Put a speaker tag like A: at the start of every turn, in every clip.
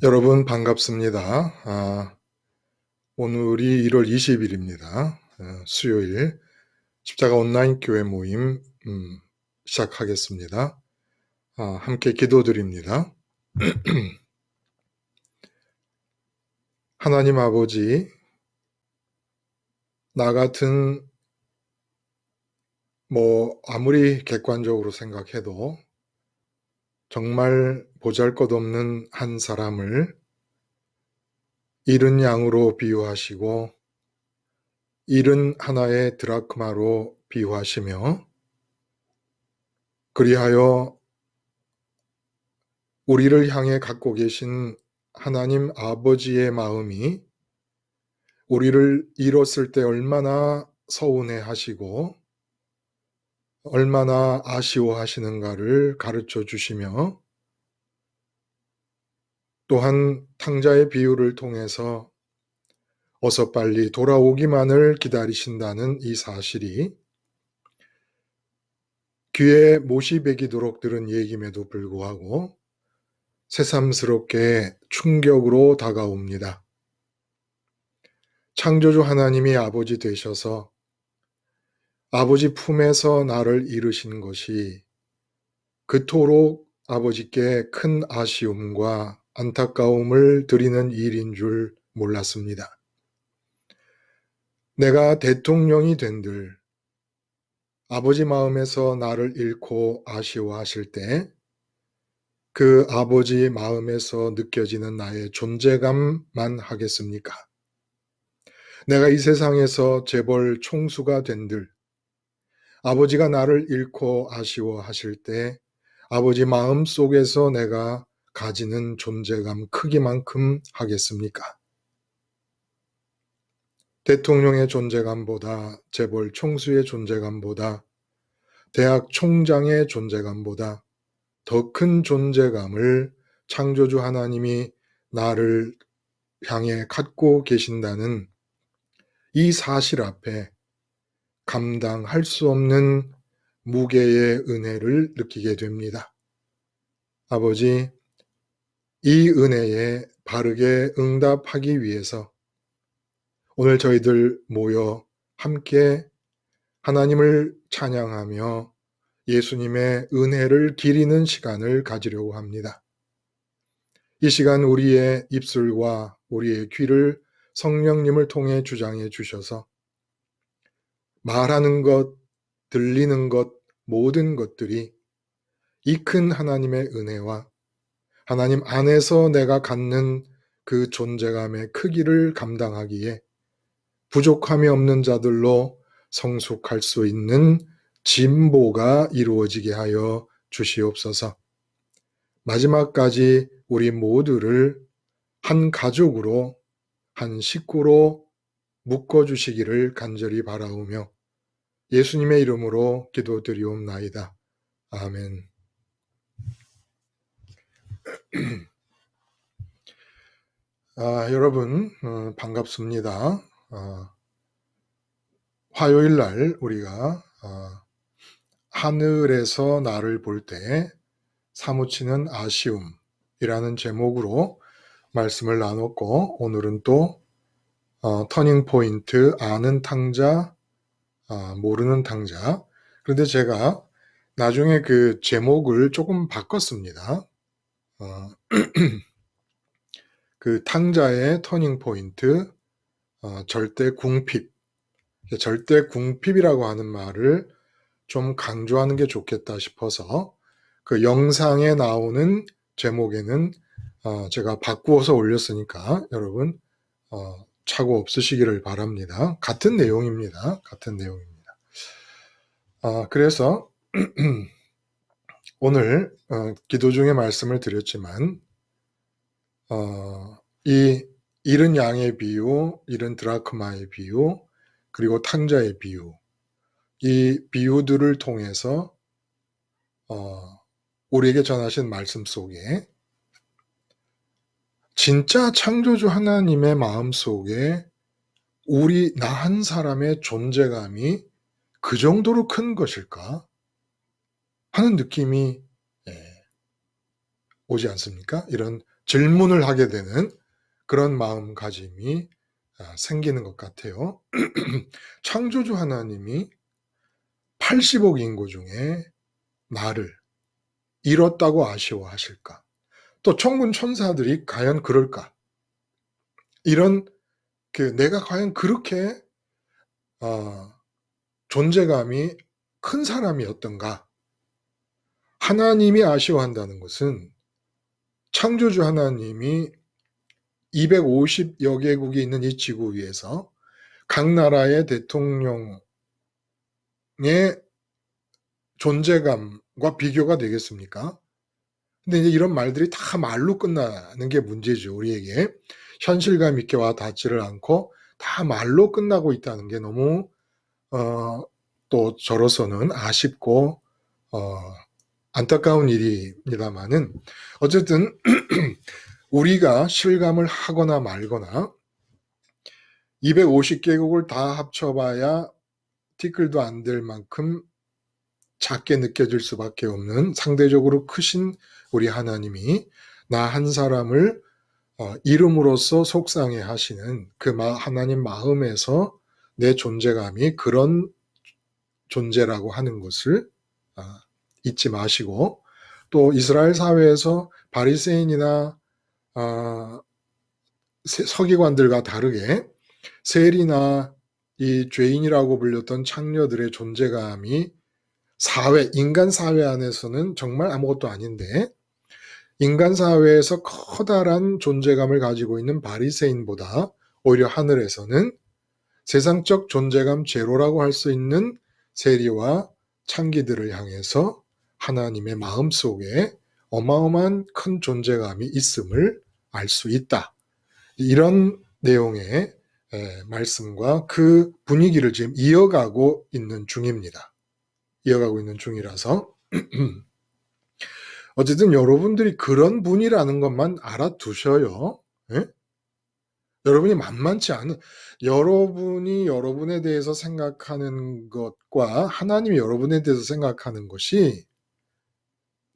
A: 여러분 반갑습니다. 오늘이 1월 20일입니다. 수요일 십자가 온라인 교회 모임 시작하겠습니다. 함께 기도드립니다. 하나님 아버지, 나 같은 아무리 객관적으로 생각해도 정말 보잘것없는 한 사람을 잃은 양으로 비유하시고 잃은 하나의 드라크마로 비유하시며, 그리하여 우리를 향해 갖고 계신 하나님 아버지의 마음이 우리를 잃었을 때 얼마나 서운해 하시고 얼마나 아쉬워하시는가를 가르쳐 주시며, 또한 탕자의 비유를 통해서 어서 빨리 돌아오기만을 기다리신다는 이 사실이 귀에 못이 배기도록 들은 얘기임에도 불구하고 새삼스럽게 충격으로 다가옵니다. 창조주 하나님이 아버지 되셔서 아버지 품에서 나를 이루신 것이 그토록 아버지께 큰 아쉬움과 안타까움을 드리는 일인 줄 몰랐습니다. 내가 대통령이 된들 아버지 마음에서 나를 잃고 아쉬워하실 때 그 아버지 마음에서 느껴지는 나의 존재감만 하겠습니까? 내가 이 세상에서 재벌 총수가 된들 아버지가 나를 잃고 아쉬워하실 때 아버지 마음 속에서 내가 가지는 존재감 크기만큼 하겠습니까? 대통령의 존재감보다, 재벌 총수의 존재감보다, 대학 총장의 존재감보다 더 큰 존재감을 창조주 하나님이 나를 향해 갖고 계신다는 이 사실 앞에 감당할 수 없는 무게의 은혜를 느끼게 됩니다. 아버지, 이 은혜에 바르게 응답하기 위해서 오늘 저희들 모여 함께 하나님을 찬양하며 예수님의 은혜를 기리는 시간을 가지려고 합니다. 이 시간 우리의 입술과 우리의 귀를 성령님을 통해 주장해 주셔서 말하는 것, 들리는 것, 모든 것들이 이 큰 하나님의 은혜와 하나님 안에서 내가 갖는 그 존재감의 크기를 감당하기에 부족함이 없는 자들로 성숙할 수 있는 진보가 이루어지게 하여 주시옵소서. 마지막까지 우리 모두를 한 가족으로, 한 식구로 묶어주시기를 간절히 바라오며 예수님의 이름으로 기도드리옵나이다. 아멘. 여러분 반갑습니다. 화요일 날 우리가 하늘에서 나를 볼 때 사무치는 아쉬움이라는 제목으로 말씀을 나눴고, 오늘은 또 터닝 포인트, 아는 탕자, 모르는 탕자. 그런데 제가 나중에 그 제목을 조금 바꿨습니다. 그 탕자의 터닝 포인트, 절대 궁핍. 절대 궁핍이라고 하는 말을 좀 강조하는 게 좋겠다 싶어서 그 영상에 나오는 제목에는 제가 바꾸어서 올렸으니까 여러분 착오 없으시기를 바랍니다. 같은 내용입니다. 같은 내용입니다. 그래서 오늘 기도 중에 말씀을 드렸지만 이 잃은 양의 비유, 잃은 드라크마의 비유, 그리고 탕자의 비유, 이 비유들을 통해서 우리에게 전하신 말씀 속에 진짜 창조주 하나님의 마음 속에 우리 나 한 사람의 존재감이 그 정도로 큰 것일까 하는 느낌이 오지 않습니까? 이런 질문을 하게 되는 그런 마음가짐이 생기는 것 같아요. 창조주 하나님이 80억 인구 중에 나를 잃었다고 아쉬워하실까? 또 천군 천사들이 과연 그럴까? 이런 내가 과연 그렇게 어, 존재감이 큰 사람이었던가? 하나님이 아쉬워한다는 것은 창조주 하나님이 250여 개국이 있는 이 지구 위에서 각 나라의 대통령의 존재감과 비교가 되겠습니까? 근데 이제 이런 말들이 다 말로 끝나는 게 문제죠, 우리에게. 현실감 있게 와 닿지를 않고 다 말로 끝나고 있다는 게 너무 또 저로서는 아쉽고 안타까운 일입니다만은 어쨌든 우리가 실감을 하거나 말거나 250개국을 다 합쳐봐야 티끌도 안 될 만큼 작게 느껴질 수밖에 없는 상대적으로 크신 우리 하나님이 나 한 사람을 이름으로써 속상해 하시는 그 하나님 마음에서 내 존재감이 그런 존재라고 하는 것을 잊지 마시고, 또 이스라엘 사회에서 바리새인이나 서기관들과 다르게 세리나 이 죄인이라고 불렸던 창녀들의 존재감이 인간 사회 안에서는 정말 아무것도 아닌데, 인간 사회에서 커다란 존재감을 가지고 있는 바리새인보다 오히려 하늘에서는 세상적 존재감 제로라고 할 수 있는 세리와 창기들을 향해서 하나님의 마음속에 어마어마한 큰 존재감이 있음을 알 수 있다. 이런 내용의 말씀과 그 분위기를 지금 이어가고 있는 중입니다. 이어가고 있는 중이라서 어쨌든 여러분들이 그런 분이라는 것만 알아두셔요. 예? 여러분이 만만치 않은, 여러분이 여러분에 대해서 생각하는 것과 하나님이 여러분에 대해서 생각하는 것이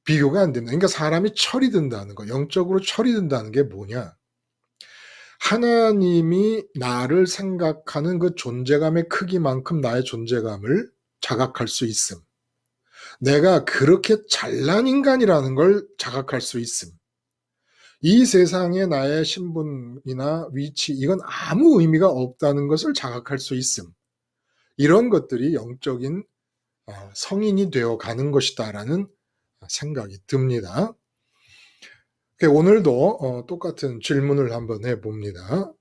A: 비교가 안 됩니다. 그러니까 사람이 철이 든다는 거, 영적으로 철이 든다는 게 뭐냐? 하나님이 나를 생각하는 그 존재감의 크기만큼 나의 존재감을 자각할 수 있음. 내가 그렇게 잘난 인간이라는 걸 자각할 수 있음. 이 세상에 나의 신분이나 위치, 이건 아무 의미가 없다는 것을 자각할 수 있음. 이런 것들이 영적인 성인이 되어 가는 것이다라는 생각이 듭니다. 오늘도 똑같은 질문을 한번 해봅니다.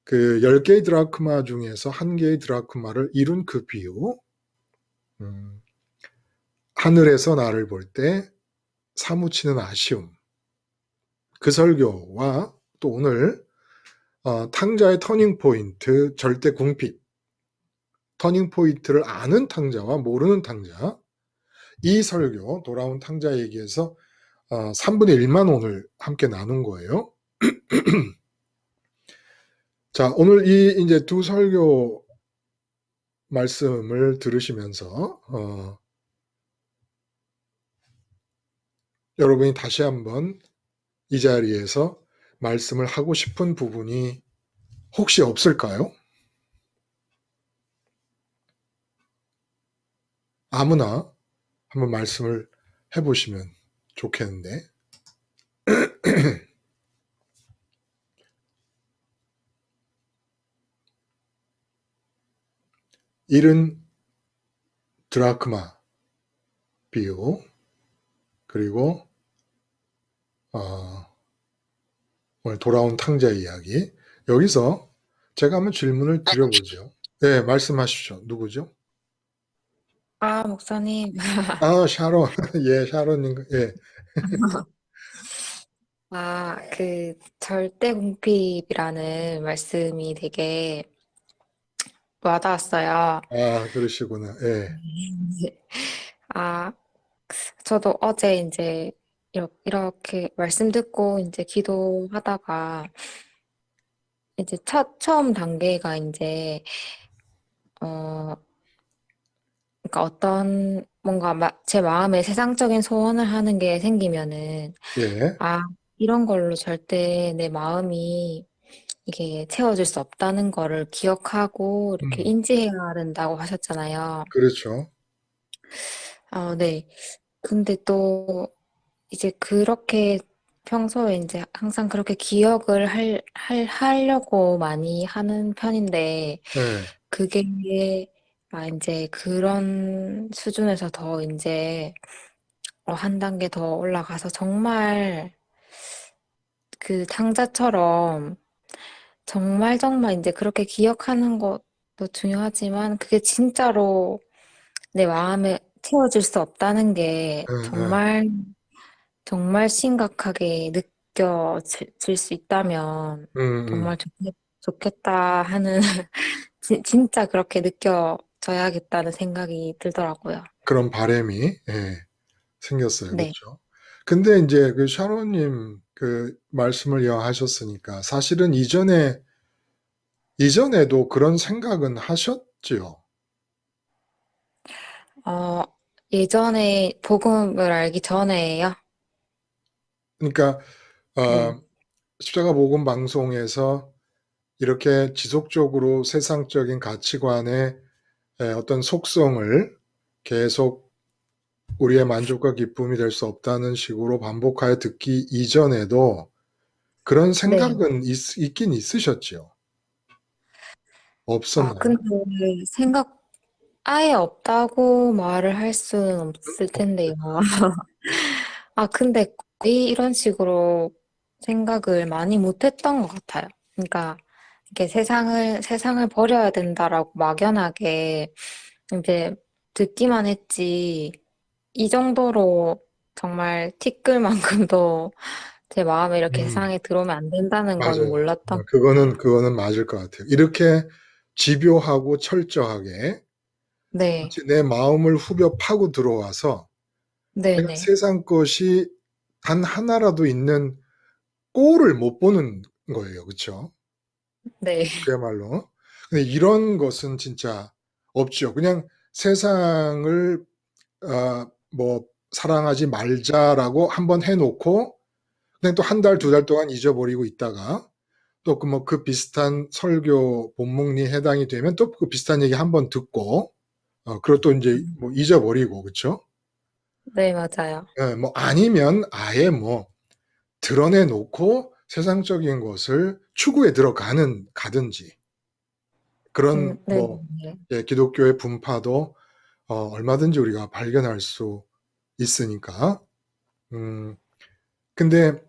A: 그 10개의 드라크마 중에서 1개의 드라크마를 이룬 그 비유, 하늘에서 나를 볼 때 사무치는 아쉬움, 그 설교와 또 오늘 탕자의 터닝 포인트, 절대 궁핍, 터닝 포인트를 아는 탕자와 모르는 탕자, 이 설교, 돌아온 탕자 얘기에서 3분의 1만 오늘 함께 나눈 거예요. 자, 오늘 이제 두 설교 말씀을 들으시면서 여러분이 다시 한번 이 자리에서 말씀을 하고 싶은 부분이 혹시 없을까요? 아무나 한번 말씀을 해보시면 좋겠는데. 일은 드라크마 비유, 그리고 오늘 돌아온 탕자 이야기. 여기서 제가 한번 질문을 드려보죠. 네, 말씀하십시오. 누구죠?
B: 목사님.
A: 샤론. 예, 샤론님. 예.
B: 그 절대 궁핍이라는 말씀이 되게 와닿았어요.
A: 그러시구나. 예.
B: 아, 저도 어제 이제 이렇게 말씀 듣고 이제 기도하다가 이제 처음 단계가 이제 어 그러니까 어떤 뭔가 제 마음에 세상적인 소원을 하는 게 생기면은
A: 예.
B: 이런 걸로 절대 내 마음이 이게 채워질 수 없다는 거를 기억하고 이렇게
A: 음,
B: 인지해야 된다고 하셨잖아요.
A: 그렇죠.
B: 네. 근데 또 이제 그렇게 평소에 이제 항상 그렇게 기억을 하려고 많이 하는 편인데,
A: 네.
B: 그게, 이제 그런 수준에서 더 이제, 한 단계 더 올라가서 정말 그 탕자처럼 정말 정말 이제 그렇게 기억하는 것도 중요하지만, 그게 진짜로 내 마음에 채워질 수 없다는 게
A: 네, 네.
B: 정말 정말 심각하게 느껴질 수 있다면
A: 음.
B: 정말 좋겠다 하는 진짜 그렇게 느껴져야겠다는 생각이 들더라고요.
A: 그런 바람이 예, 생겼어요.
B: 네.
A: 그렇죠. 근데 이제 그 샤로님 그 말씀을 이어하셨으니까 사실은 이전에도 그런 생각은 하셨지요.
B: 어, 예전에 복음을 알기 전에요.
A: 그러니까
B: 네.
A: 십자가 복음 방송에서 이렇게 지속적으로 세상적인 가치관의 어떤 속성을 계속 우리의 만족과 기쁨이 될 수 없다는 식으로 반복하여 듣기 이전에도 그런
B: 네.
A: 생각은 있긴 있으셨지요. 없었나요?
B: 근데 생각 아예 없다고 말을 할 수는 없을 텐데요. 근데 거의 이런 식으로 생각을 많이 못했던 것 같아요. 그러니까 이렇게 세상을 버려야 된다라고 막연하게 이제 듣기만 했지, 이 정도로 정말 티끌만큼도 제 마음에 이렇게
A: 음,
B: 세상에 들어오면 안 된다는 건
A: 맞아요.
B: 몰랐던 것 같아요.
A: 그거는 맞을 것 같아요. 이렇게 집요하고 철저하게
B: 네,
A: 마치 내 마음을 후벼 파고 들어와서 내가
B: 네네,
A: 세상 것이 단 하나라도 있는 꼴을 못 보는 거예요. 그렇죠?
B: 네,
A: 그야말로. 근데 이런 것은 진짜 없죠. 그냥 세상을 뭐 사랑하지 말자라고 한번 해놓고 그냥 또 한 달, 두 달 동안 잊어버리고 있다가 또 그 뭐 그 비슷한 설교 본문이 해당이 되면 또 그 비슷한 얘기 한번 듣고 그리고 또 이제 뭐 잊어버리고 그렇죠?
B: 네, 맞아요.
A: 예, 뭐 아니면 아예 뭐 드러내 놓고 세상적인 것을 추구해 들어가는 가든지 그런
B: 네,
A: 뭐
B: 네.
A: 예, 기독교의 분파도 얼마든지 우리가 발견할 수 있으니까. 음, 근데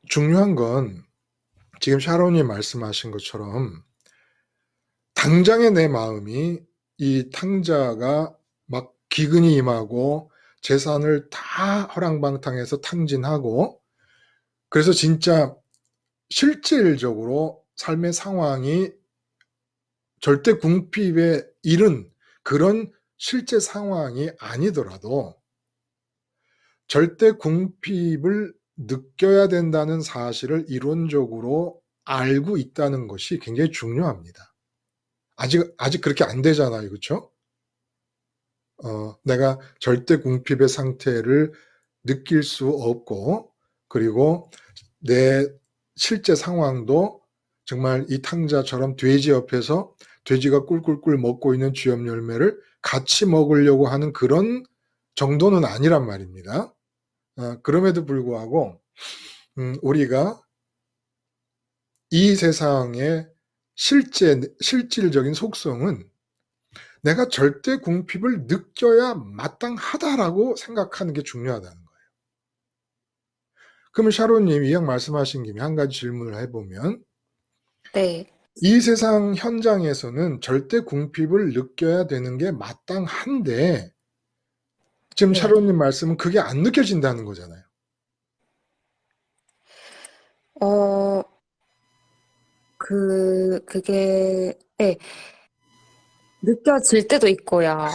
A: 중요한 건 지금 샤론이 말씀하신 것처럼 당장의 내 마음이 이 탕자가 막 기근이 임하고 재산을 다 허랑방탕해서 탕진하고 그래서 진짜 실질적으로 삶의 상황이 절대 궁핍에 이른 그런 실제 상황이 아니더라도 절대 궁핍을 느껴야 된다는 사실을 이론적으로 알고 있다는 것이 굉장히 중요합니다. 아직 그렇게 안 되잖아요. 그렇죠? 내가 절대 궁핍의 상태를 느낄 수 없고 그리고 내 실제 상황도 정말 이 탕자처럼 돼지 옆에서 돼지가 꿀꿀꿀 먹고 있는 쥐염 열매를 같이 먹으려고 하는 그런 정도는 아니란 말입니다. 그럼에도 불구하고 우리가 이 세상의 실질적인 속성은 내가 절대 궁핍을 느껴야 마땅하다라고 생각하는 게 중요하다는 거예요. 그러면 샤론님 이왕 말씀하신 김에 한 가지 질문을 해보면
B: 네,
A: 이 세상 현장에서는 절대 궁핍을 느껴야 되는 게 마땅한데 지금
B: 네.
A: 샤론님 말씀은 그게 안 느껴진다는 거잖아요.
B: 어, 그게, 네, 느껴질 때도 있고요.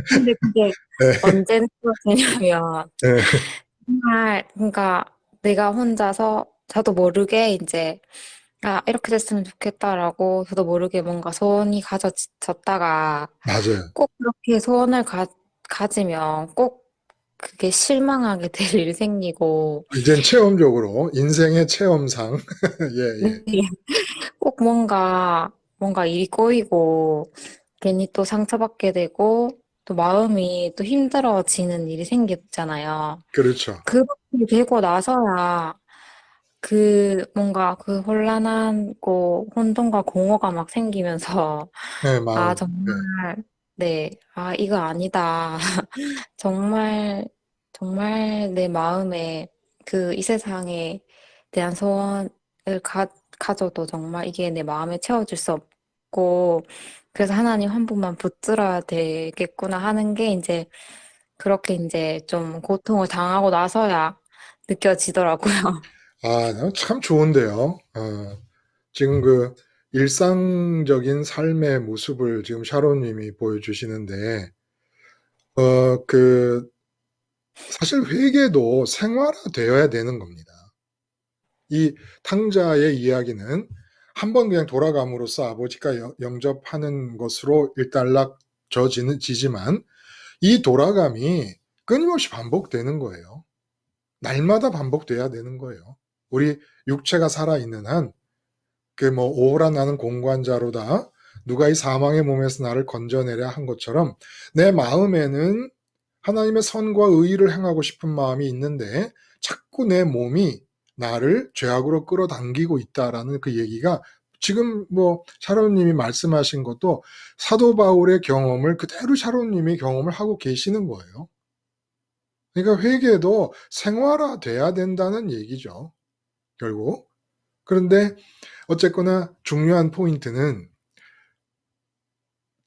B: 근데 그게
A: 네,
B: 언제 느껴지냐면,
A: 네,
B: 정말, 그러니까 내가 혼자서 저도 모르게 이제, 이렇게 됐으면 좋겠다라고 저도 모르게 뭔가 소원이 가져졌다가
A: 맞아요.
B: 꼭 그렇게 소원을 가지면 꼭 그게 실망하게 될 일이 생기고,
A: 이젠 체험적으로 인생의 체험상 예, 예.
B: 네. 꼭 뭔가 일이 꼬이고, 괜히 또 상처받게 되고, 또 마음이 또 힘들어지는 일이 생기잖아요.
A: 그렇죠.
B: 그렇게 되고 나서야 뭔가 그 혼란하고 혼돈과 공허가 막 생기면서,
A: 네,
B: 아,
A: 마음. 네.
B: 정말, 네, 아, 이거 아니다. 정말, 정말 내 마음에 이 세상에 대한 소원을 가져도 정말 이게 내 마음에 채워질 수 없고, 그래서 하나님 한 분만 붙들어야 되겠구나 하는 게 이제 그렇게 이제 좀 고통을 당하고 나서야 느껴지더라고요.
A: 아, 참 좋은데요. 지금 그 일상적인 삶의 모습을 지금 샤론님이 보여주시는데, 그 사실 회개도 생활화되어야 되는 겁니다. 이 탕자의 이야기는 한 번 그냥 돌아감으로써 아버지가 영접하는 것으로 일단락지지만 이 돌아감이 끊임없이 반복되는 거예요. 날마다 반복돼야 되는 거예요. 우리 육체가 살아있는 한, 오호라 나는 공관자로다. 누가 이 사망의 몸에서 나를 건져내랴 한 것처럼 내 마음에는 하나님의 선과 의의를 행하고 싶은 마음이 있는데 자꾸 내 몸이 나를 죄악으로 끌어당기고 있다라는 그 얘기가 지금 샤론님이 말씀하신 것도 사도 바울의 경험을 그대로 샤론님이 경험을 하고 계시는 거예요. 그러니까 회개도 생활화돼야 된다는 얘기죠. 결국. 그런데 어쨌거나 중요한 포인트는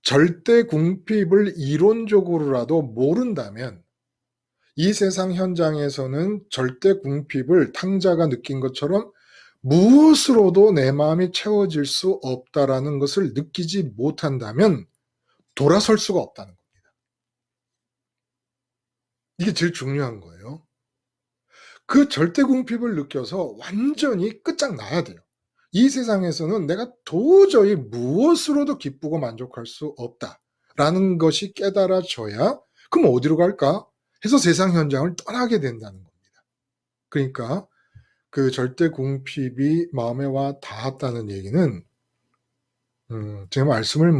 A: 절대 궁핍을 이론적으로라도 모른다면 이 세상 현장에서는 절대 궁핍을 탕자가 느낀 것처럼 무엇으로도 내 마음이 채워질 수 없다라는 것을 느끼지 못한다면 돌아설 수가 없다는 겁니다. 이게 제일 중요한 거예요. 그 절대 궁핍을 느껴서 완전히 끝장나야 돼요. 이 세상에서는 내가 도저히 무엇으로도 기쁘고 만족할 수 없다라는 것이 깨달아져야 그럼 어디로 갈까? 해서 세상 현장을 떠나게 된다는 겁니다. 그러니까 그 절대 궁핍이 마음에 와 닿았다는 얘기는 제 말씀을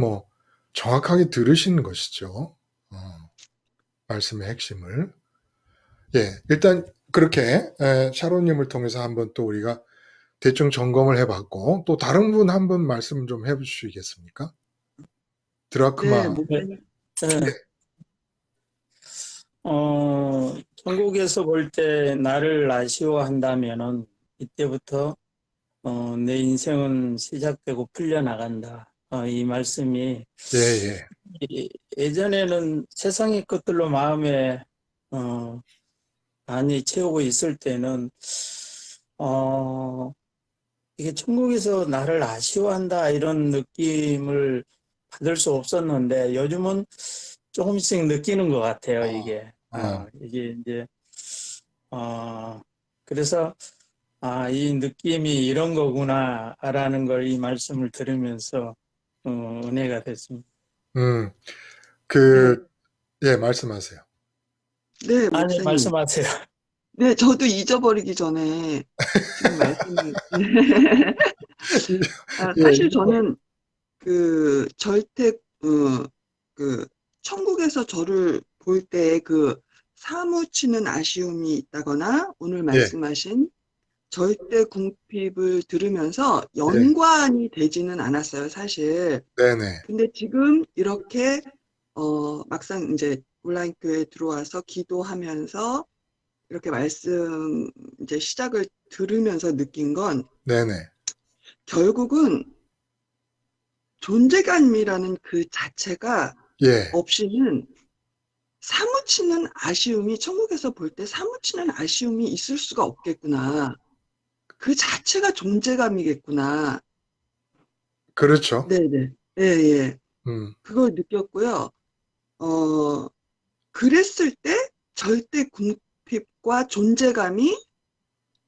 A: 정확하게 들으신 것이죠. 말씀의 핵심을. 예, 일단 그렇게 샤론님을 통해서 한번 또 우리가 대충 점검을 해봤고 또 다른 분 한 분 말씀 좀 해주시겠습니까?
C: 네,
A: 드라크마.
D: 네,
A: 네,
D: 천국에서 볼 때 나를 아쉬워한다면은 이때부터 내 인생은 시작되고 풀려나간다. 이 말씀이
A: 예, 예,
D: 예전에는 세상의 것들로 마음에 많이 채우고 있을 때는 이게 천국에서 나를 아쉬워한다 이런 느낌을 받을 수 없었는데 요즘은 조금씩 느끼는 것 같아요, 이게. 이게 이제, 그래서, 이 느낌이 이런 거구나라는 걸 이 말씀을 들으면서, 은혜가 됐습니다.
A: 그, 예, 말씀하세요.
C: 네,
D: 아니,
C: 목사님.
D: 말씀하세요.
C: 네, 저도 잊어버리기 전에 지금 말씀을.
A: 예,
C: 사실 저는 절대, 천국에서 저를 볼 때 사무치는 아쉬움이 있다거나 오늘 말씀하신 절대 궁핍을 들으면서 연관이 되지는 않았어요, 사실.
A: 네네,
C: 근데 지금 이렇게, 막상 이제 온라인 교회에 들어와서 기도하면서 이렇게 말씀 이제 시작을 들으면서 느낀 건
A: 네네,
C: 결국은 존재감이라는 그 자체가
A: 예,
C: 없이는 사무치는 아쉬움이 천국에서 볼 때 사무치는 아쉬움이 있을 수가 없겠구나. 그 자체가 존재감이겠구나.
A: 그렇죠.
C: 네네. 예, 예.
A: 음,
C: 그걸 느꼈고요. 그랬을 때 절대 궁핍과 존재감이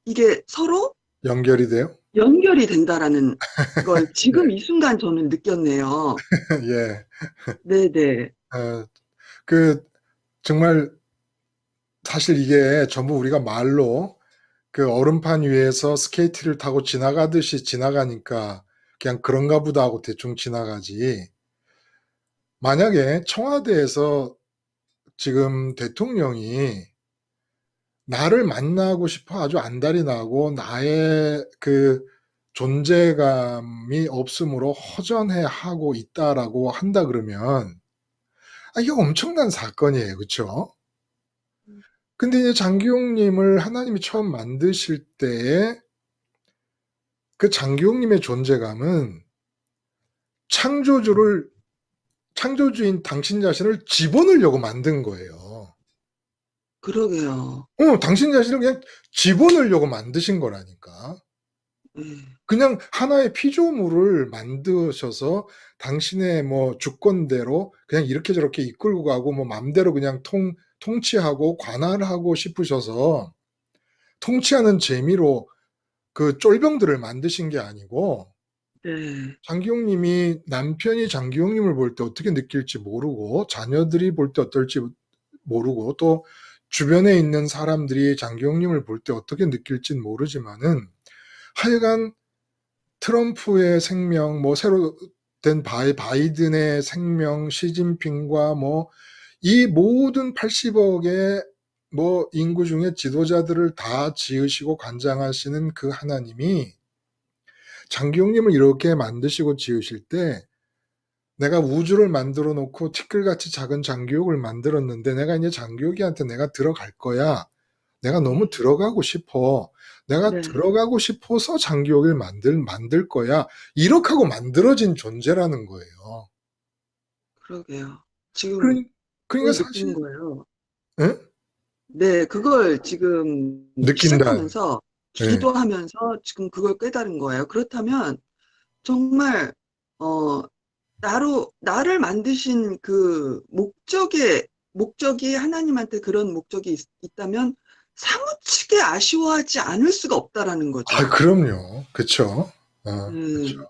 C: 이게 서로
A: 연결이 돼요?
C: 연결이 된다라는 걸 지금
A: 네,
C: 이 순간 저는 느꼈네요.
A: 예,
C: 네네.
A: 그, 정말 사실 이게 전부 우리가 말로 그 얼음판 위에서 스케이트를 타고 지나가듯이 지나가니까 그냥 그런가 보다 하고 대충 지나가지. 만약에 청와대에서 지금 대통령이 나를 만나고 싶어 아주 안달이 나고 나의 그 존재감이 없으므로 허전해하고 있다라고 한다 그러면 이게 엄청난 사건이에요. 그쵸? 근데 이제 장기용님을 하나님이 처음 만드실 때에 그 장기용님의 존재감은 창조주인 당신 자신을 집어넣으려고 만든 거예요.
C: 그러게요.
A: 당신 자신을 그냥 집어넣으려고 만드신 거라니까.
C: 예.
A: 그냥 하나의 피조물을 만드셔서 당신의 뭐 주권대로 그냥 이렇게 저렇게 이끌고 가고 뭐 맘대로 그냥 통치하고 관할하고 싶으셔서 통치하는 재미로 그 쫄병들을 만드신 게 아니고
C: 네.
A: 장기용님이 남편이 장기용님을 볼 때 어떻게 느낄지 모르고 자녀들이 볼 때 어떨지 모르고 또 주변에 있는 사람들이 장기용님을 볼 때 어떻게 느낄진 모르지만은 하여간 트럼프의 생명, 뭐 새로 된 바이든의 생명, 시진핑과 뭐 이 모든 80억의 뭐 인구 중에 지도자들을 다 지으시고 관장하시는 그 하나님이 장기용님을 이렇게 만드시고 지으실 때 내가 우주를 만들어 놓고 티끌같이 작은 장기용을 만들었는데 내가 이제 장기용한테 내가 들어갈 거야. 내가 너무 들어가고 싶어. 내가
C: 네.
A: 들어가고 싶어서 장기용을 만들 거야. 이렇게 하고 만들어진 존재라는 거예요.
C: 그러게요. 지금
A: 그러니, 그러니까
C: 그걸 느낀
A: 사실,
C: 거예요.
A: 예?
C: 네, 그걸 지금
A: 느낀다.
C: 시작하면서
A: 예.
C: 기도하면서 지금 그걸 깨달은 거예요. 그렇다면 정말 어 나를 만드신 그 목적이 하나님한테 그런 목적이 있다면 사무치게 아쉬워하지 않을 수가 없다라는 거죠.
A: 그럼요. 그쵸. 그쵸.
C: 음,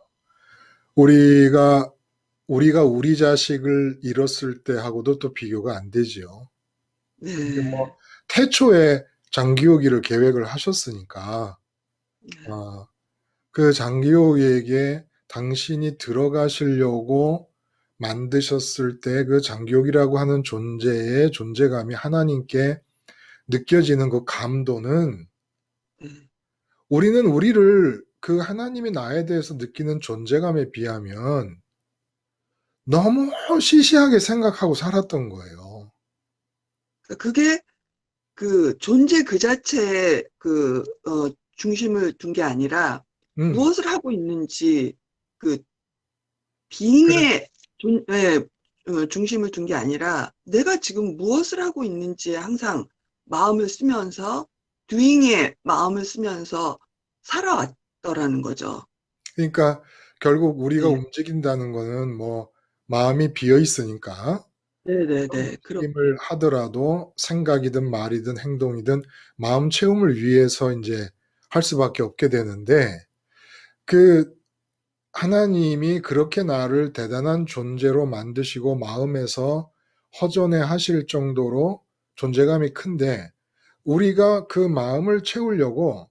A: 우리가 우리 자식을 잃었을 때 하고도 또 비교가 안 되지요. 이게
C: 네,
A: 뭐 태초에 장기호기를 계획을 하셨으니까 그 장기호기에게 당신이 들어가시려고 만드셨을 때 그 장기호기라고 하는 존재의 존재감이 하나님께 느껴지는 그 감도는
C: 네,
A: 우리는 우리를 그 하나님이 나에 대해서 느끼는 존재감에 비하면 너무 시시하게 생각하고 살았던 거예요.
C: 그게 그 존재 그 자체에 중심을 둔 게 아니라
A: 음,
C: 무엇을 하고 있는지 그
A: 그래.
C: 빙의 중심을 둔 게 아니라 내가 지금 무엇을 하고 있는지에 항상 마음을 쓰면서 doing에 마음을 쓰면서 살아왔더라는 거죠.
A: 그러니까 결국 우리가
C: 네,
A: 움직인다는 거는 뭐 마음이 비어 있으니까 어떤
C: 네네네.
A: 움직임을 하더라도 생각이든 말이든 행동이든 마음 채움을 위해서 이제 할 수밖에 없게 되는데 그 하나님이 그렇게 나를 대단한 존재로 만드시고 마음에서 허전해 하실 정도로 존재감이 큰데 우리가 그 마음을 채우려고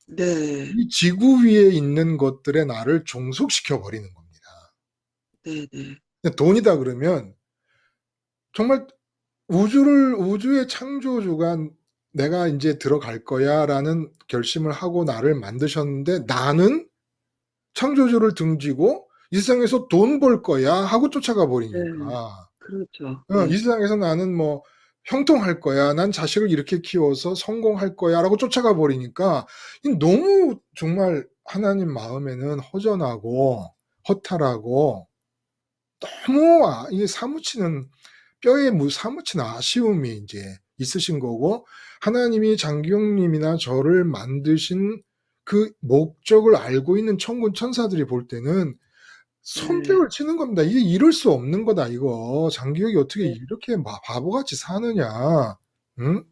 C: 네,
A: 이 지구 위에 있는 것들에 나를 종속시켜 버리는 겁니다.
C: 네네.
A: 근데 돈이다 그러면 정말 우주의 창조주가 내가 이제 들어갈 거야라는 결심을 하고 나를 만드셨는데 나는 창조주를 등지고 이 세상에서 돈 벌 거야 하고 쫓아가
C: 네,
A: 버리니까
C: 그렇죠.
A: 이
C: 네,
A: 세상에서 나는 뭐 형통할 거야. 난 자식을 이렇게 키워서 성공할 거야라고 쫓아가 버리니까 너무 정말 하나님 마음에는 허전하고 허탈하고 너무 이게 사무치는 뼈에 사무치는 아쉬움이 이제 있으신 거고 하나님이 장기용님이나 저를 만드신 그 목적을 알고 있는 천군 천사들이 볼 때는
C: 네,
A: 손뼉을 치는 겁니다. 이게 이럴 수 없는 거다 이거. 장기혁이 어떻게
C: 네,
A: 이렇게 바보같이 사느냐. 응?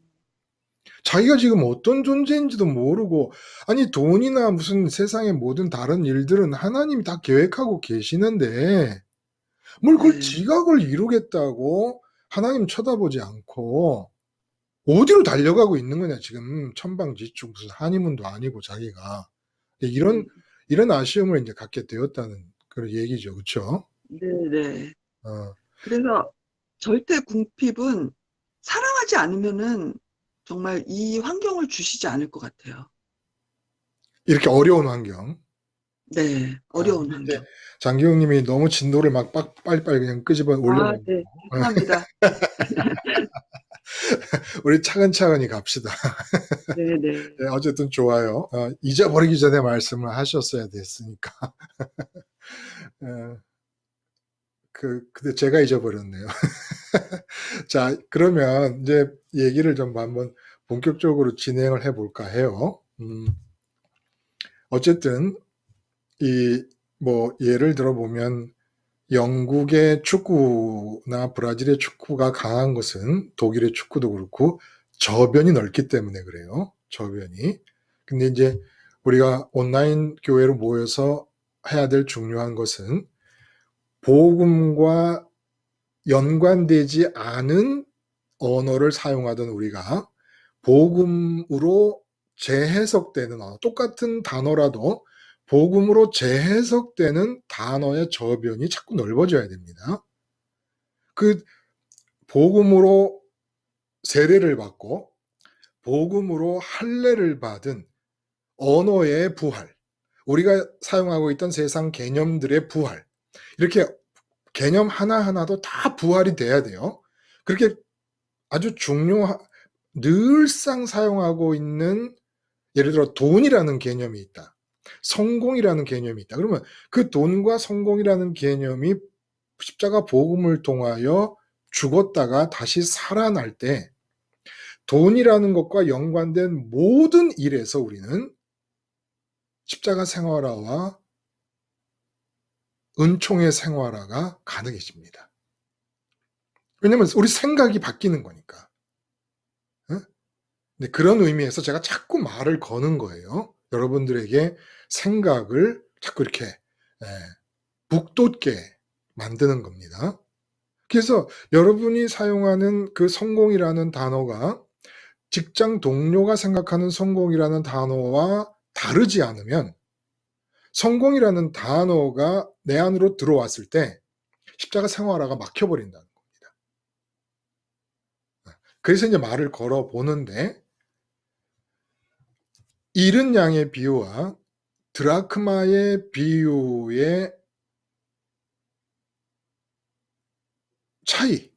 A: 자기가 지금 어떤 존재인지도 모르고 아니 돈이나 무슨 세상의 모든 다른 일들은 하나님이 다 계획하고 계시는데 뭘 그걸
C: 네,
A: 지각을 이루겠다고 하나님 쳐다보지 않고 어디로 달려가고 있는 거냐, 지금. 천방지축, 무슨 한의문도 아니고 자기가. 이런, 이런 아쉬움을 이제 갖게 되었다는 그런 얘기죠. 그쵸?
C: 네네.
A: 어,
C: 그래서 절대 궁핍은 사랑하지 않으면은 정말 이 환경을 주시지 않을 것 같아요.
A: 이렇게 어려운 환경.
C: 네, 어려운
A: 이제
C: 환경.
A: 장기용 님이 너무 진도를 막 빨리빨리 그냥 끄집어
C: 아,
A: 올려가지고.
C: 네, 죄송합니다.
A: 우리 차근차근히 갑시다.
C: 네네.
A: 네, 어쨌든 좋아요. 잊어버리기 전에 말씀을 하셨어야 됐으니까. 어, 근데 제가 잊어버렸네요. 자, 그러면 이제 얘기를 좀 한번 본격적으로 진행을 해볼까 해요. 어쨌든, 뭐, 예를 들어보면, 영국의 축구나 브라질의 축구가 강한 것은 독일의 축구도 그렇고, 저변이 넓기 때문에 그래요. 저변이. 근데 이제 우리가 온라인 교회로 모여서 해야 될 중요한 것은 복음과 연관되지 않은 언어를 사용하던 우리가 복음으로 재해석되는 언어, 똑같은 단어라도 복음으로 재해석되는 단어의 저변이 자꾸 넓어져야 됩니다. 그 복음으로 세례를 받고 복음으로 할례를 받은 언어의 부활, 우리가 사용하고 있던 세상 개념들의 부활, 이렇게 개념 하나하나도 다 부활이 돼야 돼요. 그렇게 아주 늘상 사용하고 있는, 예를 들어 돈이라는 개념이 있다. 성공이라는 개념이 있다. 그러면 그 돈과 성공이라는 개념이 십자가 복음을 통하여 죽었다가 다시 살아날 때 돈이라는 것과 연관된 모든 일에서 우리는 십자가 생활화와 은총의 생활화가 가능해집니다. 왜냐면 우리 생각이 바뀌는 거니까. 응? 네, 그런 의미에서 제가 자꾸 말을 거는 거예요. 여러분들에게 생각을 자꾸 이렇게 북돋게 만드는 겁니다. 그래서 여러분이 사용하는 그 성공이라는 단어가 직장 동료가 생각하는 성공이라는 단어와 다르지 않으면 성공이라는 단어가 내 안으로 들어왔을 때 십자가 생활화가 막혀버린다는 겁니다. 그래서 이제 말을 걸어 보는데, 잃은 양의 비유와 드라크마의 비유의 차이를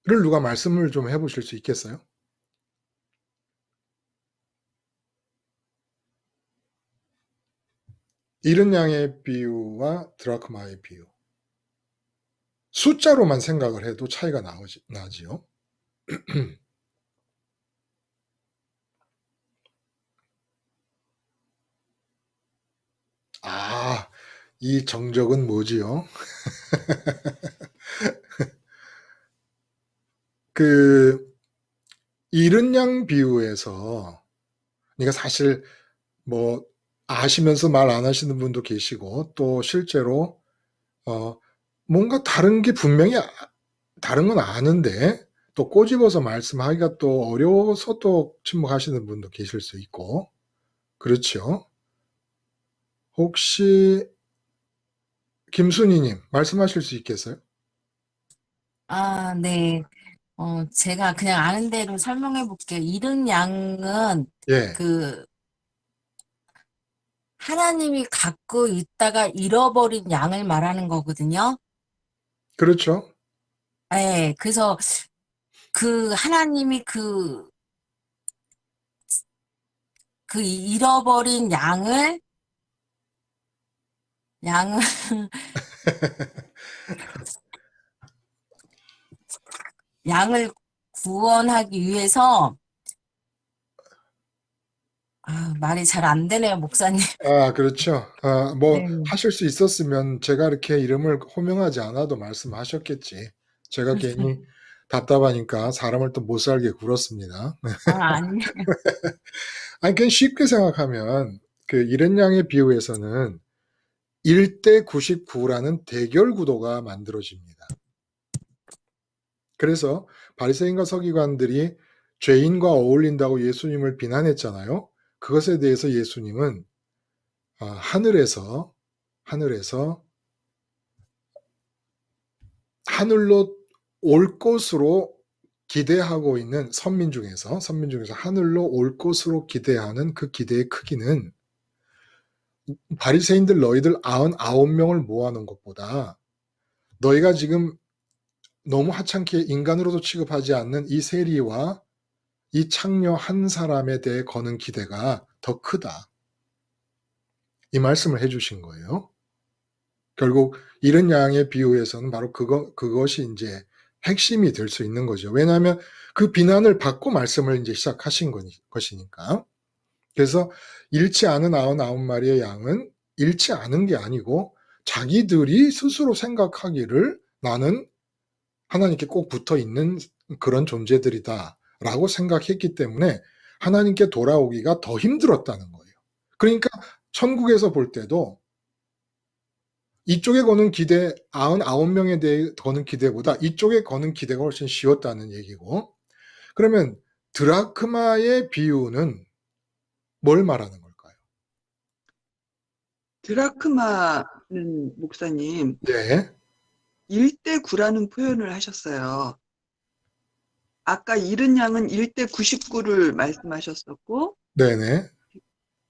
A: 누가 말씀을 좀 해보실 수 있겠어요? 잃은 양의 비유와 드라크마의 비유. 숫자로만 생각을 해도 차이가 나지요. 아, 이 정적은 뭐지요? 그 잃은 양 비유에서, 그러니까 사실 뭐 아시면서 말 안 하시는 분도 계시고, 또 실제로 뭔가 다른 게 분명히 다른 건 아는데 또 꼬집어서 말씀하기가 또 어려워서 또 침묵하시는 분도 계실 수 있고, 그렇죠? 혹시 김순희님 말씀하실 수 있겠어요?
E: 아, 네. 제가 그냥 아는 대로 설명해 볼게요. 잃은 양은
A: 예,
E: 그 하나님이 갖고 있다가 잃어버린 양을 말하는 거거든요.
A: 그렇죠.
E: 네, 그래서 그 하나님이 그 잃어버린 양을 양을 구원하기 위해서 말이 잘 안 되네요, 목사님.
A: 그렇죠. 뭐
E: 네.
A: 하실 수 있었으면 제가 이렇게 이름을 호명하지 않아도 말씀하셨겠지. 제가 괜히 답답하니까 사람을 또 못 살게 굴었습니다.
E: 아니.
A: 아니, 그냥 쉽게 생각하면 그 잃은 양의 비유에서는 1대 99라는 대결 구도가 만들어집니다. 그래서 바리새인과 서기관들이 죄인과 어울린다고 예수님을 비난했잖아요. 그것에 대해서 예수님은 하늘에서 하늘로 올 것으로 기대하고 있는 선민 중에서 하늘로 올 것으로 기대하는 그 기대의 크기는 바리새인들 너희들 99명을 모아놓은 것보다 너희가 지금 너무 하찮게 인간으로도 취급하지 않는 이 세리와 이 창녀 한 사람에 대해 거는 기대가 더 크다. 이 말씀을 해주신 거예요. 결국 이른 양의 비유에서는 바로 그것이 이제 핵심이 될 수 있는 거죠. 왜냐하면 그 비난을 받고 말씀을 이제 시작하신 것이니까. 그래서 잃지 않은 99마리의 양은 잃지 않은 게 아니고 자기들이 스스로 생각하기를 나는 하나님께 꼭 붙어 있는 그런 존재들이다 라고 생각했기 때문에 하나님께 돌아오기가 더 힘들었다는 거예요. 그러니까 천국에서 볼 때도 이쪽에 거는 기대, 99명에 대해 거는 기대보다 이쪽에 거는 기대가 훨씬 쉬웠다는 얘기고, 그러면 드라크마의 비유는 뭘 말하는 걸까요?
C: 드라크마는 목사님,
A: 네,
C: 1대 9라는 표현을 하셨어요. 아까 잃은 양은 1대 99를 말씀하셨었고,
A: 네네,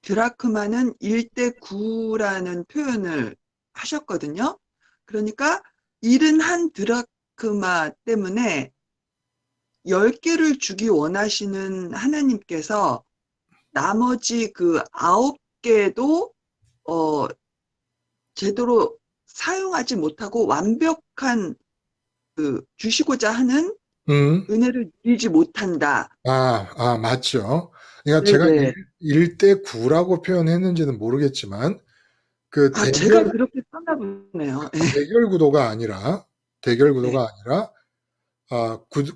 C: 드라크마는 1대 9라는 표현을 하셨거든요. 그러니까 잃은 한 드라크마 때문에 10개를 주기 원하시는 하나님께서 나머지 그 9개도 제대로 사용하지 못하고 완벽한 주시고자 하는
A: 음,
C: 은혜를 누리지 못한다.
A: 맞죠. 그러니까 제가
C: 네네.
A: 1대 9라고 표현했는지는 모르겠지만, 그
C: 제가 그렇게 썼나 보네요.
A: 대결 구도가 아니라, 대결
C: 네.
A: 구도가 아니라,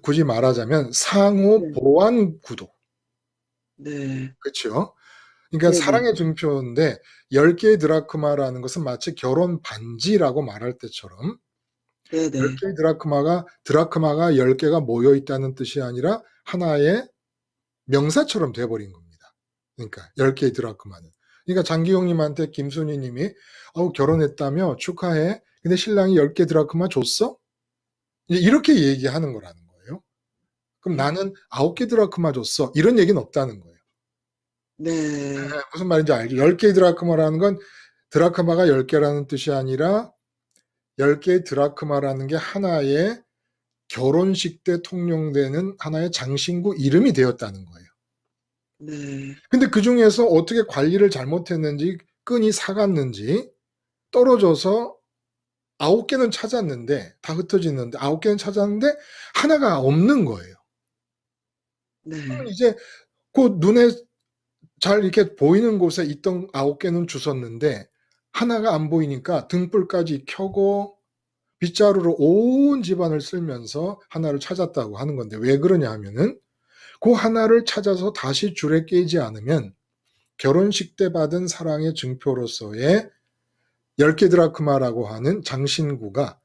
A: 굳이 말하자면 상호
C: 네.
A: 보완 구도.
C: 네.
A: 그렇죠? 그러니까
C: 네네.
A: 사랑의 증표인데 10개의 드라크마라는 것은 마치 결혼 반지라고 말할 때처럼
C: 네네.
A: 10개의 드라크마가 10개가 모여 있다는 뜻이 아니라 하나의 명사처럼 돼 버린 겁니다. 그러니까 10개의 드라크마는. 그러니까 장기용님한테 김순희 님이 결혼했다며 축하해. 근데 신랑이 10개 드라크마 줬어? 이렇게 얘기하는 거라는 거예요. 그럼 나는 9개 드라크마 줬어. 이런 얘기는 없다는 거예요.
C: 네.
A: 무슨 말인지 알죠? 10개의 드라크마라는 건 드라크마가 10개라는 뜻이 아니라 10개의 드라크마라는 게 하나의 결혼식 때 통용되는 하나의 장신구 이름이 되었다는 거예요.
C: 네.
A: 근데 그 중에서 어떻게 관리를 잘못했는지 끈이 삭았는지 떨어져서 9개는 찾았는데 다 흩어지는데 9개는 찾았는데 하나가 없는 거예요. 그러면
C: 네.
A: 이제 그 눈에 잘 이렇게 보이는 곳에 있던 9개는 주웠는데 하나가 안 보이니까 등불까지 켜고 빗자루로 온 집안을 쓸면서 하나를 찾았다고 하는 건데 왜 그러냐 하면은 그 하나를 찾아서 다시 줄에 깨지 않으면 결혼식 때 받은 사랑의 증표로서의 10개 드라크마라고 하는 장신구가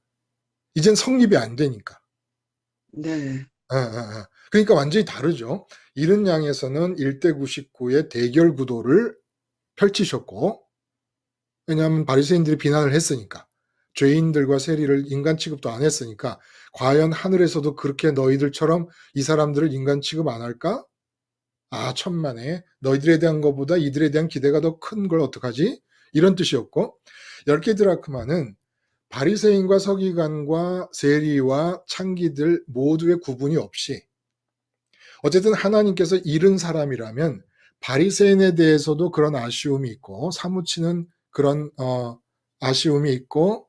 A: 이젠 성립이 안 되니까.
C: 네.
A: 그러니까 완전히 다르죠. 이른 양에서는 1대 99의 대결 구도를 펼치셨고, 왜냐하면 바리새인들이 비난을 했으니까, 죄인들과 세리를 인간 취급도 안 했으니까 과연 하늘에서도 그렇게 너희들처럼 이 사람들을 인간 취급 안 할까? 천만에 너희들에 대한 것보다 이들에 대한 기대가 더 큰 걸 어떡하지? 이런 뜻이었고, 10개 드라크마는 바리새인과 서기관과 세리와 창기들 모두의 구분이 없이 어쨌든 하나님께서 잃은 사람이라면 바리새인에 대해서도 그런 아쉬움이 있고 사무치는 그런 아쉬움이 있고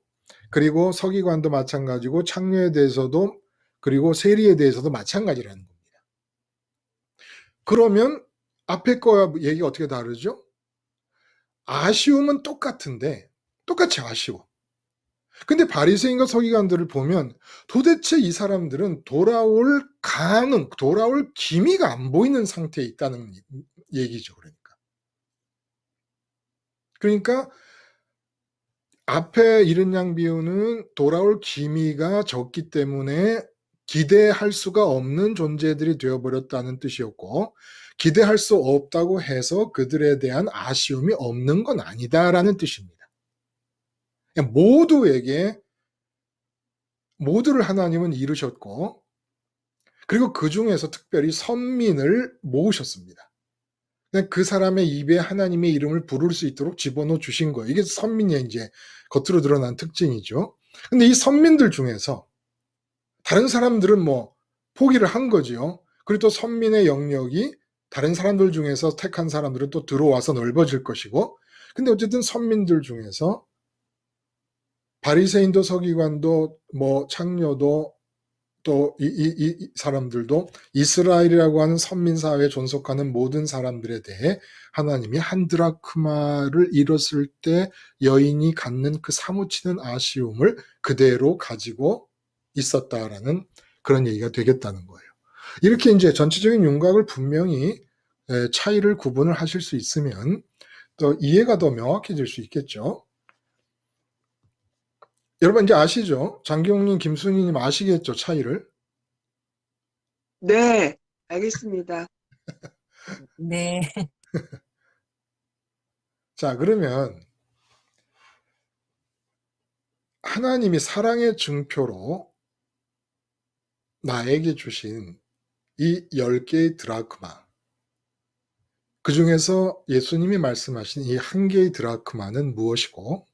A: 그리고 서기관도 마찬가지고 창녀에 대해서도 그리고 세리에 대해서도 마찬가지라는 겁니다. 그러면 앞에 거와 얘기가 어떻게 다르죠? 아쉬움은 똑같은데 똑같이 아쉬워. 근데 바리새인과 서기관들을 보면 도대체 이 사람들은 돌아올 기미가 안 보이는 상태에 있다는 얘기죠. 그러니까 앞에 잃은 양 비유는 돌아올 기미가 적기 때문에 기대할 수가 없는 존재들이 되어버렸다는 뜻이었고, 기대할 수 없다고 해서 그들에 대한 아쉬움이 없는 건 아니다라는 뜻입니다. 모두를 하나님은 이루셨고, 그리고 그 중에서 특별히 선민을 모으셨습니다. 그 사람의 입에 하나님의 이름을 부를 수 있도록 집어넣어 주신 거예요. 이게 선민의 이제 겉으로 드러난 특징이죠. 근데 이 선민들 중에서 다른 사람들은 뭐 포기를 한 거지요. 그리고 또 선민의 영역이 다른 사람들 중에서 택한 사람들은 또 들어와서 넓어질 것이고, 근데 어쨌든 선민들 중에서 바리새인도 서기관도 뭐 창녀도 또 이 사람들도 이스라엘이라고 하는 선민 사회에 존속하는 모든 사람들에 대해 하나님이 한 드라크마를 잃었을 때 여인이 갖는 그 사무치는 아쉬움을 그대로 가지고 있었다라는 그런 얘기가 되겠다는 거예요. 이렇게 이제 전체적인 윤곽을 분명히 차이를 구분을 하실 수 있으면 또 이해가 더 명확해질 수 있겠죠. 여러분 이제 아시죠? 장기용님, 김순희님 아시겠죠? 차이를.
C: 네, 알겠습니다.
E: 네.
A: 자, 그러면 하나님이 사랑의 증표로 나에게 주신 이 10개의 드라크마, 그 중에서 예수님이 말씀하신 이 한 개의 드라크마는 무엇이고,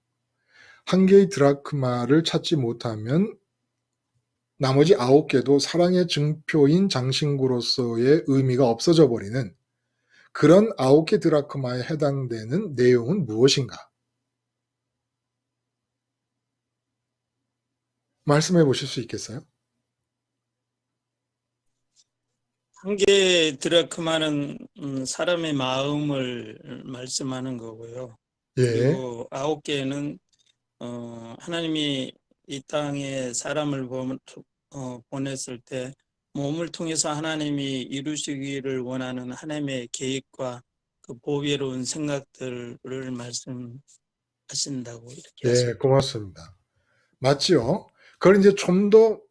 A: 한 개의 드라크마를 찾지 못하면 나머지 9개도 사랑의 증표인 장신구로서의 의미가 없어져 버리는 그런 9개 드라크마에 해당되는 내용은 무엇인가? 말씀해 보실 수 있겠어요?
D: 한 개의 드라크마는 사람의 마음을 말씀하는 거고요.
A: 예,
D: 그리고 9개는 하나님이 이 땅에 사람을 보냈을 때 몸을 통해서 하나님이 이루시기를 원하는 하나님의 계획과 그 보배로운 생각들을 말씀하신다고 이렇게
A: 예,
D: 하십니다.
A: 고맙습니다. 맞지요? 그걸 이제 좀 더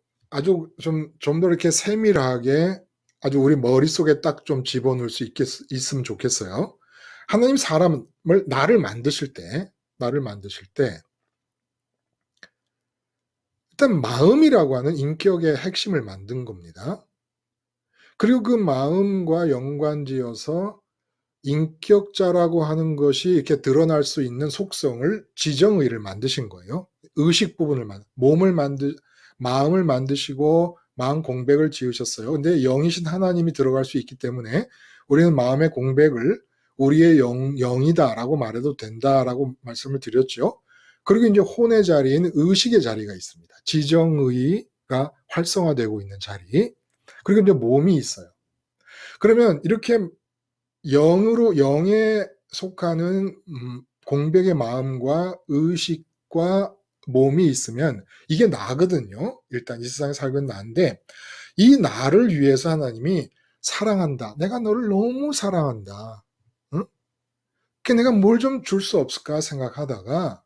A: 좀 더 이렇게 세밀하게 아주 우리 머릿속에 딱 좀 집어넣을 수 있으면 좋겠어요. 하나님 나를 만드실 때 일단 마음이라고 하는 인격의 핵심을 만든 겁니다. 그리고 그 마음과 연관지어서 인격자라고 하는 것이 이렇게 드러날 수 있는 속성을 지정의를 만드신 거예요. 의식 부분을 마음을 만드시고 마음 공백을 지으셨어요. 근데 영이신 하나님이 들어갈 수 있기 때문에 우리는 마음의 공백을 우리의 영이다라고 말해도 된다라고 말씀을 드렸죠. 그리고 이제 혼의 자리에는 의식의 자리가 있습니다. 지정의가 활성화되고 있는 자리. 그리고 이제 몸이 있어요. 그러면 이렇게 영에 속하는 공백의 마음과 의식과 몸이 있으면 이게 나거든요. 일단 이 세상에 살고 있는 나인데, 이 나를 위해서 하나님이 사랑한다. 내가 너를 너무 사랑한다. 응? 그 내가 뭘 좀 줄 수 없을까 생각하다가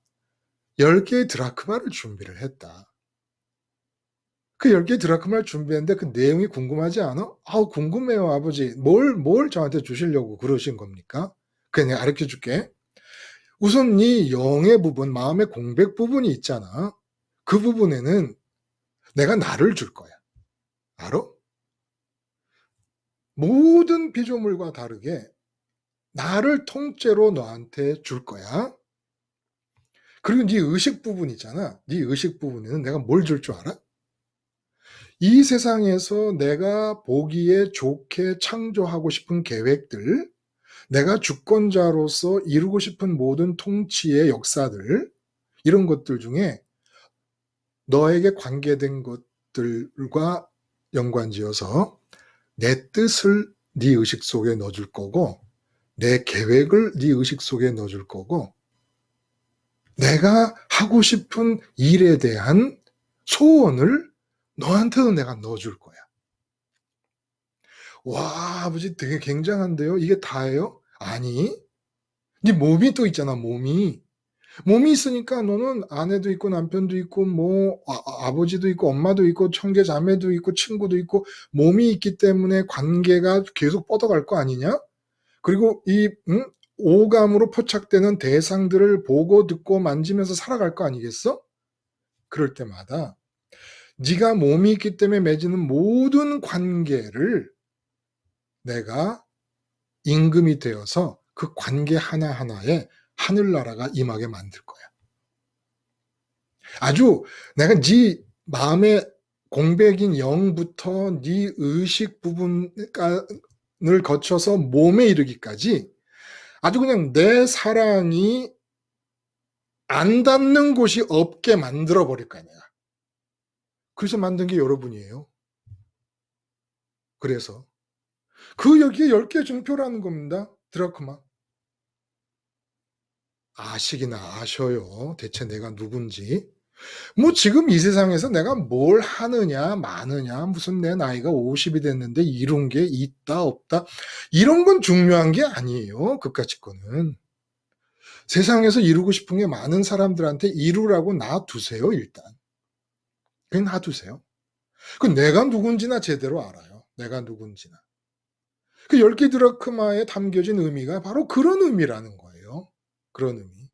A: 10개의 드라크마를 준비를 했다. 그 10개의 드라크마를 준비했는데 그 내용이 궁금하지 않아? 아우, 궁금해요, 아버지. 뭘 저한테 주시려고 그러신 겁니까? 그래, 내가 가르쳐 줄게. 우선 네 영의 부분, 마음의 공백 부분이 있잖아. 그 부분에는 내가 나를 줄 거야. 알아? 모든 피조물과 다르게 나를 통째로 너한테 줄 거야. 그리고 네 의식 부분 있잖아. 네 의식 부분에는 내가 뭘 줄 줄 알아? 이 세상에서 내가 보기에 좋게 창조하고 싶은 계획들, 내가 주권자로서 이루고 싶은 모든 통치의 역사들, 이런 것들 중에 너에게 관계된 것들과 연관지어서 내 뜻을 네 의식 속에 넣어줄 거고, 내 계획을 네 의식 속에 넣어줄 거고, 내가 하고 싶은 일에 대한 소원을 너한테도 내가 넣어줄 거야. 와, 아버지 되게 굉장한데요? 이게 다예요? 아니, 네 몸이 또 있잖아, 몸이. 몸이 있으니까 너는 아내도 있고 남편도 있고 뭐 아버지도 있고 엄마도 있고 형제 자매도 있고 친구도 있고 몸이 있기 때문에 관계가 계속 뻗어갈 거 아니냐? 그리고 이 오감으로 포착되는 대상들을 보고 듣고 만지면서 살아갈 거 아니겠어? 그럴 때마다 네가 몸이 있기 때문에 맺는 모든 관계를 내가 임금이 되어서 그 관계 하나하나에 하늘나라가 임하게 만들 거야. 아주 내가 네 마음의 공백인 영부터 네 의식 부분을 거쳐서 몸에 이르기까지 아주 그냥 내 사랑이 안 닿는 곳이 없게 만들어 버릴 거야, 내가. 그래서 만든 게 여러분이에요. 그래서 그 여기에 10개 증표라는 겁니다. 드라크마. 아시기나 아셔요. 대체 내가 누군지. 뭐 지금 이 세상에서 내가 뭘 하느냐 마느냐 무슨 내 나이가 50이 됐는데 이룬 게 있다 없다 이런 건 중요한 게 아니에요. 그까짓 거는. 세상에서 이루고 싶은 게 많은 사람들한테 이루라고 놔두세요. 일단. 그냥 놔두세요. 그 내가 누군지나 제대로 알아요. 내가 누군지나. 그 10개 드라크마에 담겨진 의미가 바로 그런 의미라는 거예요. 그런 의미.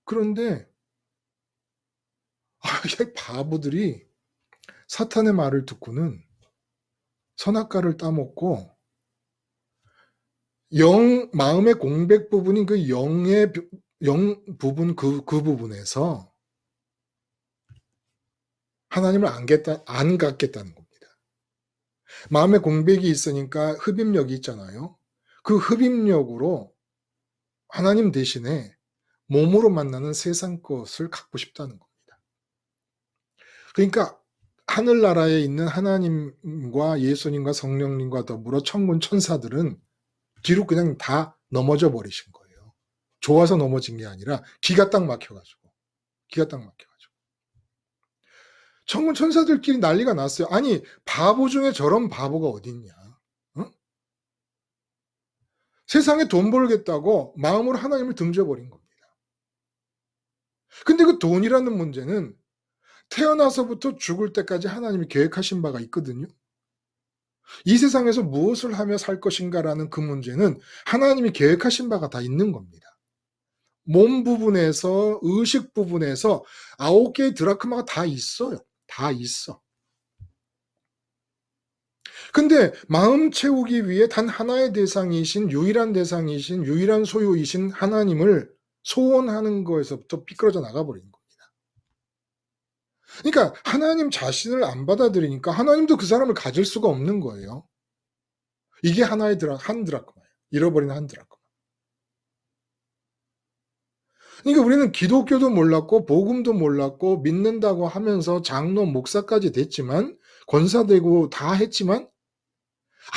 A: 그런데 이 바보들이 사탄의 말을 듣고는 선악과를 따먹고 마음의 공백 부분인 그 영 부분 그 부분에서 하나님을 안 갖겠다는 겁니다. 마음의 공백이 있으니까 흡입력이 있잖아요. 그 흡입력으로 하나님 대신에 몸으로 만나는 세상 것을 갖고 싶다는 겁니다. 그러니까 하늘나라에 있는 하나님과 예수님과 성령님과 더불어 천군 천사들은 뒤로 그냥 다 넘어져 버리신 거예요. 좋아서 넘어진 게 아니라 기가 딱 막혀가지고. 천군 천사들끼리 난리가 났어요. 아니 바보 중에 저런 바보가 어딨냐. 어? 세상에 돈 벌겠다고 마음으로 하나님을 등져버린 겁니다. 근데 그 돈이라는 문제는 태어나서부터 죽을 때까지 하나님이 계획하신 바가 있거든요. 이 세상에서 무엇을 하며 살 것인가라는 그 문제는 하나님이 계획하신 바가 다 있는 겁니다. 몸 부분에서 의식 부분에서 9개의 드라크마가 다 있어요. 다 있어. 근데 마음 채우기 위해 단 하나의 대상이신 유일한 소유이신 하나님을 소원하는 거에서부터 삐뚤어져 나가버린 겁니다. 그러니까 하나님 자신을 안 받아들이니까 하나님도 그 사람을 가질 수가 없는 거예요. 이게 하나의 한 드라크마예요. 잃어버린 한 드라크마. 그러니까 우리는 기독교도 몰랐고 복음도 몰랐고 믿는다고 하면서 장로 목사까지 됐지만 권사되고 다 했지만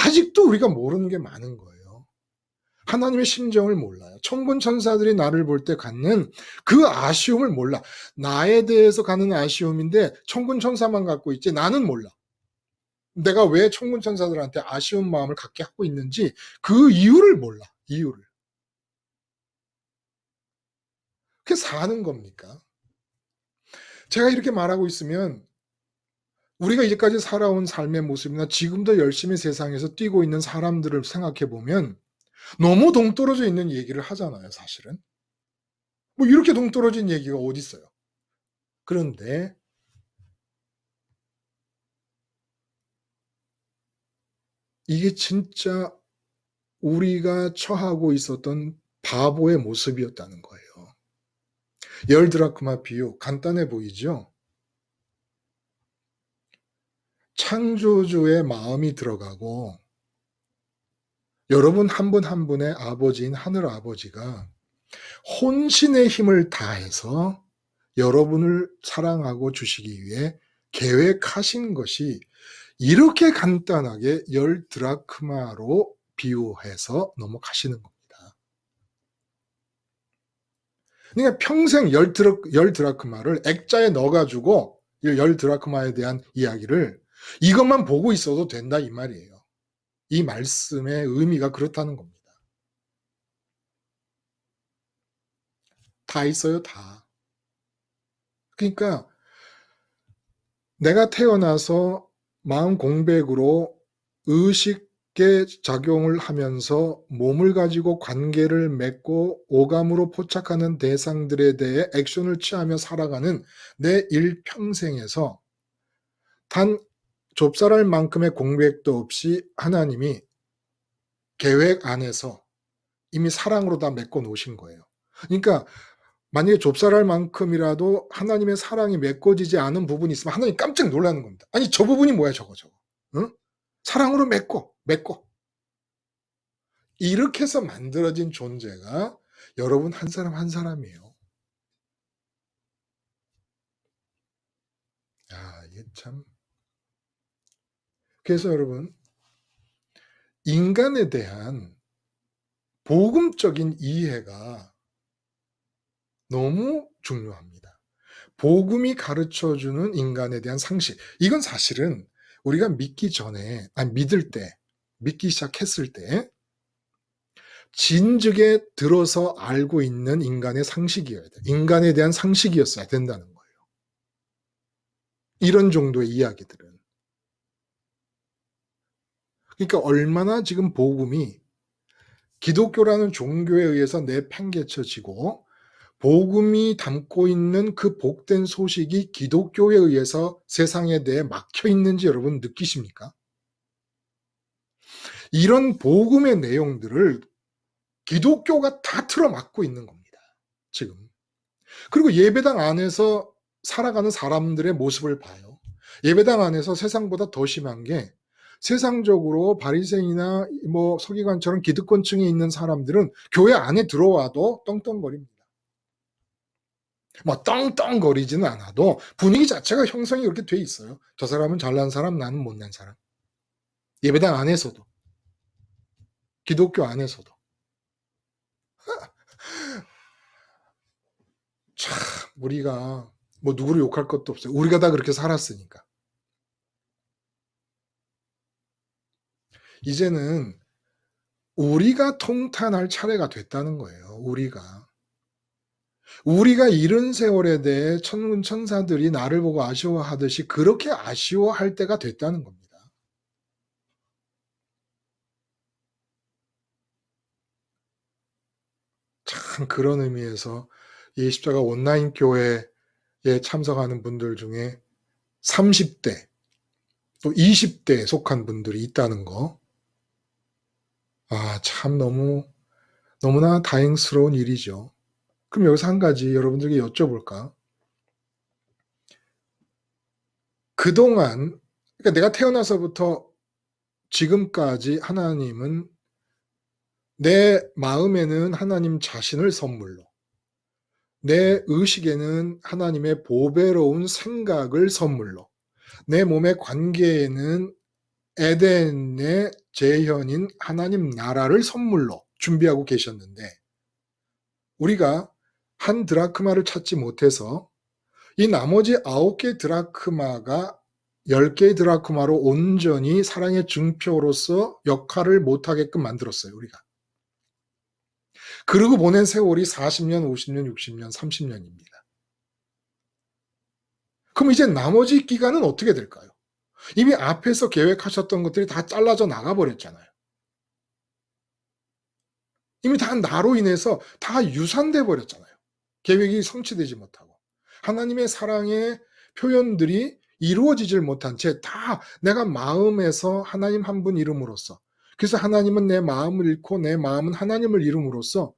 A: 아직도 우리가 모르는 게 많은 거예요. 하나님의 심정을 몰라요. 천군 천사들이 나를 볼 때 갖는 그 아쉬움을 몰라. 나에 대해서 갖는 아쉬움인데 천군 천사만 갖고 있지 나는 몰라. 내가 왜 천군 천사들한테 아쉬운 마음을 갖게 하고 있는지 그 이유를 몰라. 이유를. 그게 사는 겁니까? 제가 이렇게 말하고 있으면 우리가 이제까지 살아온 삶의 모습이나 지금도 열심히 세상에서 뛰고 있는 사람들을 생각해 보면 너무 동떨어져 있는 얘기를 하잖아요, 사실은. 뭐 이렇게 동떨어진 얘기가 어디 있어요? 그런데 이게 진짜 우리가 처하고 있었던 바보의 모습이었다는 거예요. 10드라크마 비유 간단해 보이죠? 창조주의 마음이 들어가고 여러분 한 분 한 분의 아버지인 하늘 아버지가 혼신의 힘을 다해서 여러분을 사랑하고 주시기 위해 계획하신 것이 이렇게 간단하게 10드라크마로 비유해서 넘어가시는 겁니다. 그러니까 평생 10드라크마를 액자에 넣어가지고 10드라크마에 대한 이야기를 이것만 보고 있어도 된다 이 말이에요. 이 말씀의 의미가 그렇다는 겁니다. 다 있어요, 다. 그러니까 내가 태어나서 마음 공백으로 의식의 작용을 하면서 몸을 가지고 관계를 맺고 오감으로 포착하는 대상들에 대해 액션을 취하며 살아가는 내 일평생에서 단 좁쌀할 만큼의 공백도 없이 하나님이 계획 안에서 이미 사랑으로 다 메꿔 놓으신 거예요. 그러니까 만약에 좁쌀할 만큼이라도 하나님의 사랑이 메꿔지지 않은 부분이 있으면 하나님 깜짝 놀라는 겁니다. 아니 저 부분이 뭐야 저거. 응? 사랑으로 메꿔. 이렇게 해서 만들어진 존재가 여러분 한 사람 한 사람이에요. 이게 참. 그래서 여러분 인간에 대한 복음적인 이해가 너무 중요합니다. 복음이 가르쳐주는 인간에 대한 상식. 이건 사실은 우리가 믿기 전에, 믿을 때, 믿기 시작했을 때 진즉에 들어서 알고 있는 인간의 상식이어야 돼. 인간에 대한 상식이었어야 된다는 거예요. 이런 정도의 이야기들은. 그러니까 얼마나 지금 복음이 기독교라는 종교에 의해서 내팽개쳐지고 복음이 담고 있는 그 복된 소식이 기독교에 의해서 세상에 대해 막혀 있는지 여러분 느끼십니까? 이런 복음의 내용들을 기독교가 다 틀어막고 있는 겁니다. 지금. 그리고 예배당 안에서 살아가는 사람들의 모습을 봐요. 예배당 안에서 세상보다 더 심한 게 세상적으로 바리새인이나 뭐 서기관처럼 기득권층에 있는 사람들은 교회 안에 들어와도 떵떵거립니다. 뭐 떵떵거리지는 않아도 분위기 자체가 형성이 그렇게 돼 있어요. 저 사람은 잘난 사람, 나는 못난 사람. 예배당 안에서도, 기독교 안에서도. 참 우리가 뭐 누구를 욕할 것도 없어요. 우리가 다 그렇게 살았으니까. 이제는 우리가 통탄할 차례가 됐다는 거예요. 우리가 이른 세월에 대해 천군 천사들이 나를 보고 아쉬워하듯이 그렇게 아쉬워할 때가 됐다는 겁니다. 참 그런 의미에서 이 십자가 온라인 교회에 참석하는 분들 중에 30대 또 20대에 속한 분들이 있다는 거, 참 너무나 다행스러운 일이죠. 그럼 여기서 한 가지 여러분들에게 여쭤볼까? 그동안, 그러니까 내가 태어나서부터 지금까지 하나님은 내 마음에는 하나님 자신을 선물로, 내 의식에는 하나님의 보배로운 생각을 선물로, 내 몸의 관계에는 에덴의 재현인 하나님 나라를 선물로 준비하고 계셨는데 우리가 한 드라크마를 찾지 못해서 이 나머지 9개 드라크마가 10개의 드라크마로 온전히 사랑의 증표로서 역할을 못하게끔 만들었어요. 우리가. 그리고 보낸 세월이 40년, 50년, 60년, 30년입니다. 그럼 이제 나머지 기간은 어떻게 될까요? 이미 앞에서 계획하셨던 것들이 다 잘라져 나가버렸잖아요. 이미 다 나로 인해서 다 유산돼 버렸잖아요. 계획이 성취되지 못하고. 하나님의 사랑의 표현들이 이루어지질 못한 채 다 내가 마음에서 하나님 한 분 이름으로써, 그래서 하나님은 내 마음을 잃고 내 마음은 하나님을 이름으로써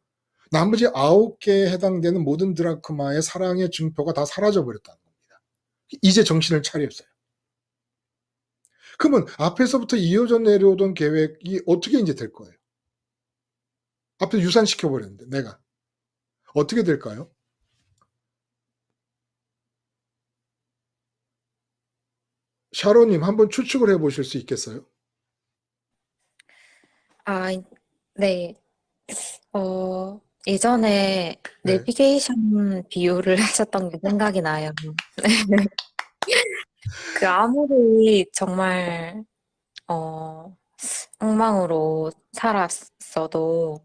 A: 나머지 9개에 해당되는 모든 드라크마의 사랑의 증표가 다 사라져 버렸다는 겁니다. 이제 정신을 차렸어요. 그러면 앞에서부터 이어져 내려오던 계획이 어떻게 이제 될 거예요? 앞에 유산시켜 버렸는데 내가 어떻게 될까요? 샤론님 한번 추측을 해보실 수 있겠어요?
B: 네. 예전에
A: 네.
B: 내비게이션 비유를 하셨던 게 생각이 나요. 그 아무리 정말 엉망으로 살았어도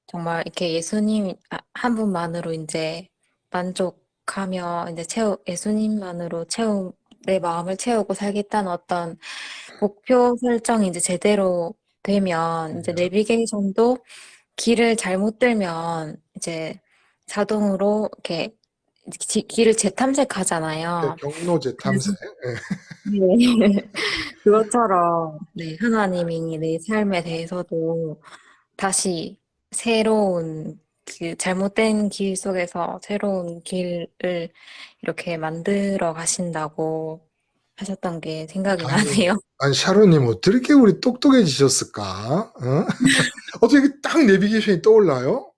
B: 정말 이렇게 예수님 한 분만으로 이제 만족하며 이제 예수님만으로 내 마음을 채우고 살겠다는 어떤 목표 설정이 이제 제대로 되면 이제 내비게이션도 길을 잘못 들면 이제 자동으로 이렇게 길을 재탐색하잖아요.
A: 경로제
B: 그래서
A: 탐색.
B: 네. 그것처럼 네, 하나님이 내 삶에 대해서도 다시 새로운 잘못된 길 속에서 새로운 길을 이렇게 만들어 가신다고 하셨던 게 생각이 나네요.
A: 아니, 샤로님, 어떻게 우리 똑똑해지셨을까? 어? 어떻게 딱 내비게이션이 떠올라요?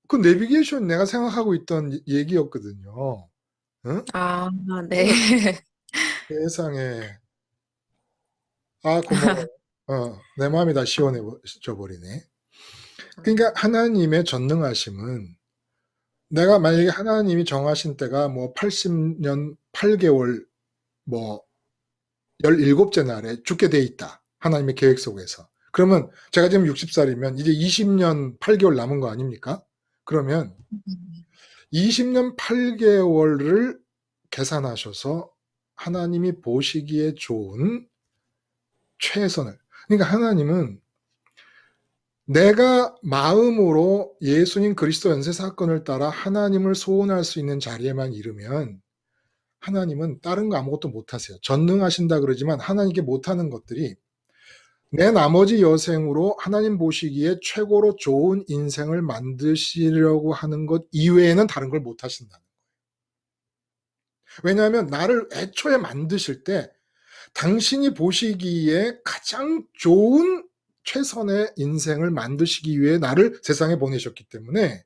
A: 그 내비게이션 내가 생각하고 있던 얘기였거든요. 응?
B: 아, 네.
A: 세상에. 아, 고마워. 내 마음이 다 시원해져 버리네. 그러니까 하나님의 전능하심은 내가 만약에 하나님이 정하신 때가 뭐 80년 8개월 뭐 17째 날에 죽게 돼 있다. 하나님의 계획 속에서. 그러면 제가 지금 60살이면 이제 20년 8개월 남은 거 아닙니까? 그러면 20년 8개월을 계산하셔서 하나님이 보시기에 좋은 최선을. 그러니까 하나님은 내가 마음으로 예수님 그리스도 연쇄 사건을 따라 하나님을 소원할 수 있는 자리에만 이르면 하나님은 다른 거 아무것도 못하세요. 전능하신다 그러지만 하나님께 못하는 것들이 내 나머지 여생으로 하나님 보시기에 최고로 좋은 인생을 만드시려고 하는 것 이외에는 다른 걸 못하신다는 거예요. 왜냐하면 나를 애초에 만드실 때 당신이 보시기에 가장 좋은 최선의 인생을 만드시기 위해 나를 세상에 보내셨기 때문에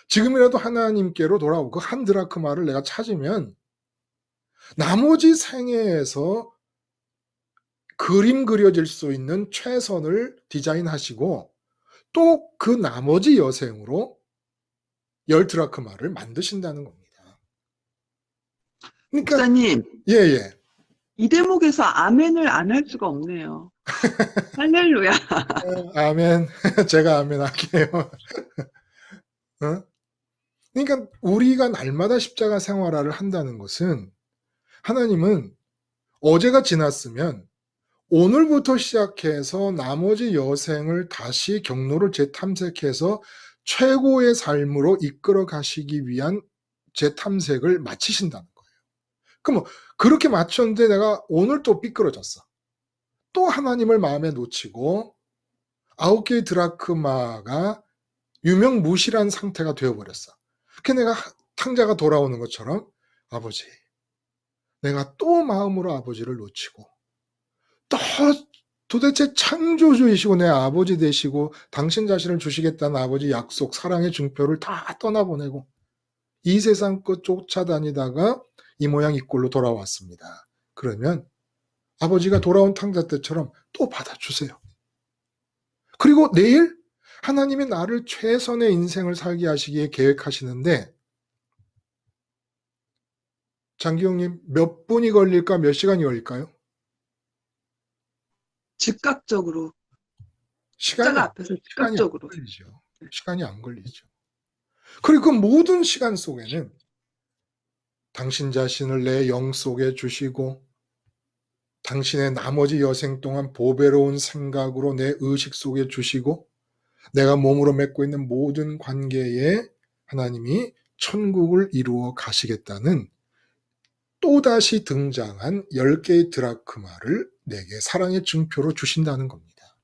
A: 지금이라도 하나님께로 돌아오고 그 한 드라크마를 내가 찾으면 나머지 생애에서 그림 그려질 수 있는 최선을 디자인하시고 또 그 나머지 여생으로 10드라크마를 만드신다는 겁니다. 그러니까
C: 목사님,
A: 예.
C: 이 대목에서 아멘을 안 할 수가 없네요. 할렐루야.
A: 아멘. 제가 아멘 할게요. 어? 그러니까 우리가 날마다 십자가 생활화를 한다는 것은 하나님은 어제가 지났으면 오늘부터 시작해서 나머지 여생을 다시 경로를 재탐색해서 최고의 삶으로 이끌어 가시기 위한 재탐색을 마치신다는 거예요. 그럼 그렇게 마쳤는데 내가 오늘 또 삐뚤어졌어. 또 하나님을 마음에 놓치고 9개의 드라크마가 유명무실한 상태가 되어버렸어. 그 내가 탕자가 돌아오는 것처럼 아버지, 내가 또 마음으로 아버지를 놓치고 또 도대체 창조주이시고 내 아버지 되시고 당신 자신을 주시겠다는 아버지 약속, 사랑의 증표를 다 떠나보내고 이 세상 끝 쫓아다니다가 이 모양 이 꼴로 돌아왔습니다. 그러면 아버지가 돌아온 탕자 때처럼 또 받아주세요. 그리고 내일 하나님이 나를 최선의 인생을 살게 하시기에 계획하시는데 장기영님 몇 분이 걸릴까 몇 시간이 걸릴까요?
C: 즉각적으로.
A: 시간이
C: 십자가 앞에서
A: 시간이 안
C: 즉각적으로.
A: 걸리죠. 시간이 안 걸리죠. 그리고 그 모든 시간 속에는 당신 자신을 내 영 속에 주시고 당신의 나머지 여생 동안 보배로운 생각으로 내 의식 속에 주시고 내가 몸으로 맺고 있는 모든 관계에 하나님이 천국을 이루어 가시겠다는 또다시 등장한 10개의 드라크마를 내게 사랑의 증표로 주신다는 겁니다.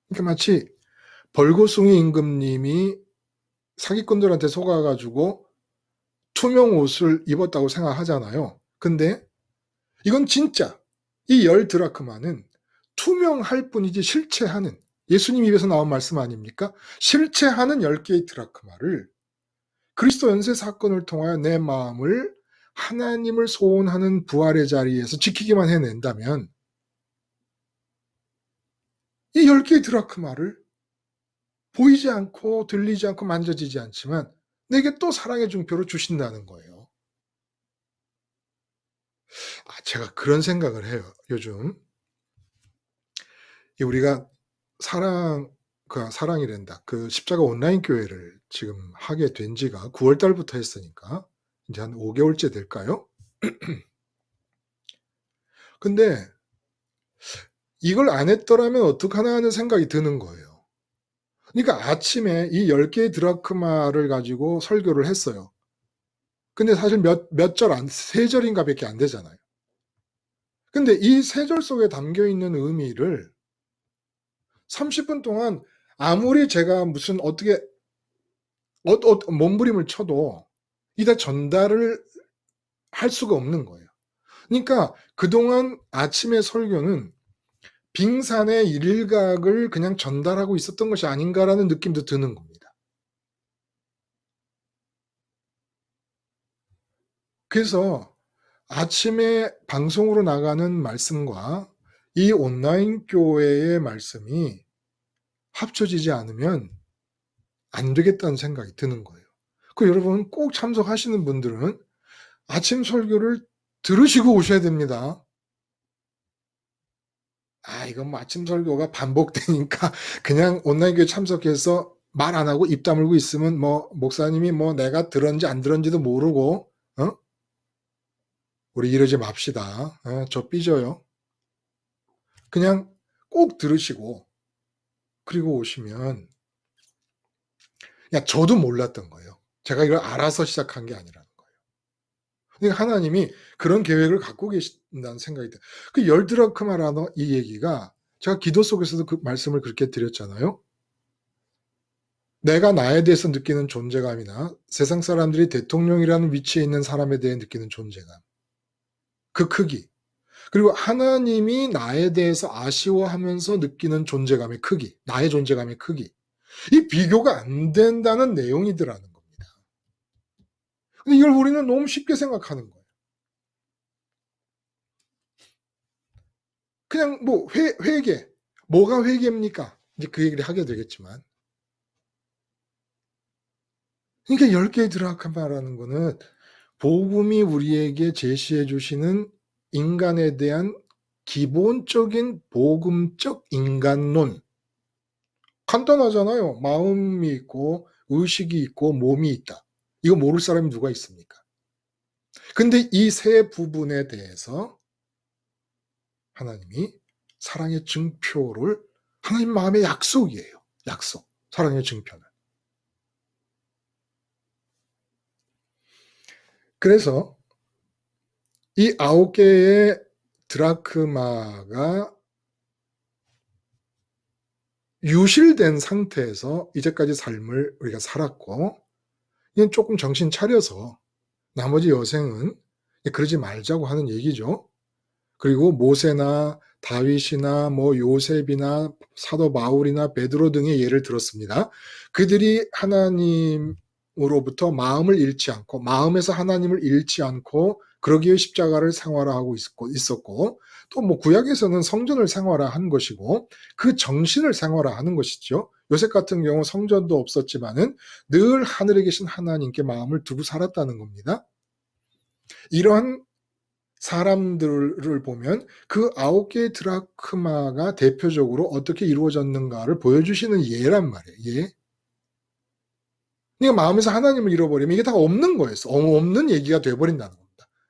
A: 그러니까 마치 벌거숭이 임금님이 사기꾼들한테 속아가지고 투명 옷을 입었다고 생각하잖아요. 근데 이건 진짜 이 10드라크마는 투명할 뿐이지 실체하는 예수님 입에서 나온 말씀 아닙니까? 실체하는 10개의 드라크마를 그리스도 연쇄 사건을 통하여 내 마음을 하나님을 소원하는 부활의 자리에서 지키기만 해낸다면 이 10개의 드라크마를 보이지 않고 들리지 않고 만져지지 않지만 내게 또 사랑의 증표로 주신다는 거예요. 제가 그런 생각을 해요. 요즘 우리가 사랑 그 사랑이란다. 그 십자가 온라인 교회를 지금 하게 된 지가 9월 달부터 했으니까 이제 한 5개월째 될까요? 근데 이걸 안 했더라면 어떡하나 하는 생각이 드는 거예요. 그러니까 아침에 이 10개의 드라크마를 가지고 설교를 했어요. 근데 사실 몇 절 안, 3절인가 밖에 안 되잖아요. 근데 이 3절 속에 담겨 있는 의미를 30분 동안 아무리 제가 무슨 어떻게 몸부림을 쳐도 이다 전달을 할 수가 없는 거예요. 그러니까 그동안 아침의 설교는 빙산의 일각을 그냥 전달하고 있었던 것이 아닌가라는 느낌도 드는 겁니다. 그래서 아침에 방송으로 나가는 말씀과 이 온라인 교회의 말씀이 합쳐지지 않으면 안 되겠다는 생각이 드는 거예요. 그 여러분 꼭 참석하시는 분들은 아침 설교를 들으시고 오셔야 됩니다. 이건 뭐 아침 설교가 반복되니까 그냥 온라인 교회 참석해서 말 안 하고 입 다물고 있으면 뭐 목사님이 뭐 내가 들었는지 안 들었는지도 모르고 우리 이러지 맙시다. 저 삐져요. 그냥 꼭 들으시고 그리고 오시면 저도 몰랐던 거예요. 제가 이걸 알아서 시작한 게 아니라는 거예요. 그러니까 하나님이 그런 계획을 갖고 계신다는 생각이 들어요. 그 열드라크마라는 이 얘기가 제가 기도 속에서도 그 말씀을 그렇게 드렸잖아요. 내가 나에 대해서 느끼는 존재감이나 세상 사람들이 대통령이라는 위치에 있는 사람에 대해 느끼는 존재감, 그 크기, 그리고 하나님이 나에 대해서 아쉬워하면서 느끼는 존재감의 크기, 나의 존재감의 크기, 이 비교가 안 된다는 내용이더라는 겁니다. 근데 이걸 우리는 너무 쉽게 생각하는 거예요. 그냥 뭐 회개, 뭐가 회개입니까? 이제 그 얘기를 하게 되겠지만, 그러니까 10개의 드라크마라는 거는 복음이 우리에게 제시해 주시는 인간에 대한 기본적인 복음적 인간론. 간단하잖아요. 마음이 있고 의식이 있고 몸이 있다. 이거 모를 사람이 누가 있습니까? 근데 이 세 부분에 대해서 하나님이 사랑의 증표를, 하나님 마음의 약속이에요. 약속. 사랑의 증표는. 그래서 이 9개의 드라크마가 유실된 상태에서 이제까지 삶을 우리가 살았고, 이건 조금 정신 차려서 나머지 여생은 그러지 말자고 하는 얘기죠. 그리고 모세나 다윗이나 뭐 요셉이나 사도 바울이나 베드로 등의 예를 들었습니다. 그들이 하나님으로부터 마음을 잃지 않고, 마음에서 하나님을 잃지 않고 그러기 위해 십자가를 생활화하고 있었고, 또 뭐 구약에서는 성전을 생활화한 것이고 그 정신을 생활화하는 것이죠. 요셉 같은 경우 성전도 없었지만은 늘 하늘에 계신 하나님께 마음을 두고 살았다는 겁니다. 이러한 사람들을 보면 그 9개의 드라크마가 대표적으로 어떻게 이루어졌는가를 보여주시는 예란 말이에요. 예. 그러니까 마음에서 하나님을 잃어버리면 이게 다 없는 거예요. 없는 얘기가 돼버린다는 겁니다.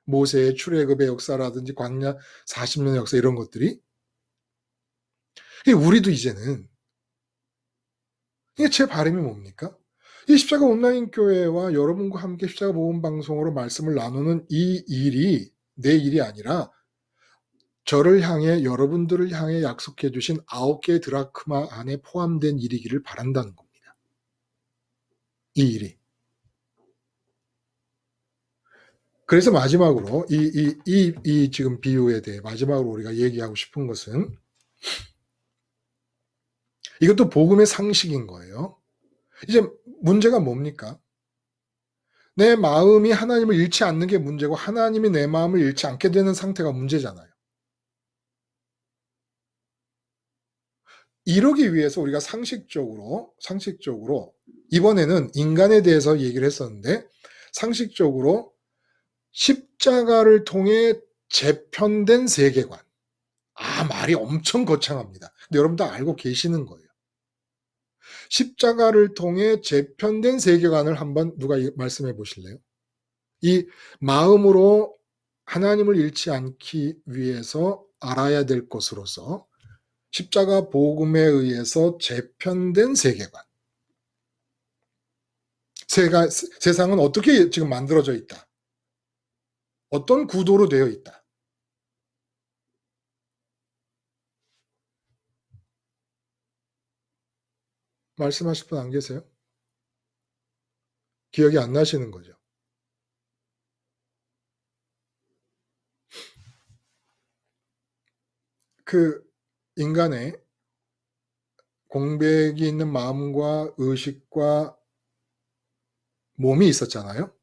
A: 모세의 출애굽의 역사라든지 광야 40년 역사 이런 것들이. 우리도 이제는, 이게 제 바람이 뭡니까? 이 십자가 온라인 교회와 여러분과 함께 십자가 복음 방송으로 말씀을 나누는 이 일이 내 일이 아니라 저를 향해, 여러분들을 향해 약속해 주신 9개의 드라크마 안에 포함된 일이기를 바란다는 겁니다. 이 일이. 그래서 마지막으로 이 지금 비유에 대해 마지막으로 우리가 얘기하고 싶은 것은, 이것도 복음의 상식인 거예요. 이제 문제가 뭡니까? 내 마음이 하나님을 잃지 않는 게 문제고 하나님이 내 마음을 잃지 않게 되는 상태가 문제잖아요. 이러기 위해서 우리가 상식적으로 이번에는 인간에 대해서 얘기를 했었는데, 상식적으로 십자가를 통해 재편된 세계관. 말이 엄청 거창합니다. 근데 여러분 다 알고 계시는 거예요. 십자가를 통해 재편된 세계관을 한번 누가 말씀해 보실래요? 이 마음으로 하나님을 잃지 않기 위해서 알아야 될 것으로서 십자가 복음에 의해서 재편된 세계관. 세상은 어떻게 지금 만들어져 있다? 어떤 구도로 되어 있다? 말씀하실 분 안 계세요? 기억이 안 나시는 거죠. 그 인간의 공백이 있는 마음과 의식과 몸이 있었잖아요.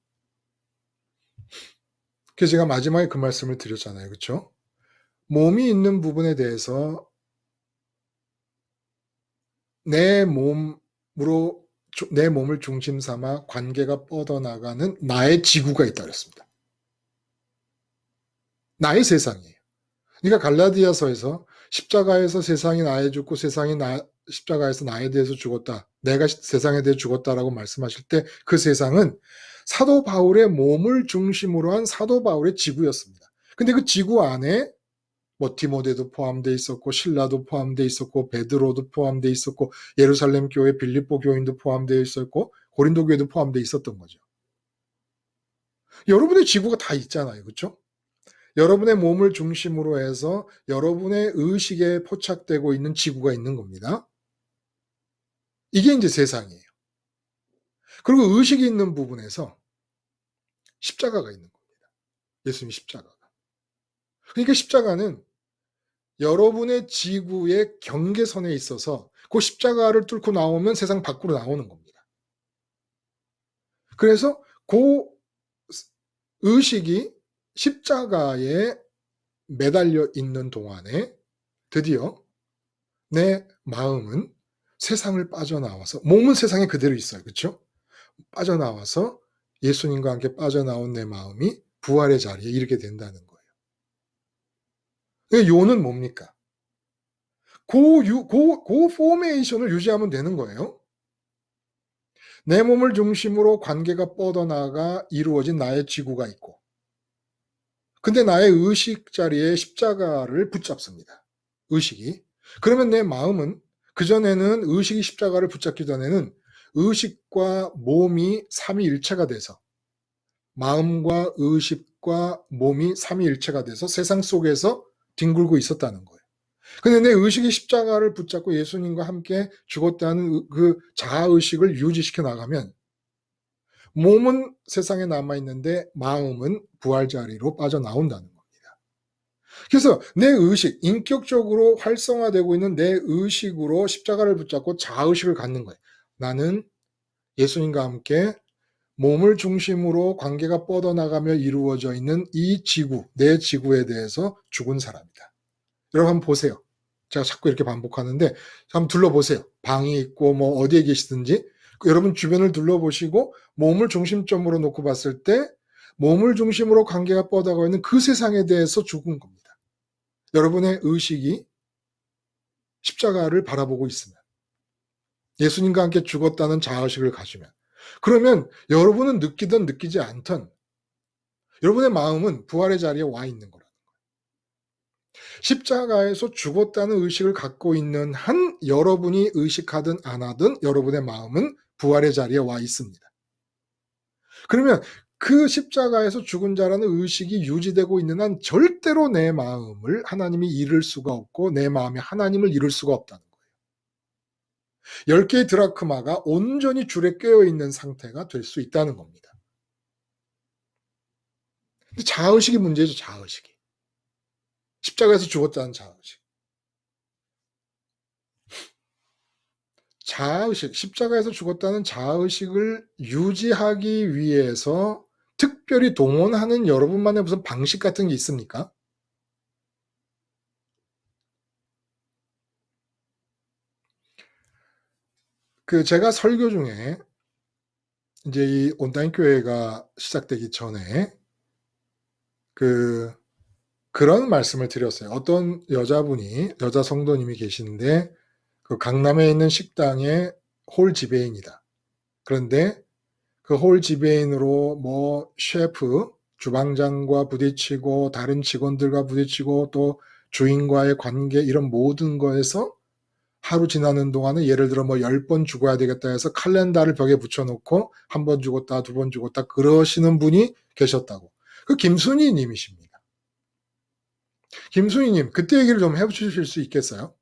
A: 그래서 제가 마지막에 그 말씀을 드렸잖아요. 그렇죠? 몸이 있는 부분에 대해서 내 몸으로 내 몸을 중심 삼아 관계가 뻗어나가는 나의 지구가 있다 그랬습니다. 나의 세상이에요. 그러니까 갈라디아서에서 십자가에서 세상이 나에 죽고 세상이 십자가에서 나에 대해서 죽었다. 내가 세상에 대해 죽었다라고 말씀하실 때 그 세상은 사도 바울의 몸을 중심으로 한 사도 바울의 지구였습니다. 근데 그 지구 안에 뭐 디모데도 포함되어 있었고 신라도 포함되어 있었고 베드로도 포함되어 있었고 예루살렘 교회 빌립보 교인도 포함되어 있었고 고린도 교회도 포함되어 있었던 거죠. 여러분의 지구가 다 있잖아요. 그렇죠? 여러분의 몸을 중심으로 해서 여러분의 의식에 포착되고 있는 지구가 있는 겁니다. 이게 이제 세상이에요. 그리고 의식이 있는 부분에서 십자가가 있는 겁니다. 예수님 십자가가. 그러니까 십자가는 여러분의 지구의 경계선에 있어서 그 십자가를 뚫고 나오면 세상 밖으로 나오는 겁니다. 그래서 그 의식이 십자가에 매달려 있는 동안에 드디어 내 마음은 세상을 빠져나와서 몸은 세상에 그대로 있어요. 그렇죠? 빠져나와서 예수님과 함께 빠져나온 내 마음이 부활의 자리에 이르게 된다는 거예요. 요는 뭡니까? 그 포메이션을 유지하면 되는 거예요. 내 몸을 중심으로 관계가 뻗어나가 이루어진 나의 지구가 있고 근데 나의 의식 자리에 십자가를 붙잡습니다. 의식이. 그러면 내 마음은 그전에는 의식이 십자가를 붙잡기 전에는 의식과 몸이 삼위일체가 돼서 마음과 의식과 몸이 삼위일체가 돼서 세상 속에서 뒹굴고 있었다는 거예요. 근데 내 의식이 십자가를 붙잡고 예수님과 함께 죽었다는 그 자아의식을 유지시켜 나가면 몸은 세상에 남아있는데 마음은 부활 자리로 빠져나온다는 겁니다. 그래서 내 의식, 인격적으로 활성화되고 있는 내 의식으로 십자가를 붙잡고 자아의식을 갖는 거예요. 나는 예수님과 함께 몸을 중심으로 관계가 뻗어나가며 이루어져 있는 이 지구, 내 지구에 대해서 죽은 사람이다. 여러분 한번 보세요. 제가 자꾸 이렇게 반복하는데 한번 둘러보세요. 방이 있고 뭐 어디에 계시든지 여러분 주변을 둘러보시고 몸을 중심점으로 놓고 봤을 때 몸을 중심으로 관계가 뻗어가고 있는 그 세상에 대해서 죽은 겁니다. 여러분의 의식이 십자가를 바라보고 있으면 예수님과 함께 죽었다는 자아의식을 가지면 그러면 여러분은 느끼든 느끼지 않든 여러분의 마음은 부활의 자리에 와 있는 거라는 거예요. 십자가에서 죽었다는 의식을 갖고 있는 한 여러분이 의식하든 안 하든 여러분의 마음은 부활의 자리에 와 있습니다. 그러면 그 십자가에서 죽은 자라는 의식이 유지되고 있는 한 절대로 내 마음을 하나님이 잃을 수가 없고 내 마음이 하나님을 잃을 수가 없다는 거예요. 10개의 드라크마가 온전히 줄에 깨어있는 상태가 될 수 있다는 겁니다. 근데 자아의식이 문제죠. 자아의식이. 십자가에서 죽었다는 자아의식. 자아의식, 십자가에서 죽었다는 자아의식을 유지하기 위해서 특별히 동원하는 여러분만의 무슨 방식 같은 게 있습니까? 제가 설교 중에 이제 이 온라인 교회가 시작되기 전에 그런 말씀을 드렸어요. 어떤 여자 성도님이 계시는데 그 강남에 있는 식당에 홀 지배인이다. 그런데 그 홀 지배인으로 뭐 셰프, 주방장과 부딪히고 다른 직원들과 부딪히고 또 주인과의 관계 이런 모든 거에서 하루 지나는 동안은 예를 들어 뭐 10번 죽어야 되겠다 해서 칼렌더를 벽에 붙여놓고 한 번 죽었다, 두 번 죽었다 그러시는 분이 계셨다고. 그 김순희 님이십니다. 김순희 님, 그때 얘기를 좀 해주실 수 있겠어요?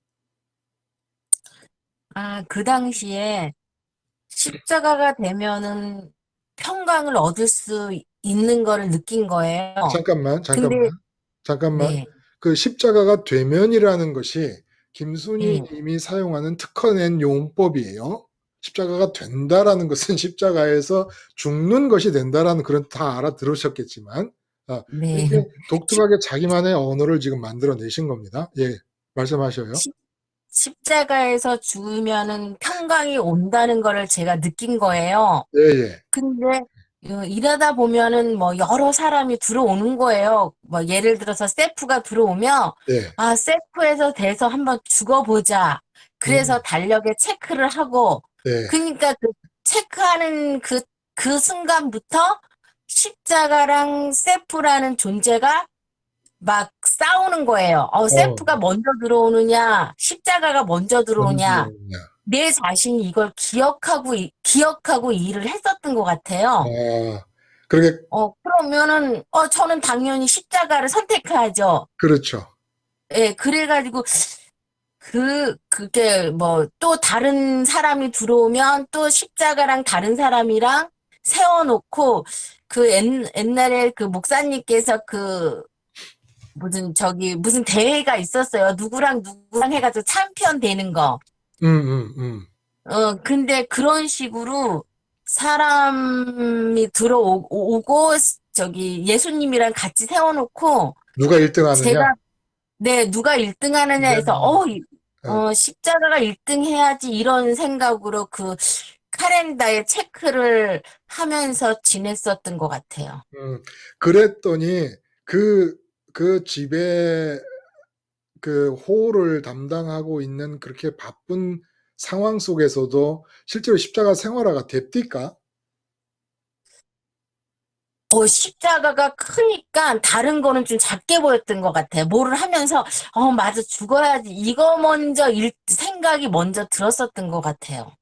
E: 그 당시에 십자가가 되면은 평강을 얻을 수 있는 거를 느낀 거예요.
A: 잠깐만.
E: 근데, 네,
A: 그 십자가가 되면이라는 것이 김순희
E: 예,
A: 님이 사용하는 특허낸 용법이에요. 십자가가 된다라는 것은 십자가에서 죽는 것이 된다라는 그런 다 알아들으셨겠지만,
E: 네.
A: 굉장히 독특하게 자기만의 언어를 지금 만들어내신 겁니다. 예, 말씀하셔요.
E: 십자가에서 죽으면은 평강이 온다는 거를 제가 느낀 거예요.
A: 예, 예,
E: 근데 일하다 보면은 뭐 여러 사람이 들어오는 거예요. 뭐 예를 들어서 셀프가 들어오면
A: 예,
E: 셀프에서 돼서 한번 죽어보자. 그래서 달력에 체크를 하고
A: 예.
E: 그러니까 그 체크하는 그 순간부터 십자가랑 셀프라는 존재가 막 싸우는 거예요. 셀프가 먼저 들어오느냐, 십자가가 먼저 들어오냐. 내 자신이 이걸 기억하고 일을 했었던 것 같아요.
A: 그러게,
E: 그러면은, 저는 당연히 십자가를 선택해야죠.
A: 그렇죠.
E: 예, 그래가지고, 그게 뭐, 또 다른 사람이 들어오면 또 십자가랑 다른 사람이랑 세워놓고, 옛날에 그 목사님께서 무슨 대회가 있었어요. 누구랑 해가지고 챔피언 되는 거. 근데 그런 식으로 사람이 들어오고, 예수님이랑 같이 세워놓고,
A: 누가 1등 하느냐?
E: 제가, 네, 누가 1등 하느냐 해서, 십자가가 1등 해야지, 이런 생각으로 카렌다에 체크를 하면서 지냈었던 것 같아요.
A: 그랬더니 그 집에 그 호를 담당하고 있는 그렇게 바쁜 상황 속에서도 실제로 십자가 생활화가 됩니까?
E: 십자가가 크니까 다른 거는 좀 작게 보였던 것 같아요. 뭐를 하면서, 맞아, 죽어야지. 이거 생각이 먼저 들었었던 것 같아요.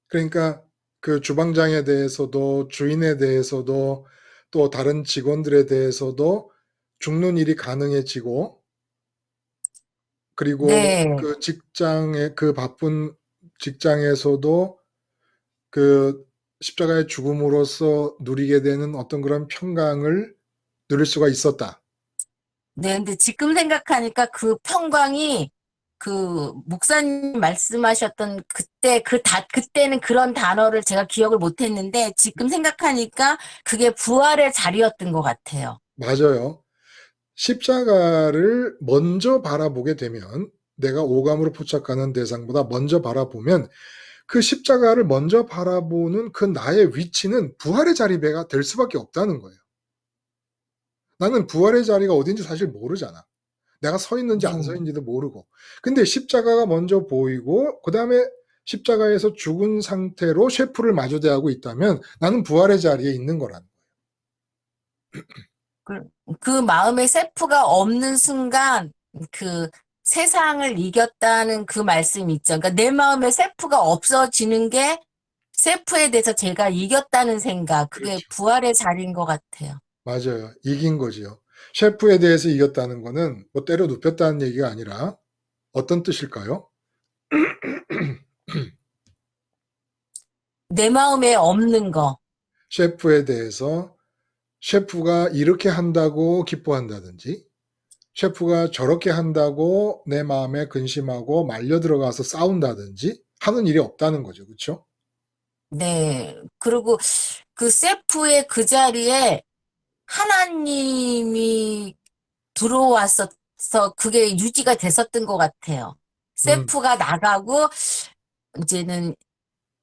A: 그러니까 그 주방장에 대해서도 주인에 대해서도 또 다른 직원들에 대해서도 죽는 일이 가능해지고 그리고
E: 네,
A: 그 그 바쁜 직장에서도 그 십자가의 죽음으로써 누리게 되는 어떤 그런 평강을 누릴 수가 있었다.
E: 네, 근데 지금 생각하니까 그 평강이 목사님 말씀하셨던 그때는 그런 단어를 제가 기억을 못 했는데 지금 생각하니까 그게 부활의 자리였던 것 같아요.
A: 맞아요. 십자가를 먼저 바라보게 되면 내가 오감으로 포착하는 대상보다 먼저 바라보면 그 십자가를 먼저 바라보는 그 나의 위치는 부활의 자리가 될 수밖에 없다는 거예요. 나는 부활의 자리가 어딘지 사실 모르잖아. 내가 서 있는지 안 서
E: 네.
A: 있는지도 모르고. 근데 십자가가 먼저 보이고 그다음에 십자가에서 죽은 상태로 셰프를 마주대하고 있다면 나는 부활의 자리에 있는 거라는
E: 그 마음에 셀프가 없는 순간 세상을 이겼다는 그 말씀 있죠. 그러니까 내 마음에 셀프가 없어지는 게 셀프에 대해서 제가 이겼다는 생각, 그게
A: 그렇죠.
E: 부활의 자리인 것 같아요.
A: 맞아요. 이긴 거지요. 셰프에 대해서 이겼다는 거는 뭐 때려 눕혔다는 얘기가 아니라 어떤 뜻일까요?
E: 내 마음에 없는 거.
A: 셰프에 대해서 셰프가 이렇게 한다고 기뻐한다든지 셰프가 저렇게 한다고 내 마음에 근심하고 말려 들어가서 싸운다든지 하는 일이 없다는 거죠. 그렇죠?
E: 네. 그리고 그 셀프의 그 자리에 하나님이 들어왔어서 그게 유지가 됐었던 것 같아요.
A: 음,
E: 셀프가 나가고 이제는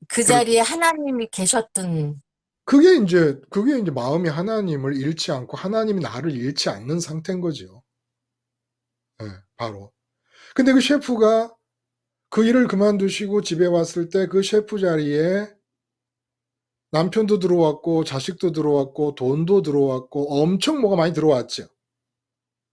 E: 그
A: 그렇죠.
E: 자리에 하나님이 계셨던.
A: 그게 이제 마음이 하나님을 잃지 않고 하나님이 나를 잃지 않는 상태인 거죠. 예, 바로. 근데 그 셰프가 그 일을 그만두시고 집에 왔을 때 그 셰프 자리에 남편도 들어왔고 자식도 들어왔고 돈도 들어왔고 엄청 뭐가 많이 들어왔죠.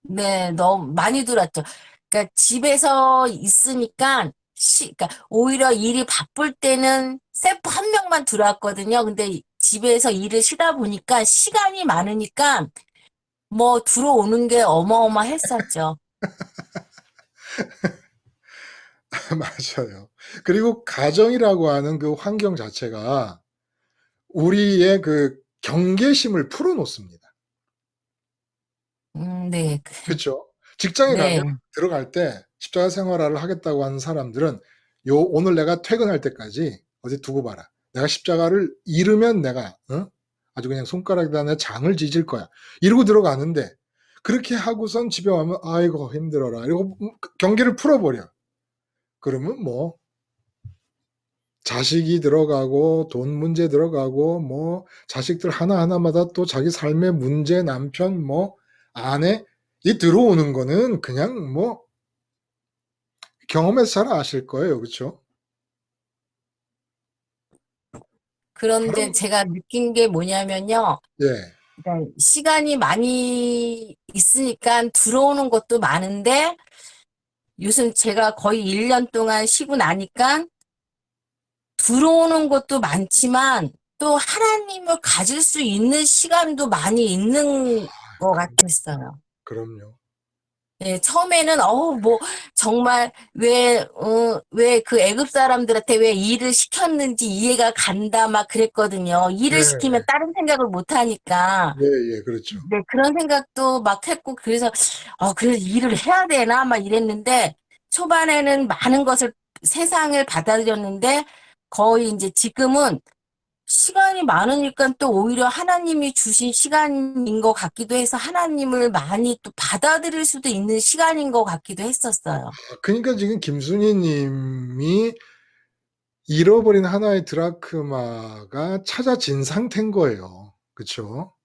E: 네, 너무 많이 들었죠. 그러니까 집에서 있으니까 그러니까 오히려 일이 바쁠 때는 셰프 한 명만 들어왔거든요. 근데 집에서 일을 쉬다 보니까 시간이 많으니까 뭐 들어오는 게 어마어마했었죠.
A: 맞아요. 그리고 가정이라고 하는 그 환경 자체가 우리의 그 경계심을 풀어놓습니다.
E: 네,
A: 그쵸? 직장에 가면
E: 네,
A: 들어갈 때 십자가 생활을 하겠다고 하는 사람들은 오늘 내가 퇴근할 때까지 어디 두고 봐라. 내가 십자가를 잃으면 내가 아주 그냥 손가락에다 내 장을 지질 거야. 이러고 들어가는데 그렇게 하고선 집에 오면 아이고 힘들어라. 이러고 경계를 풀어버려. 그러면 뭐 자식이 들어가고 돈 문제 들어가고 뭐 자식들 하나하나마다 또 자기 삶의 문제, 남편 뭐 아내 이 들어오는 거는 그냥 뭐 경험해서 잘 아실 거예요. 그렇죠?
E: 그런데
A: 바로
E: 제가 느낀 게 뭐냐면요.
A: 예.
E: 그러니까 시간이 많이 있으니까 들어오는 것도 많은데 요즘 제가 거의 1년 동안 쉬고 나니까 들어오는 것도 많지만 또 하나님을 가질 수 있는 시간도 많이 있는 것
A: 그
E: 같았어요.
A: 그럼요.
E: 예, 처음에는 뭐 정말 왜 그 애굽 사람들한테 왜 일을 시켰는지 이해가 간다 막 그랬거든요. 일을 시키면
A: 네.
E: 다른 생각을 못 하니까.
A: 예, 그렇죠.
E: 네, 그런 생각도 막 했고 그래서 그래서 일을 해야 되나 막 이랬는데 초반에는 많은 것을 세상을 받아들였는데 거의 이제 지금은 시간이 많으니까 또 오히려 하나님이 주신 시간인 것 같기도 해서 하나님을 많이 또 받아들일 수도 있는 시간인 것 같기도 했었어요.
A: 그러니까 지금 김순희 님이 잃어버린 하나의 드라크마가 찾아진 상태인 거예요. 그쵸?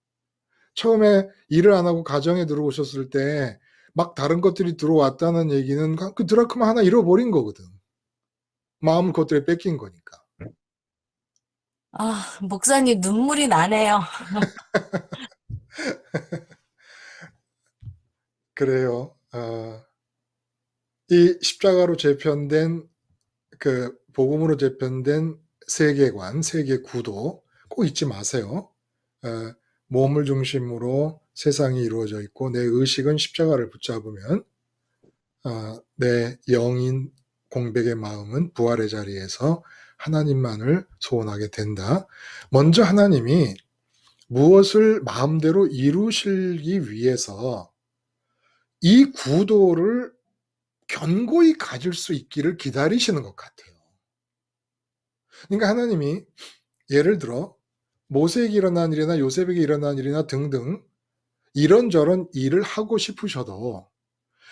A: 처음에 일을 안 하고 가정에 들어오셨을 때 막 다른 것들이 들어왔다는 얘기는 그 드라크마 하나 잃어버린 거거든. 마음 그것들에 뺏긴 거니까.
E: 목사님 눈물이 나네요.
A: 그래요. 이 십자가로 재편된 그 복음으로 재편된 세계관, 세계 구도 꼭 잊지 마세요. 몸을 중심으로 세상이 이루어져 있고 내 의식은 십자가를 붙잡으면 내 영인 공백의 마음은 부활의 자리에서 하나님만을 소원하게 된다. 먼저 하나님이 무엇을 마음대로 이루시기 위해서 이 구도를 견고히 가질 수 있기를 기다리시는 것 같아요. 그러니까 하나님이 예를 들어 모세에게 일어난 일이나 요셉에게 일어난 일이나 등등 이런저런 일을 하고 싶으셔도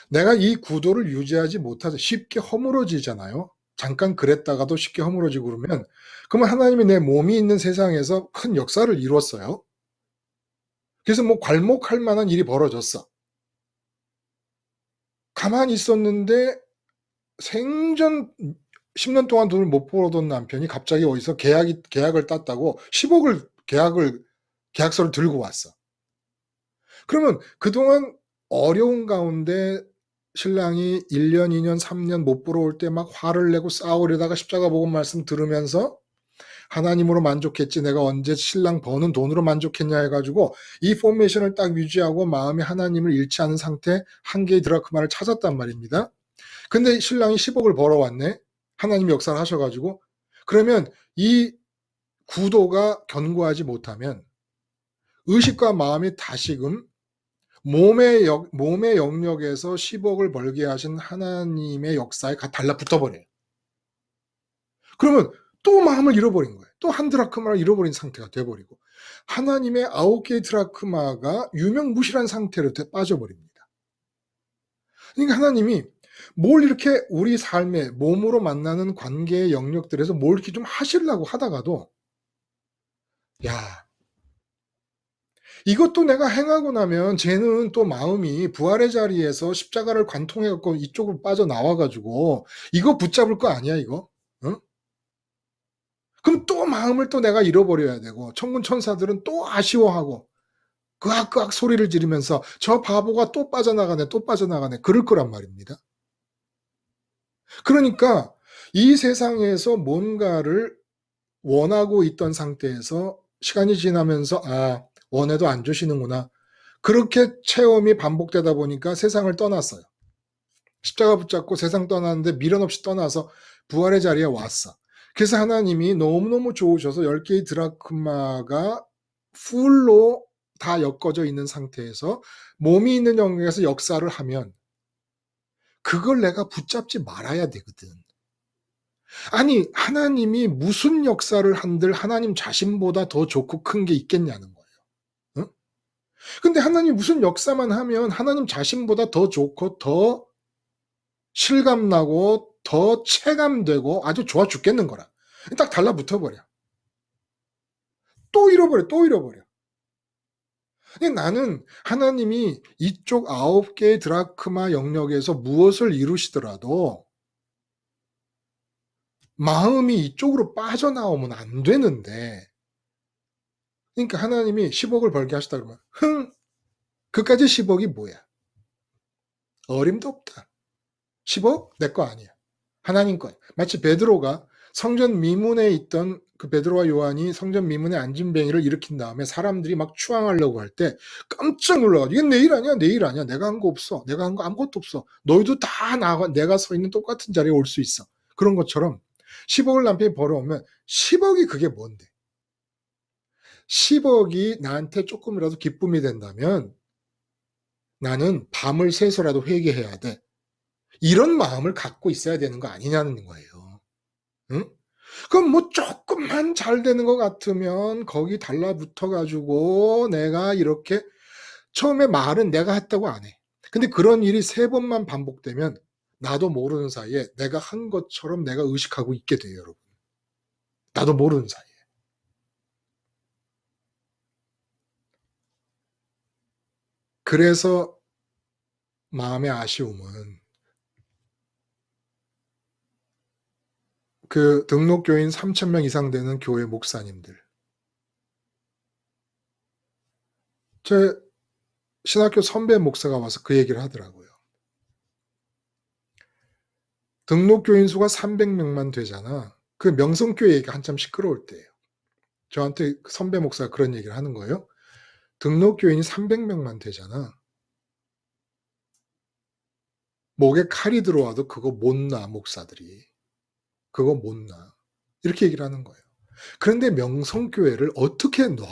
A: 내가 이 구도를 유지하지 못하죠. 쉽게 허물어지잖아요. 잠깐 그랬다가도 쉽게 허물어지고 그러면 그러면 하나님이 내 몸이 있는 세상에서 큰 역사를 이루었어요. 그래서 뭐 괄목할 만한 일이 벌어졌어. 가만히 있었는데 생전 10년 동안 돈을 못 벌어던 남편이 갑자기 어디서 계약을 땄다고 10억을 계약서를 들고 왔어. 그러면 그동안 어려운 가운데 신랑이 1년, 2년, 3년 못 벌어올 때 막 화를 내고 싸우려다가 십자가 복음 말씀 들으면서 하나님으로 만족했지 내가 언제 신랑 버는 돈으로 만족했냐 해가지고 이 포메이션을 딱 유지하고 마음이 하나님을 잃지 않은 상태 한 개의 드라크마를 찾았단 말입니다. 근데 신랑이 10억을 벌어왔네. 하나님 역사를 하셔가지고 그러면 이 구도가 견고하지 못하면 의식과 마음이 다시금 몸의 영역에서 10억을 벌게 하신 하나님의 역사에 달라붙어 버려요. 그러면 또 마음을 잃어버린 거예요. 또 한 드라크마를 잃어버린 상태가 돼버리고 하나님의 9개의 드라크마가 유명무실한 상태로 빠져버립니다. 그러니까 하나님이 뭘 이렇게 우리 삶에 몸으로 만나는 관계의 영역들에서 뭘 이렇게 좀 하시려고 하다가도 야 이것도 내가 행하고 나면 쟤는 또 마음이 부활의 자리에서 십자가를 관통해갖고 이쪽으로 빠져나와가지고 이거 붙잡을 거 아니야, 이거? 응? 그럼 또 마음을 또 내가 잃어버려야 되고 천군 천사들은 또 아쉬워하고 그악그악 소리를 지르면서 저 바보가 또 빠져나가네, 또 빠져나가네, 그럴 거란 말입니다. 그러니까 이 세상에서 뭔가를 원하고 있던 상태에서 시간이 지나면서 아, 원해도 안 주시는구나. 그렇게 체험이 반복되다 보니까 세상을 떠났어요. 십자가 붙잡고 세상 떠났는데 미련 없이 떠나서 부활의 자리에 왔어. 그래서 하나님이 너무너무 좋으셔서 10개의 드라크마가 풀로 다 엮어져 있는 상태에서 몸이 있는 영역에서 역사를 하면 그걸 내가 붙잡지 말아야 되거든. 아니, 하나님이 무슨 역사를 한들 하나님 자신보다 더 좋고 큰 게 있겠냐는 거예요. 응? 근데 하나님 무슨 역사만 하면 하나님 자신보다 더 좋고 더 실감나고 더 체감되고 아주 좋아 죽겠는 거라. 딱 달라붙어버려. 또 잃어버려, 또 잃어버려. 나는 하나님이 이쪽 9개의 드라크마 영역에서 무엇을 이루시더라도 마음이 이쪽으로 빠져나오면 안 되는데, 그러니까 하나님이 10억을 벌게 하시다 그러면 그까지 10억이 뭐야? 어림도 없다. 10억? 내 거 아니야. 하나님 거야. 마치 베드로가 성전 미문에 있던 그 베드로와 요한이 성전 미문에 안진뱅이를 일으킨 다음에 사람들이 막 추앙하려고 할 때 깜짝 놀라가지고 이건 내 일 아니야, 내 일 아니야. 내가 한 거 없어. 내가 한 거 아무것도 없어. 너희도 다 내가 서 있는 똑같은 자리에 올 수 있어. 그런 것처럼 10억을 남편이 벌어오면 10억이 그게 뭔데? 10억이 나한테 조금이라도 기쁨이 된다면 나는 밤을 새서라도 회개해야 돼. 이런 마음을 갖고 있어야 되는 거 아니냐는 거예요. 응? 그럼 뭐 조금만 잘 되는 것 같으면 거기 달라붙어가지고 내가 이렇게 처음에 말은 내가 했다고 안 해. 근데 그런 일이 3번만 반복되면 나도 모르는 사이에 내가 한 것처럼 내가 의식하고 있게 돼요, 여러분. 나도 모르는 사이에. 그래서 마음의 아쉬움은 그 등록교인 3,000명 이상 되는 교회 목사님들. 제 신학교 선배 목사가 와서 그 얘기를 하더라고요. 등록교인 수가 300명만 되잖아. 그 명성교회 얘기가 한참 시끄러울 때예요. 저한테 선배 목사가 그런 얘기를 하는 거예요. 등록교인이 300명만 되잖아. 목에 칼이 들어와도 그거 못 놔, 목사들이. 그거 못 놔. 이렇게 얘기를 하는 거예요. 그런데 명성교회를 어떻게 놔?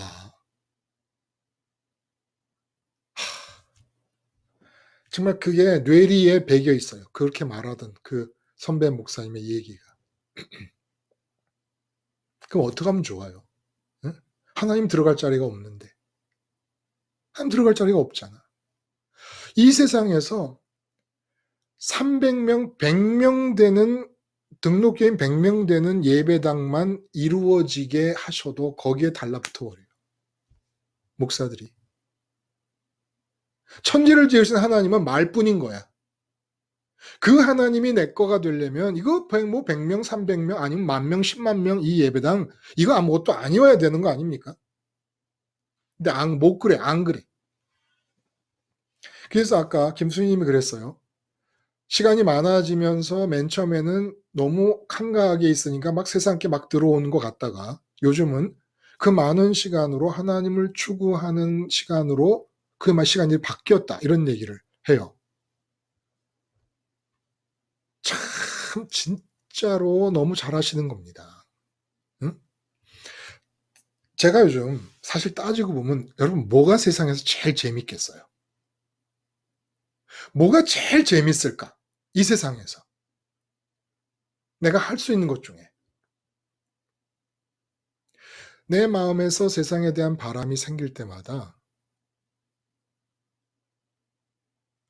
A: 정말 그게 뇌리에 배겨 있어요. 그렇게 말하던 그 선배 목사님의 얘기가. 그럼 어떻게 하면 좋아요? 응? 하나님 들어갈 자리가 없는데. 하나님 들어갈 자리가 없잖아. 이 세상에서 300명, 100명 되는 등록교인 100명 되는 예배당만 이루어지게 하셔도 거기에 달라붙어 버려요. 목사들이. 천지를 지으신 하나님은 말뿐인 거야. 그 하나님이 내 거가 되려면 이거 100명, 300명 아니면 10,000명, 10만 명 이 예배당 이거 아무것도 아니어야 되는 거 아닙니까? 근데 못 그래, 안 그래. 그래서 아까 김수희님이 그랬어요. 시간이 많아지면서 맨 처음에는 너무 한가하게 있으니까 막 세상께 막 들어오는 것 같다가 요즘은 그 많은 시간으로 하나님을 추구하는 시간으로 그 시간이 바뀌었다 이런 얘기를 해요. 참 진짜로 너무 잘하시는 겁니다. 응? 제가 요즘 사실 따지고 보면 여러분 뭐가 세상에서 제일 재밌겠어요? 뭐가 제일 재밌을까? 이 세상에서 내가 할 수 있는 것 중에 내 마음에서 세상에 대한 바람이 생길 때마다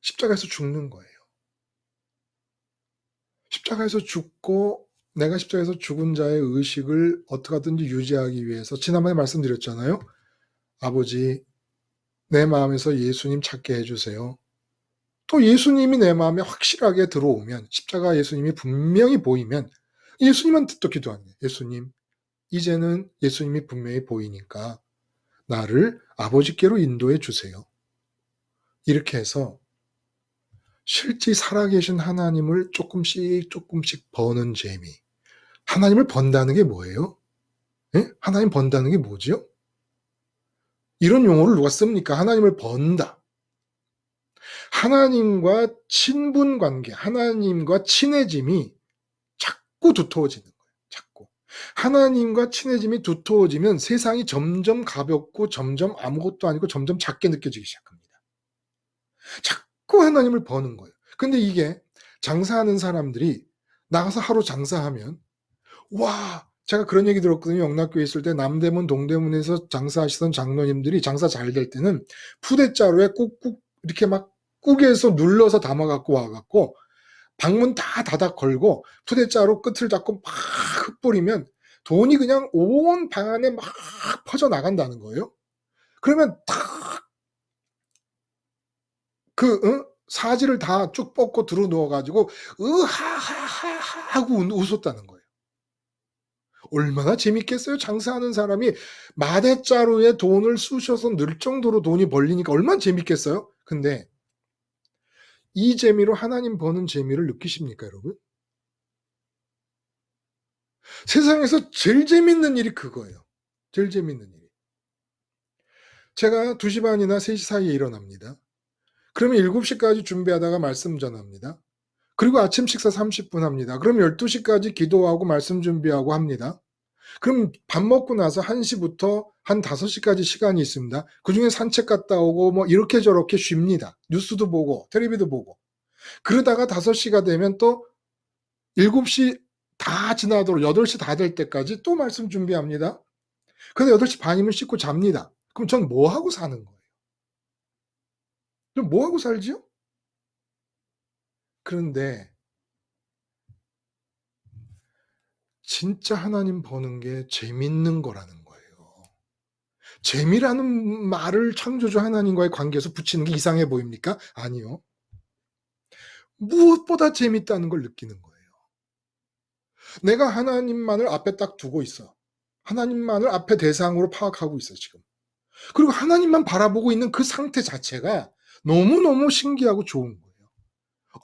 A: 십자가에서 죽는 거예요. 십자가에서 죽고 내가 십자가에서 죽은 자의 의식을 어떻게 하든지 유지하기 위해서 지난번에 말씀드렸잖아요. 아버지 내 마음에서 예수님 찾게 해주세요. 또 예수님이 내 마음에 확실하게 들어오면, 십자가 예수님이 분명히 보이면 예수님한테 또 기도하는 거예요. 예수님, 이제는 예수님이 분명히 보이니까 나를 아버지께로 인도해 주세요. 이렇게 해서 실제 살아계신 하나님을 조금씩 조금씩 버는 재미. 하나님을 번다는 게 뭐예요? 예? 하나님 번다는 게 뭐죠? 이런 용어를 누가 씁니까? 하나님을 번다. 하나님과 친분 관계, 하나님과 친해짐이 자꾸 두터워지는 거예요. 자꾸. 하나님과 친해짐이 두터워지면 세상이 점점 가볍고 점점 아무것도 아니고 점점 작게 느껴지기 시작합니다. 자꾸 하나님을 버는 거예요. 근데 이게 장사하는 사람들이 나가서 하루 장사하면, 와, 제가 그런 얘기 들었거든요. 영락교회 있을 때 남대문, 동대문에서 장사하시던 장로님들이 장사 잘 될 때는 푸대자루에 꾹꾹 이렇게 막 꾹에서 눌러서 담아갖고 와갖고 방문 다 닫아 걸고 푸대자루 끝을 잡고 막 흩뿌리면 돈이 그냥 온 방 안에 막 퍼져 나간다는 거예요. 그러면 사지를 다 쭉 뻗고 들어 누워가지고 으하하하 하고 웃었다는 거예요. 얼마나 재밌겠어요? 장사하는 사람이 마대자루에 돈을 쑤셔서 넣을 정도로 돈이 벌리니까 얼마나 재밌겠어요? 근데 이 재미로 하나님 버는 재미를 느끼십니까, 여러분? 세상에서 제일 재밌는 일이 그거예요. 제일 재밌는 일이. 제가 2시 반이나 3시 사이에 일어납니다. 그러면 7시까지 준비하다가 말씀 전합니다. 그리고 아침 식사 30분 합니다. 그럼 12시까지 기도하고 말씀 준비하고 합니다. 그럼 밥 먹고 나서 1시부터 한 5시까지 시간이 있습니다. 그중에 산책 갔다 오고 뭐 이렇게 저렇게 쉽니다. 뉴스도 보고 텔레비도 보고. 그러다가 5시가 되면 또 7시 다 지나도록 8시 다 될 때까지 또 말씀 준비합니다. 근데 8시 반이면 씻고 잡니다. 그럼 전 뭐 하고 사는 거예요? 전 뭐 하고 살지요? 그런데 진짜 하나님 버는 게 재밌는 거라는 거예요. 재미라는 말을 창조주 하나님과의 관계에서 붙이는 게 이상해 보입니까? 아니요. 무엇보다 재밌다는 걸 느끼는 거예요. 내가 하나님만을 앞에 딱 두고 있어. 하나님만을 앞에 대상으로 파악하고 있어, 지금. 그리고 하나님만 바라보고 있는 그 상태 자체가 너무너무 신기하고 좋은 거예요.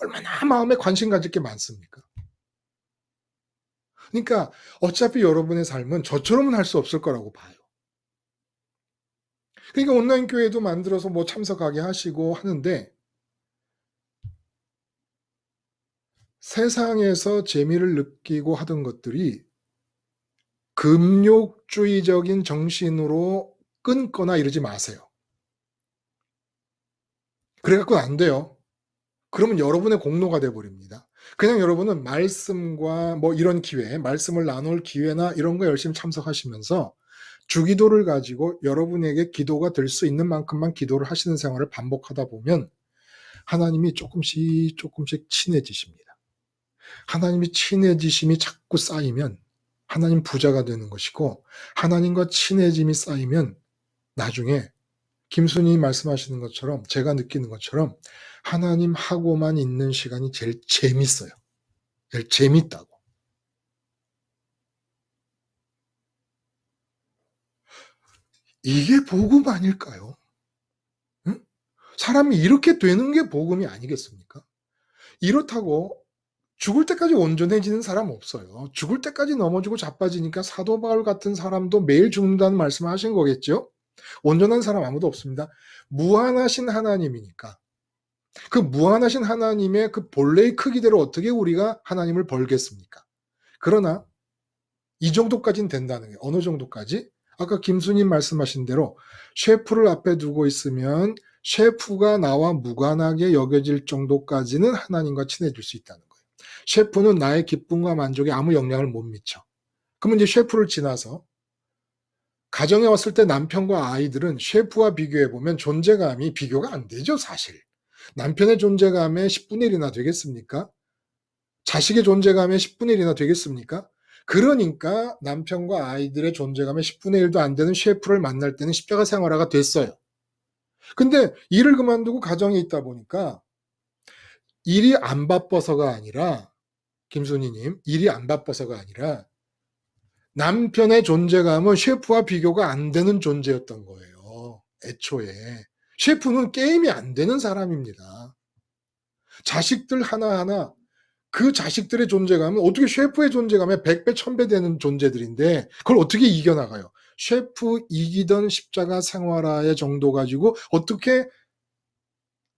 A: 얼마나 마음에 관심 가질 게 많습니까? 그러니까 어차피 여러분의 삶은 저처럼은 할 수 없을 거라고 봐요. 그러니까 온라인 교회도 만들어서 뭐 참석하게 하시고 하는데 세상에서 재미를 느끼고 하던 것들이 금욕주의적인 정신으로 끊거나 이러지 마세요. 그래갖고는 안 돼요. 그러면 여러분의 공로가 돼버립니다. 그냥 여러분은 말씀과 뭐 이런 기회, 말씀을 나눌 기회나 이런 거 열심히 참석하시면서 주기도를 가지고 여러분에게 기도가 될 수 있는 만큼만 기도를 하시는 생활을 반복하다 보면 하나님이 조금씩 조금씩 친해지십니다. 하나님이 친해지심이 자꾸 쌓이면 하나님 부자가 되는 것이고 하나님과 친해짐이 쌓이면 나중에 김순희 말씀하시는 것처럼 제가 느끼는 것처럼 하나님하고만 있는 시간이 제일 재밌어요. 제일 재밌다고. 이게 복음 아닐까요? 응? 사람이 이렇게 되는 게 복음이 아니겠습니까? 이렇다고 죽을 때까지 온전해지는 사람 없어요. 죽을 때까지 넘어지고 자빠지니까 사도 바울 같은 사람도 매일 죽는다는 말씀을 하신 거겠죠? 온전한 사람 아무도 없습니다. 무한하신 하나님이니까. 그 무한하신 하나님의 그 본래의 크기대로 어떻게 우리가 하나님을 벌겠습니까? 그러나 이 정도까지는 된다는 게 어느 정도까지? 아까 김수님 말씀하신 대로 셰프를 앞에 두고 있으면 셰프가 나와 무관하게 여겨질 정도까지는 하나님과 친해질 수 있다는 거예요. 셰프는 나의 기쁨과 만족에 아무 영향을 못 미쳐. 그러면 이제 셰프를 지나서 가정에 왔을 때 남편과 아이들은 셰프와 비교해보면 존재감이 비교가 안 되죠, 사실. 남편의 존재감에 10분의 1이나 되겠습니까? 자식의 존재감에 10분의 1이나 되겠습니까? 그러니까 남편과 아이들의 존재감에 10분의 1도 안 되는 셰프를 만날 때는 십자가 생활화가 됐어요. 근데 일을 그만두고 가정에 있다 보니까 일이 안 바빠서가 아니라, 김순희님, 일이 안 바빠서가 아니라 남편의 존재감은 셰프와 비교가 안 되는 존재였던 거예요. 애초에. 셰프는 게임이 안 되는 사람입니다. 자식들 하나하나, 그 자식들의 존재감은 어떻게 셰프의 존재감에 100배, 1000배 되는 존재들인데 그걸 어떻게 이겨나가요? 셰프 이기던 십자가 생활화의 정도 가지고 어떻게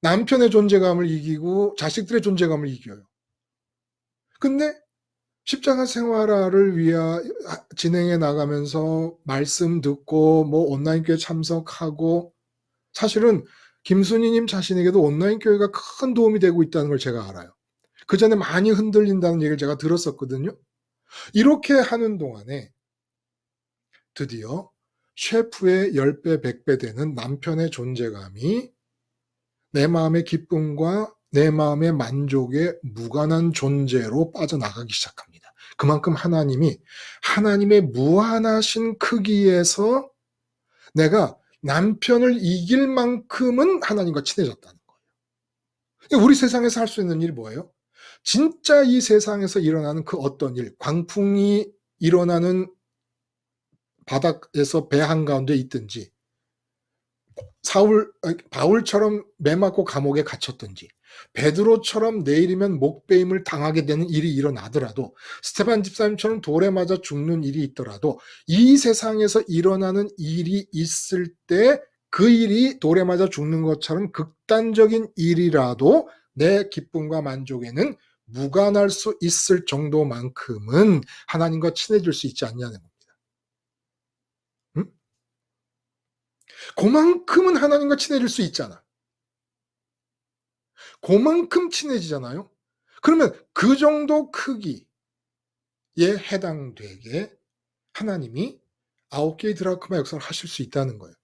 A: 남편의 존재감을 이기고 자식들의 존재감을 이겨요? 근데 십자가 생활화를 위하 진행해 나가면서 말씀 듣고 뭐 온라인 교회 참석하고, 사실은 김순희님 자신에게도 온라인 교회가 큰 도움이 되고 있다는 걸 제가 알아요. 그 전에 많이 흔들린다는 얘기를 제가 들었었거든요. 이렇게 하는 동안에 드디어 셰프의 10배, 100배 되는 남편의 존재감이 내 마음의 기쁨과 내 마음의 만족에 무관한 존재로 빠져나가기 시작합니다. 그만큼 하나님이 하나님의 무한하신 크기에서 내가 남편을 이길 만큼은 하나님과 친해졌다는 거예요. 우리 세상에서 할 수 있는 일이 뭐예요? 진짜 이 세상에서 일어나는 그 어떤 일, 광풍이 일어나는 바닥에서 배 한가운데 있든지, 바울처럼 매 맞고 감옥에 갇혔든지, 베드로처럼 내일이면 목베임을 당하게 되는 일이 일어나더라도, 스테반 집사님처럼 돌에 맞아 죽는 일이 있더라도, 이 세상에서 일어나는 일이 있을 때 그 일이 돌에 맞아 죽는 것처럼 극단적인 일이라도 내 기쁨과 만족에는 무관할 수 있을 정도만큼은 하나님과 친해질 수 있지 않냐는 겁니다. 응? 그만큼은 하나님과 친해질 수 있잖아. 그만큼 친해지잖아요. 그러면 그 정도 크기에 해당되게 하나님이 9개의 드라크마 역사를 하실 수 있다는 거예요.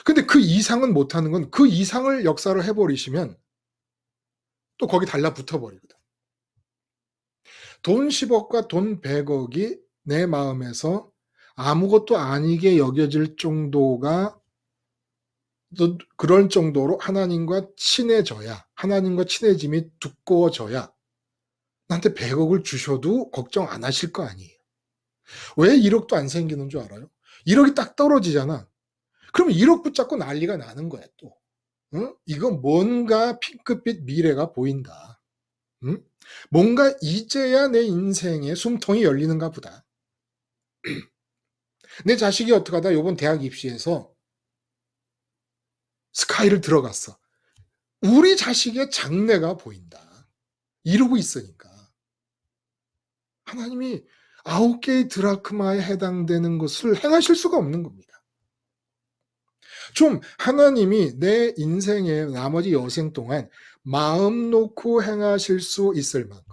A: 근데 그 이상은 못하는 건, 그 이상을 역사를 해버리시면 또 거기 달라붙어 버리거든. 돈 10억과 돈 100억이 내 마음에서 아무것도 아니게 여겨질 정도가, 또 그럴 정도로 하나님과 친해져야, 하나님과 친해짐이 두꺼워져야 나한테 100억을 주셔도 걱정 안 하실 거 아니에요. 왜 1억도 안 생기는 줄 알아요? 1억이 딱 떨어지잖아. 그러면 1억 붙잡고 난리가 나는 거야 또. 응? 이거 뭔가 핑크빛 미래가 보인다. 응? 뭔가 이제야 내 인생의 숨통이 열리는가 보다. 내 자식이 어떻게 하다 이번 대학 입시에서 스카이를 들어갔어. 우리 자식의 장래가 보인다. 이러고 있으니까. 하나님이 9개의 드라크마에 해당되는 것을 행하실 수가 없는 겁니다. 좀 하나님이 내 인생의 나머지 여생 동안 마음 놓고 행하실 수 있을 만큼,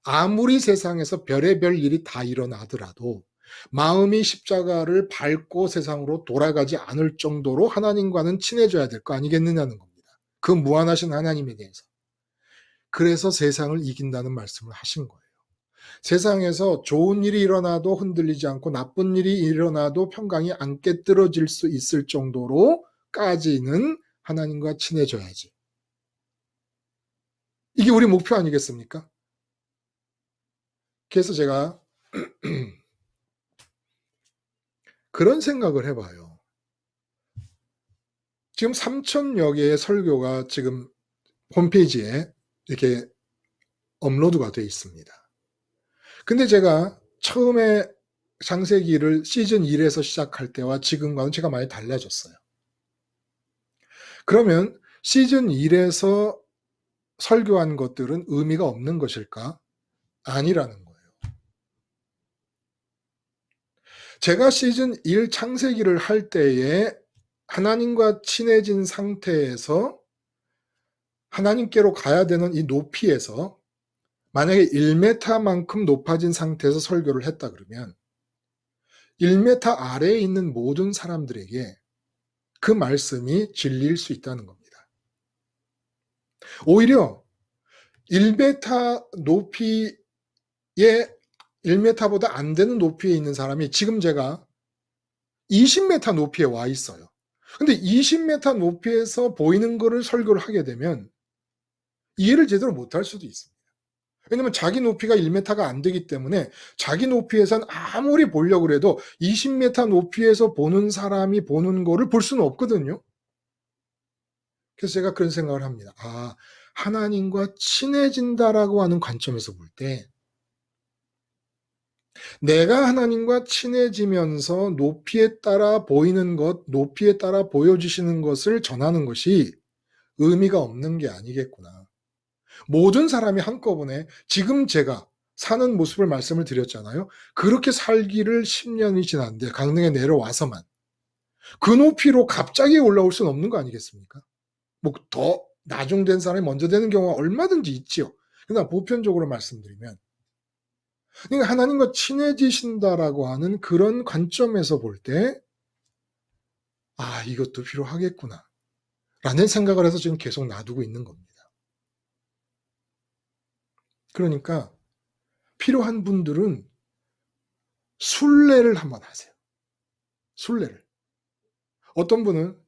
A: 아무리 세상에서 별의별 일이 다 일어나더라도 마음이 십자가를 밟고 세상으로 돌아가지 않을 정도로 하나님과는 친해져야 될 거 아니겠느냐는 겁니다. 그 무한하신 하나님에 대해서. 그래서 세상을 이긴다는 말씀을 하신 거예요. 세상에서 좋은 일이 일어나도 흔들리지 않고 나쁜 일이 일어나도 평강이 안 깨뜨려질 수 있을 정도로까지는 하나님과 친해져야지. 이게 우리 목표 아니겠습니까? 그래서 제가 그런 생각을 해봐요. 지금 3,000여 개의 설교가 지금 홈페이지에 이렇게 업로드가 되어 있습니다. 근데 제가 처음에 창세기를 시즌 1에서 시작할 때와 지금과는 제가 많이 달라졌어요. 그러면 시즌 1에서 설교한 것들은 의미가 없는 것일까? 아니라는 거예요. 제가 시즌 1 창세기를 할 때에 하나님과 친해진 상태에서 하나님께로 가야 되는 이 높이에서 만약에 1m만큼 높아진 상태에서 설교를 했다 그러면 1m 아래에 있는 모든 사람들에게 그 말씀이 진리일 수 있다는 겁니다. 오히려 1m 높이에 1m보다 안 되는 높이에 있는 사람이 지금 제가 20m 높이에 와 있어요. 근데 20m 높이에서 보이는 거를 설교를 하게 되면 이해를 제대로 못할 수도 있습니다. 왜냐면 자기 높이가 1m가 안 되기 때문에 자기 높이에선 아무리 보려고 해도 20m 높이에서 보는 사람이 보는 거를 볼 수는 없거든요. 그래서 제가 그런 생각을 합니다. 아, 하나님과 친해진다라고 하는 관점에서 볼 때 내가 하나님과 친해지면서 높이에 따라 보이는 것, 높이에 따라 보여주시는 것을 전하는 것이 의미가 없는 게 아니겠구나. 모든 사람이 한꺼번에 지금 제가 사는 모습을 말씀을 드렸잖아요. 그렇게 살기를 10년이 지났는데 강릉에 내려와서만 그 높이로 갑자기 올라올 수는 없는 거 아니겠습니까? 뭐 더 나중된 사람이 먼저 되는 경우가 얼마든지 있지요. 그러나 보편적으로 말씀드리면 그러니까 하나님과 친해지신다라고 하는 그런 관점에서 볼 때 아, 이것도 필요하겠구나 라는 생각을 해서 지금 계속 놔두고 있는 겁니다. 그러니까 필요한 분들은 순례를 한번 하세요. 순례를. 어떤 분은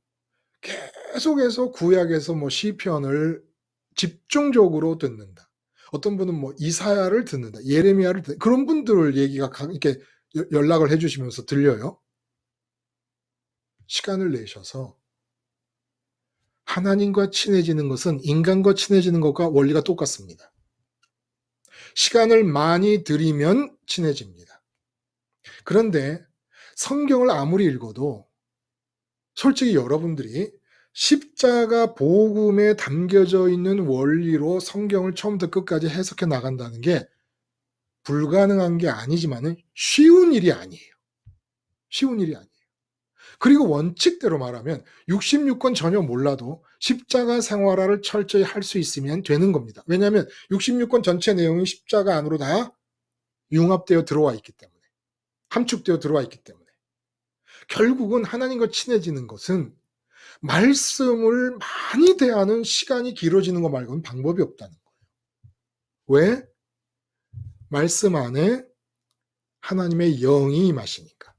A: 계속해서 구약에서 뭐 시편을 집중적으로 듣는다. 어떤 분은 뭐 이사야를 듣는다. 예레미야를 듣는다. 그런 분들 얘기가 이렇게 연락을 해주시면서 들려요. 시간을 내셔서 하나님과 친해지는 것은 인간과 친해지는 것과 원리가 똑같습니다. 시간을 많이 들이면 친해집니다. 그런데 성경을 아무리 읽어도 솔직히 여러분들이 십자가 복음에 담겨져 있는 원리로 성경을 처음부터 끝까지 해석해 나간다는 게 불가능한 게 아니지만은 쉬운 일이 아니에요. 쉬운 일이 아니에요. 그리고 원칙대로 말하면 66권 전혀 몰라도 십자가 생활화를 철저히 할 수 있으면 되는 겁니다. 왜냐하면 66권 전체 내용이 십자가 안으로 다 융합되어 들어와 있기 때문에, 함축되어 들어와 있기 때문에 결국은 하나님과 친해지는 것은 말씀을 많이 대하는 시간이 길어지는 것 말고는 방법이 없다는 거예요. 왜? 말씀 안에 하나님의 영이 임하시니까.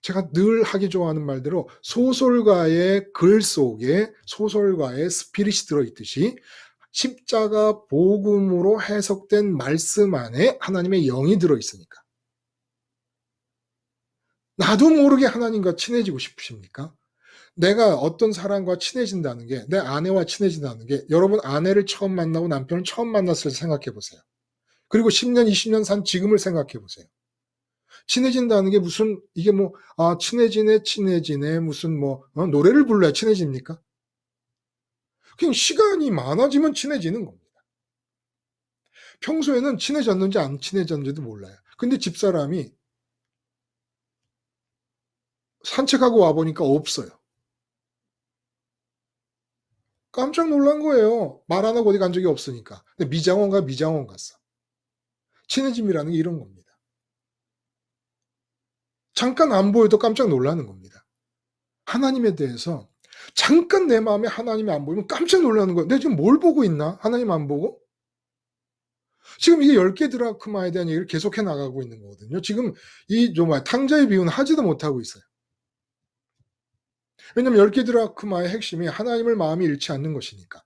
A: 제가 늘 하기 좋아하는 말대로 소설가의 글 속에 소설가의 스피릿이 들어있듯이 십자가 복음으로 해석된 말씀 안에 하나님의 영이 들어있으니까. 나도 모르게 하나님과 친해지고 싶으십니까? 내가 어떤 사람과 친해진다는 게, 내 아내와 친해진다는 게, 여러분 아내를 처음 만나고 남편을 처음 만났을 때 생각해 보세요. 그리고 10년, 20년 산 지금을 생각해 보세요. 친해진다는 게 무슨, 이게 뭐, 아, 친해지네, 무슨 뭐, 노래를 불러야 친해집니까? 그냥 시간이 많아지면 친해지는 겁니다. 평소에는 친해졌는지 안 친해졌는지도 몰라요. 근데 집사람이 산책하고 와보니까 없어요. 깜짝 놀란 거예요. 말 안 하고 어디 간 적이 없으니까. 근데 미장원 갔어. 친해짐이라는 게 이런 겁니다. 잠깐 안 보여도 깜짝 놀라는 겁니다. 하나님에 대해서 잠깐 내 마음에 하나님이 안 보이면 깜짝 놀라는 거예요. 내가 지금 뭘 보고 있나? 하나님 안 보고? 지금 이게 10개 드라크마에 대한 얘기를 계속해 나가고 있는 거거든요. 지금 이 탕자의 비유는 하지도 못하고 있어요. 왜냐면 10개 드라크마의 핵심이 하나님을 마음이 잃지 않는 것이니까.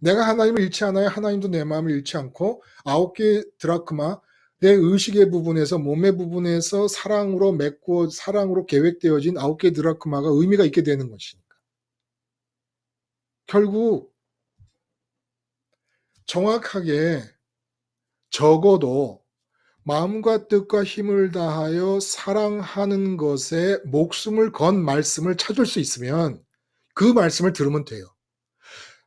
A: 내가 하나님을 잃지 않아야 하나님도 내 마음을 잃지 않고 9개 드라크마 내 의식의 부분에서 몸의 부분에서 사랑으로 맺고 사랑으로 계획되어진 9개 드라크마가 의미가 있게 되는 것이니까. 결국 정확하게 적어도 마음과 뜻과 힘을 다하여 사랑하는 것에 목숨을 건 말씀을 찾을 수 있으면 그 말씀을 들으면 돼요.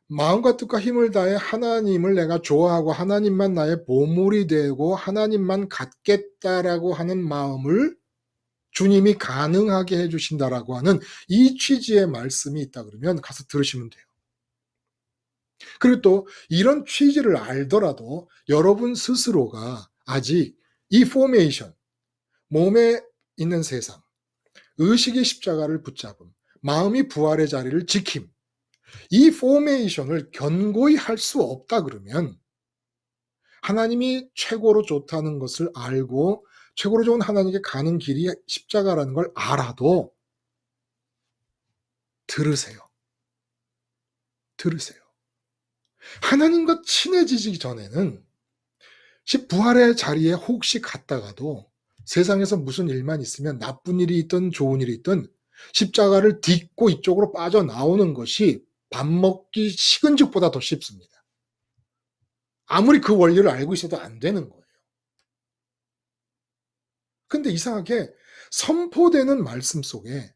A: 마음과 뜻과 힘을 다해 하나님을 내가 좋아하고 하나님만 나의 보물이 되고 하나님만 갖겠다라고 하는 마음을 주님이 가능하게 해주신다라고 하는 이 취지의 말씀이 있다 그러면 가서 들으시면 돼요. 그리고 또 이런 취지를 알더라도 여러분 스스로가 아직 이 포메이션, 몸에 있는 세상, 의식의 십자가를 붙잡음, 마음이 부활의 자리를 지킴, 이 포메이션을 견고히 할 수 없다 그러면 하나님이 최고로 좋다는 것을 알고 최고로 좋은 하나님께 가는 길이 십자가라는 걸 알아도 들으세요. 들으세요. 하나님과 친해지기 전에는 부활의 자리에 혹시 갔다가도 세상에서 무슨 일만 있으면 나쁜 일이 있든 좋은 일이 있든 십자가를 딛고 이쪽으로 빠져나오는 것이 밥 먹기 식은죽보다 더 쉽습니다. 아무리 그 원리를 알고 있어도 안 되는 거예요. 근데 이상하게 선포되는 말씀 속에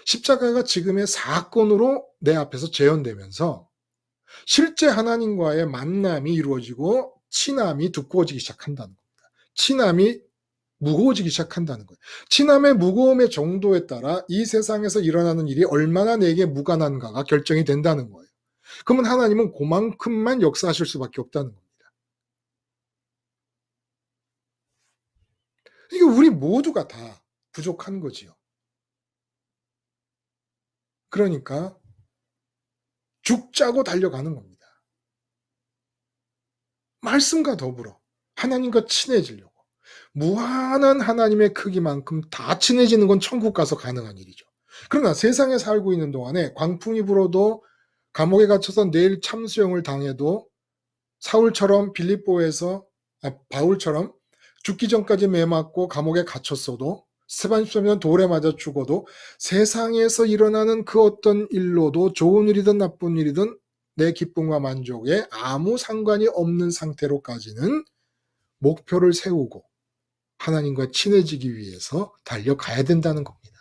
A: 십자가가 지금의 사건으로 내 앞에서 재현되면서 실제 하나님과의 만남이 이루어지고 친함이 두꺼워지기 시작한다는 겁니다. 친함이 무거워지기 시작한다는 거예요. 친함의 무거움의 정도에 따라 이 세상에서 일어나는 일이 얼마나 내게 무관한가가 결정이 된다는 거예요. 그러면 하나님은 그만큼만 역사하실 수밖에 없다는 겁니다. 이게 우리 모두가 다 부족한 거지요. 그러니까 죽자고 달려가는 겁니다. 말씀과 더불어 하나님과 친해지려고. 무한한 하나님의 크기만큼 다 친해지는 건 천국 가서 가능한 일이죠. 그러나 세상에 살고 있는 동안에 광풍이 불어도 감옥에 갇혀서 내일 참수형을 당해도 사울처럼 바울처럼 죽기 전까지 매맞고 감옥에 갇혔어도 스테반처럼 돌에 맞아 죽어도 세상에서 일어나는 그 어떤 일로도 좋은 일이든 나쁜 일이든 내 기쁨과 만족에 아무 상관이 없는 상태로까지는 목표를 세우고 하나님과 친해지기 위해서 달려가야 된다는 겁니다.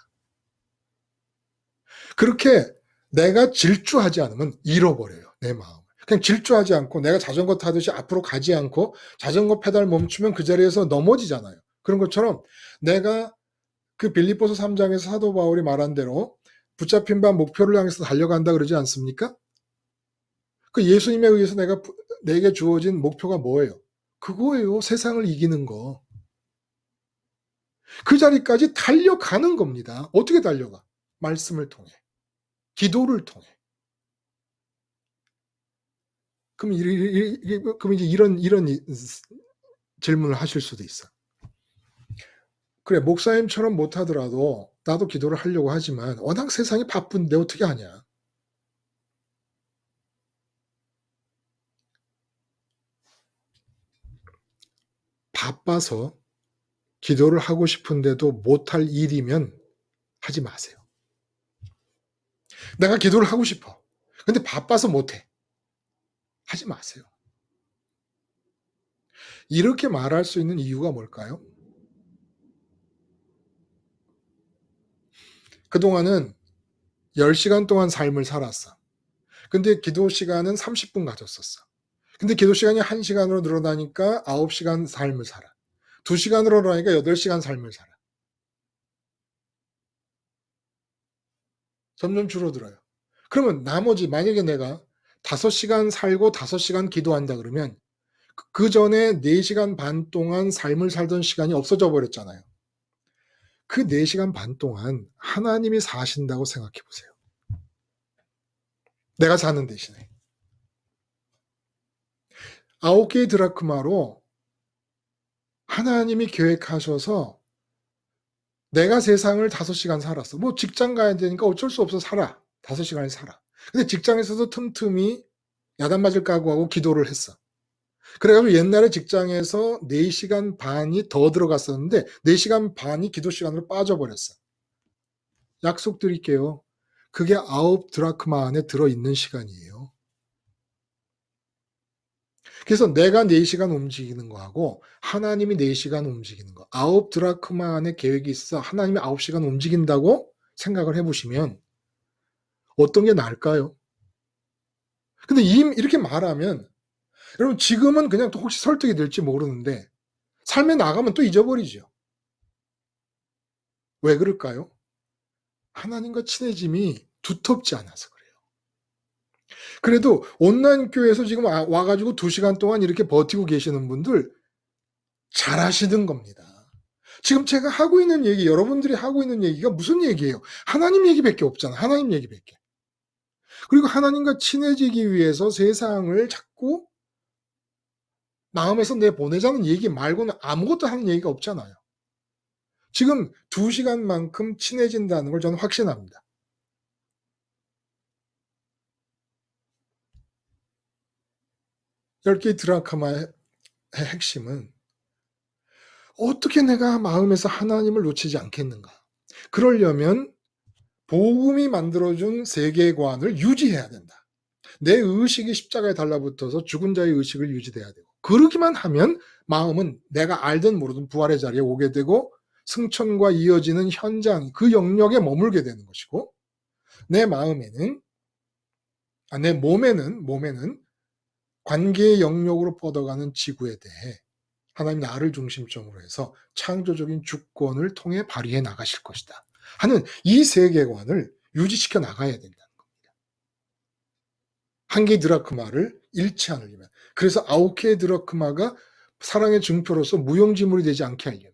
A: 그렇게 내가 질주하지 않으면 잃어버려요. 내 마음을. 그냥 질주하지 않고 내가 자전거 타듯이 앞으로 가지 않고 자전거 페달 멈추면 그 자리에서 넘어지잖아요. 그런 것처럼 내가 그 빌립보서 3장에서 사도 바울이 말한 대로 붙잡힌 바 목표를 향해서 달려간다 그러지 않습니까? 그 예수님에 의해서 내게 주어진 목표가 뭐예요? 그거예요. 세상을 이기는 거. 그 자리까지 달려가는 겁니다. 어떻게 달려가? 말씀을 통해. 기도를 통해. 그럼 이제 이런 질문을 하실 수도 있어. 그래, 목사님처럼 못하더라도 나도 기도를 하려고 하지만 워낙 세상이 바쁜데 어떻게 하냐? 바빠서 기도를 하고 싶은데도 못할 일이면 하지 마세요. 내가 기도를 하고 싶어. 근데 바빠서 못해. 하지 마세요. 이렇게 말할 수 있는 이유가 뭘까요? 그동안은 10시간 동안 삶을 살았어. 근데 기도 시간은 30분 가졌었어. 근데 기도 시간이 1시간으로 늘어나니까 9시간 삶을 살아. 2시간으로 늘어나니까 8시간 삶을 살아. 점점 줄어들어요. 그러면 나머지 만약에 내가 5시간 살고 5시간 기도한다 그러면 그 전에 4시간 반 동안 삶을 살던 시간이 없어져 버렸잖아요. 그 4시간 반 동안 하나님이 사신다고 생각해 보세요. 내가 사는 대신에. 9개의 드라크마로 하나님이 계획하셔서 내가 세상을 5시간 살았어. 뭐 직장 가야 되니까 어쩔 수 없어 살아. 5시간을 살아. 근데 직장에서도 틈틈이 야단 맞을 각오하고 기도를 했어. 그래가지고 옛날에 직장에서 4시간 반이 더 들어갔었는데 4시간 반이 기도 시간으로 빠져버렸어. 약속드릴게요. 그게 9 드라크마 안에 들어있는 시간이에요. 그래서 내가 4시간 움직이는 거하고 하나님이 4시간 움직이는 거. 9 드라크마 안에 계획이 있어 하나님이 9시간 움직인다고 생각을 해보시면 어떤 게 나을까요? 근데 이렇게 말하면 여러분 지금은 그냥 또 혹시 설득이 될지 모르는데 삶에 나가면 또 잊어버리죠. 왜 그럴까요? 하나님과 친해짐이 두텁지 않아서 그래요. 그래도 온라인 교회에서 지금 와가지고 2시간 동안 이렇게 버티고 계시는 분들 잘하시는 겁니다. 지금 제가 하고 있는 얘기, 여러분들이 하고 있는 얘기가 무슨 얘기예요? 하나님 얘기밖에 없잖아. 하나님 얘기밖에. 그리고 하나님과 친해지기 위해서 세상을 자꾸 마음에서 내보내자는 얘기 말고는 아무것도 하는 얘기가 없잖아요. 지금 2시간만큼 친해진다는 걸 저는 확신합니다. 10개의 드라크마의 핵심은 어떻게 내가 마음에서 하나님을 놓치지 않겠는가? 그러려면 복음이 만들어준 세계관을 유지해야 된다. 내 의식이 십자가에 달라붙어서 죽은 자의 의식을 유지돼야 되고, 그러기만 하면 마음은 내가 알든 모르든 부활의 자리에 오게 되고 승천과 이어지는 현장, 그 영역에 머물게 되는 것이고, 내 마음에는, 내 몸에는 관계의 영역으로 뻗어가는 지구에 대해 하나님 나를 중심점으로 해서 창조적인 주권을 통해 발휘해 나가실 것이다 하는 이 세계관을 유지시켜 나가야 된다는 겁니다. 한 개의 드라크마를 잃지 않으려면, 그래서 9개의 드라크마가 사랑의 증표로서 무용지물이 되지 않게 하려면,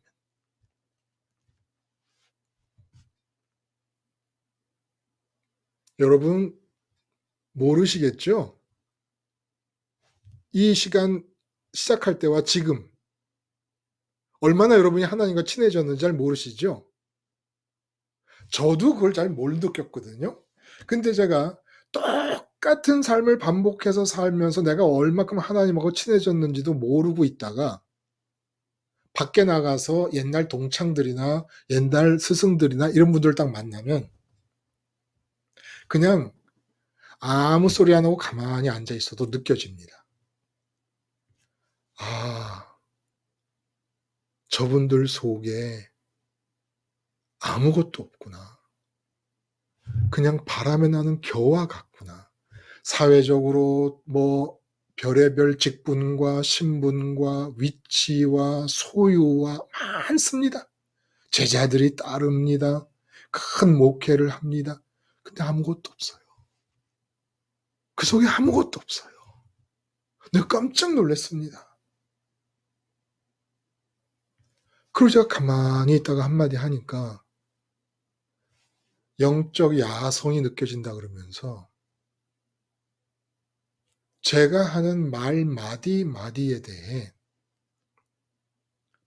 A: 여러분 모르시겠죠? 이 시간 시작할 때와 지금 얼마나 여러분이 하나님과 친해졌는지 잘 모르시죠? 저도 그걸 잘 못 느꼈거든요. 근데 제가 똑같은 삶을 반복해서 살면서 내가 얼마큼 하나님하고 친해졌는지도 모르고 있다가 밖에 나가서 옛날 동창들이나 옛날 스승들이나 이런 분들 딱 만나면 그냥 아무 소리 안 하고 가만히 앉아 있어도 느껴집니다. 아, 저분들 속에 아무것도 없구나. 그냥 바람에 나는 겨와 같구나. 사회적으로 뭐 별의별 직분과 신분과 위치와 소유와 많습니다. 제자들이 따릅니다. 큰 목회를 합니다. 근데 아무것도 없어요. 그 속에 아무것도 없어요. 내가 깜짝 놀랐습니다. 그리고 제가 가만히 있다가 한마디 하니까 영적 야성이 느껴진다 그러면서 제가 하는 말 마디마디에 대해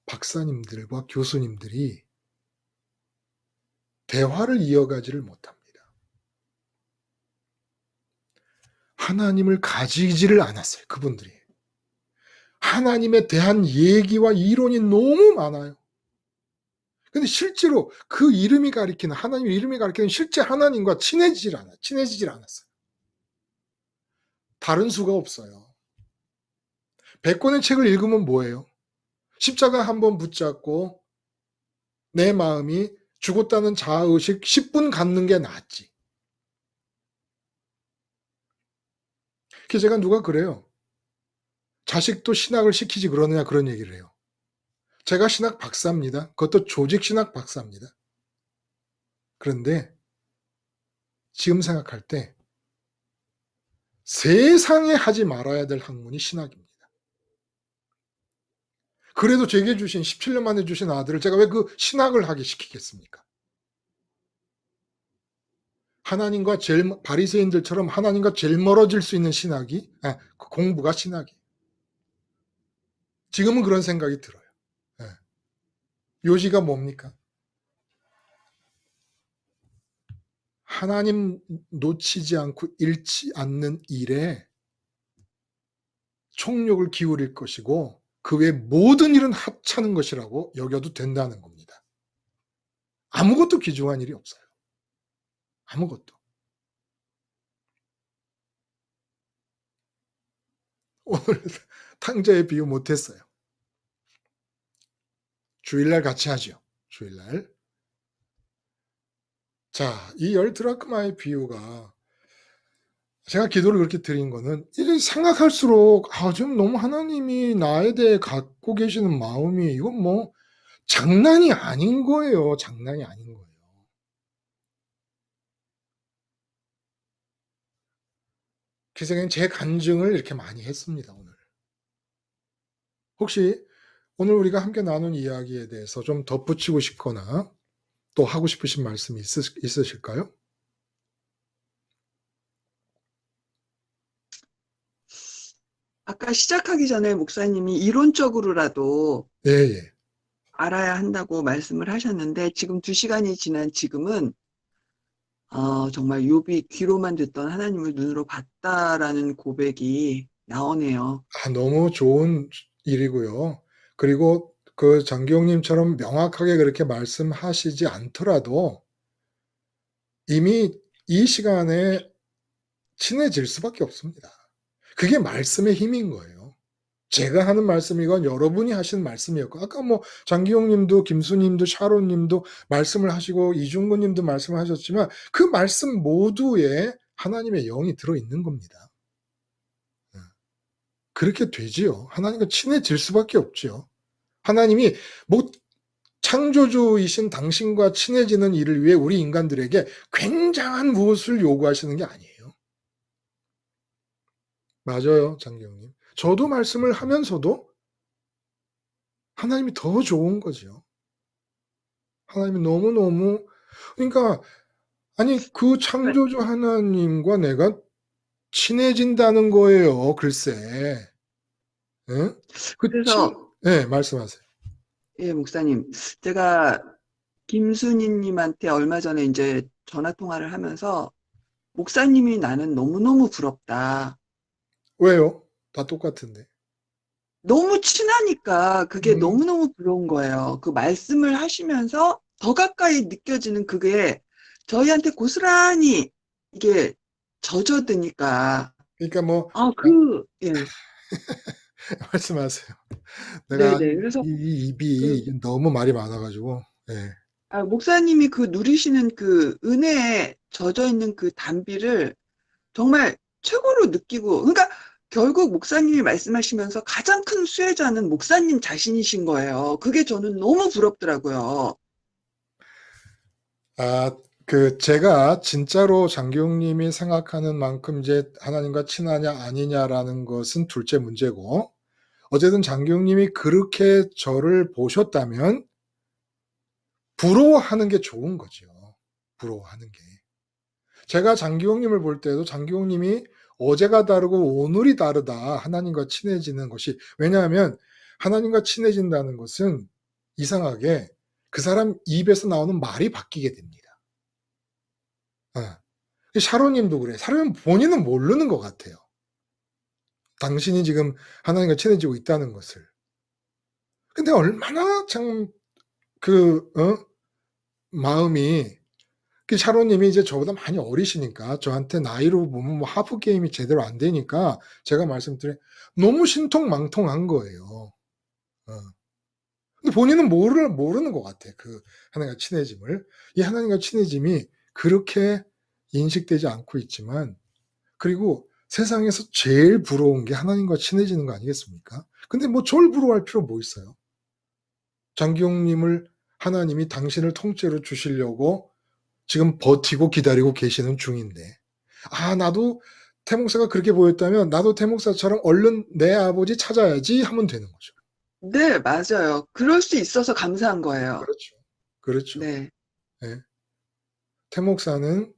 A: 박사님들과 교수님들이 대화를 이어가지를 못합니다. 하나님을 가지지를 않았어요. 그분들이. 하나님에 대한 얘기와 이론이 너무 많아요. 근데 실제로 그 이름이 가리키는, 하나님의 이름이 가리키는 실제 하나님과 친해지질 않았어요. 다른 수가 없어요. 100권의 책을 읽으면 뭐예요? 십자가 한번 붙잡고 내 마음이 죽었다는 자아의식 10분 갖는 게 낫지. 그래서 제가 누가 그래요. 자식도 신학을 시키지 그러느냐 그런 얘기를 해요. 제가 신학 박사입니다. 그것도 조직 신학 박사입니다. 그런데 지금 생각할 때 세상에 하지 말아야 될 학문이 신학입니다. 그래도 제게 주신 17년 만에 주신 아들을 제가 왜 그 신학을 하게 시키겠습니까? 하나님과 바리새인들처럼 하나님과 제일 멀어질 수 있는 신학이, 그 공부가 신학이. 지금은 그런 생각이 들어요. 요지가 뭡니까? 하나님 놓치지 않고 잃지 않는 일에 총력을 기울일 것이고 그 외 모든 일은 합차는 것이라고 여겨도 된다는 겁니다. 아무것도 귀중한 일이 없어요. 아무것도. 오늘 탕자의 비유 못했어요. 주일날 같이 하죠. 주일날. 자, 이 10드라크마의 비유가 제가 기도를 그렇게 드린 거는 이제 생각할수록 좀 너무 하나님이 나에 대해 갖고 계시는 마음이 이건 뭐 장난이 아닌 거예요. 장난이 아닌 거예요. 그래서 그냥 제 간증을 이렇게 많이 했습니다. 오늘. 혹시 오늘 우리가 함께 나눈 이야기에 대해서 좀 덧붙이고 싶거나 또 하고 싶으신 말씀이 있으실까요?
C: 아까 시작하기 전에 목사님이 이론적으로라도
A: 예, 예.
C: 알아야 한다고 말씀을 하셨는데 지금 2시간이 지난 지금은 정말 욥이 귀로만 듣던 하나님을 눈으로 봤다라는 고백이 나오네요.
A: 너무 좋은 일이고요. 그리고 그 장기용님처럼 명확하게 그렇게 말씀하시지 않더라도 이미 이 시간에 친해질 수밖에 없습니다. 그게 말씀의 힘인 거예요. 제가 하는 말씀이건 여러분이 하시는 말씀이었고, 아까 뭐 장기용님도 김수님도 샤론님도 말씀을 하시고 이중구님도 말씀을 하셨지만 그 말씀 모두에 하나님의 영이 들어있는 겁니다. 그렇게 되지요. 하나님과 친해질 수밖에 없지요. 하나님이 뭐 창조주이신 당신과 친해지는 일을 위해 우리 인간들에게 굉장한 무엇을 요구하시는 게 아니에요. 맞아요, 장기영님. 저도 말씀을 하면서도 하나님이 더 좋은 거죠. 하나님이 너무너무, 그러니까, 아니, 그 창조주 하나님과 내가 친해진다는 거예요, 글쎄. 응?
C: 그래서
A: 네, 말씀하세요.
C: 예, 목사님, 제가 김순희님한테 얼마 전에 이제 전화 통화를 하면서 목사님이 나는 너무너무 부럽다.
A: 왜요? 다 똑같은데.
C: 너무 친하니까 그게
A: 음.
C: 너무너무 부러운 거예요. 그 말씀을 하시면서 더 가까이 느껴지는 그게 저희한테 고스란히 이게 젖어드니까.
A: 그러니까 뭐,
C: 예.
A: 말씀하세요. 내가
C: 네네. 그래서
A: 이 입이 너무 말이 많아가지고, 네.
C: 목사님이 그 누리시는 그 은혜에 젖어 있는 그 단비를 정말 최고로 느끼고, 그러니까 결국 목사님이 말씀하시면서 가장 큰 수혜자는 목사님 자신이신 거예요. 그게 저는 너무 부럽더라고요.
A: 제가 진짜로 장기용님이 생각하는 만큼 이제 하나님과 친하냐 아니냐라는 것은 둘째 문제고, 어쨌든 장기용님이 그렇게 저를 보셨다면 부러워하는 게 좋은 거죠. 부러워하는 게. 제가 장기용님을 볼 때도 장기용님이 어제가 다르고 오늘이 다르다. 하나님과 친해지는 것이. 왜냐하면 하나님과 친해진다는 것은 이상하게 그 사람 입에서 나오는 말이 바뀌게 됩니다. 샤론님도 그래. 샤론 본인은 모르는 것 같아요. 당신이 지금 하나님과 친해지고 있다는 것을. 근데 얼마나 참 마음이, 샤론님이 이제 저보다 많이 어리시니까 저한테 나이로 보면 뭐 하프 게임이 제대로 안 되니까 제가 말씀드린 너무 신통망통한 거예요. 근데 본인은 모르는 것 같아. 그 하나님과 친해짐을. 이 하나님과 친해짐이 그렇게 인식되지 않고 있지만, 그리고 세상에서 제일 부러운 게 하나님과 친해지는 거 아니겠습니까? 근데 뭐 저를 부러워할 필요 뭐 있어요? 장기용님을 하나님이 당신을 통째로 주시려고 지금 버티고 기다리고 계시는 중인데, 나도 태목사가 그렇게 보였다면 나도 태목사처럼 얼른 내 아버지 찾아야지 하면 되는 거죠.
C: 네, 맞아요. 그럴 수 있어서 감사한 거예요.
A: 그렇죠. 그렇죠.
C: 네.
A: 네. 태목사는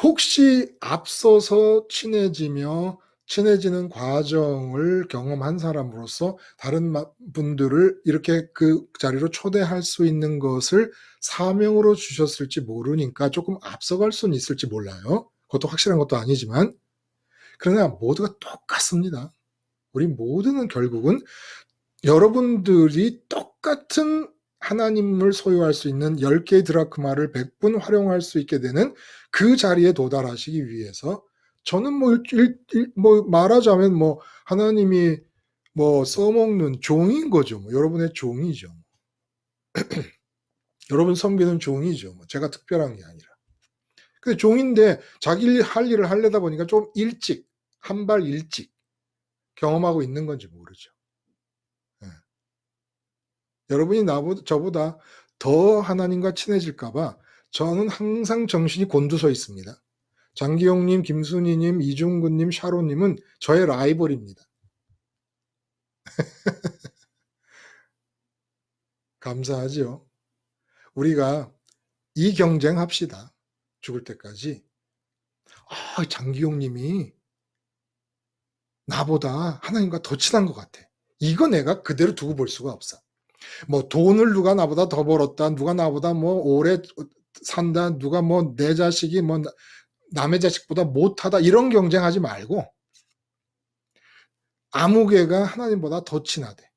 A: 혹시 앞서서 친해지는 과정을 경험한 사람으로서 다른 분들을 이렇게 그 자리로 초대할 수 있는 것을 사명으로 주셨을지 모르니까 조금 앞서갈 수는 있을지 몰라요. 그것도 확실한 것도 아니지만, 그러나 모두가 똑같습니다. 우리 모두는 결국은 여러분들이 똑같은 하나님을 소유할 수 있는 10개의 드라크마를 100분 활용할 수 있게 되는 그 자리에 도달하시기 위해서, 저는 뭐 말하자면 뭐 하나님이 뭐 써먹는 종인 거죠. 뭐 여러분의 종이죠. 여러분 섬기는 종이죠. 뭐 제가 특별한 게 아니라. 근데 종인데 자기 할 일을 하려다 보니까 좀 일찍, 한 발 일찍 경험하고 있는 건지 모르죠. 여러분이 저보다 더 하나님과 친해질까봐 저는 항상 정신이 곤두서 있습니다. 장기용님, 김순희님, 이중근님, 샤론님은 저의 라이벌입니다. 감사하지요. 우리가 이 경쟁 합시다. 죽을 때까지. 장기용님이 나보다 하나님과 더 친한 것 같아. 이거 내가 그대로 두고 볼 수가 없어. 뭐 돈을 누가 나보다 더 벌었다, 누가 나보다 뭐 오래 산다, 누가 뭐 내 자식이 뭐 남의 자식보다 못하다, 이런 경쟁하지 말고 아무개가 하나님보다 더 친하대.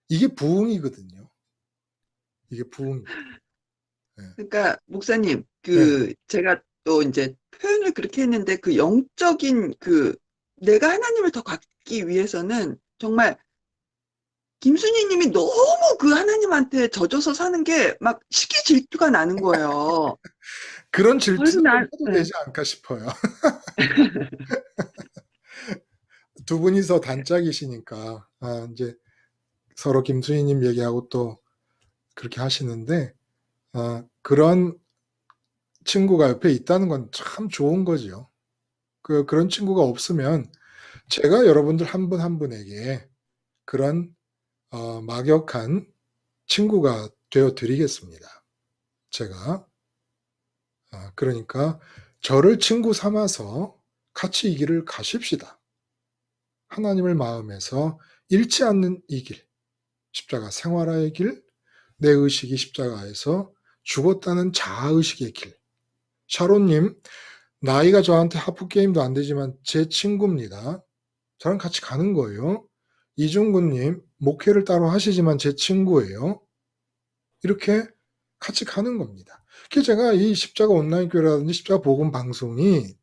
A: 이게 부흥이거든요. 이게 부흥.
C: 그러니까 목사님,
A: 네.
C: 제가 또 이제 표현을 그렇게 했는데 그 영적인 내가 하나님을 더 갖기 위해서는 정말 김순희 님이 너무 그 하나님한테 젖어서 사는 게 막 시기 질투가 나는 거예요.
A: 그런
C: 그래서
A: 질투는 해도 되지 않을까 싶어요. 두 분이서 단짝이시니까 이제 서로 김수희님 얘기하고 또 그렇게 하시는데 그런 친구가 옆에 있다는 건 참 좋은 거지요. 그런 친구가 없으면 제가 여러분들 한 분 한 분에게 그런 막역한 친구가 되어 드리겠습니다. 제가 그러니까 저를 친구 삼아서 같이 이 길을 가십시다. 하나님을 마음에서 잃지 않는 이 길, 십자가 생활화의 길, 내 의식이 십자가에서 죽었다는 자아의식의 길. 샤론님, 나이가 저한테 하프게임도 안 되지만 제 친구입니다. 저랑 같이 가는 거예요. 이중구님, 목회를 따로 하시지만 제 친구예요. 이렇게 같이 가는 겁니다. 그래서 제가 이 십자가 온라인 교회라든지 십자가 복음 방송이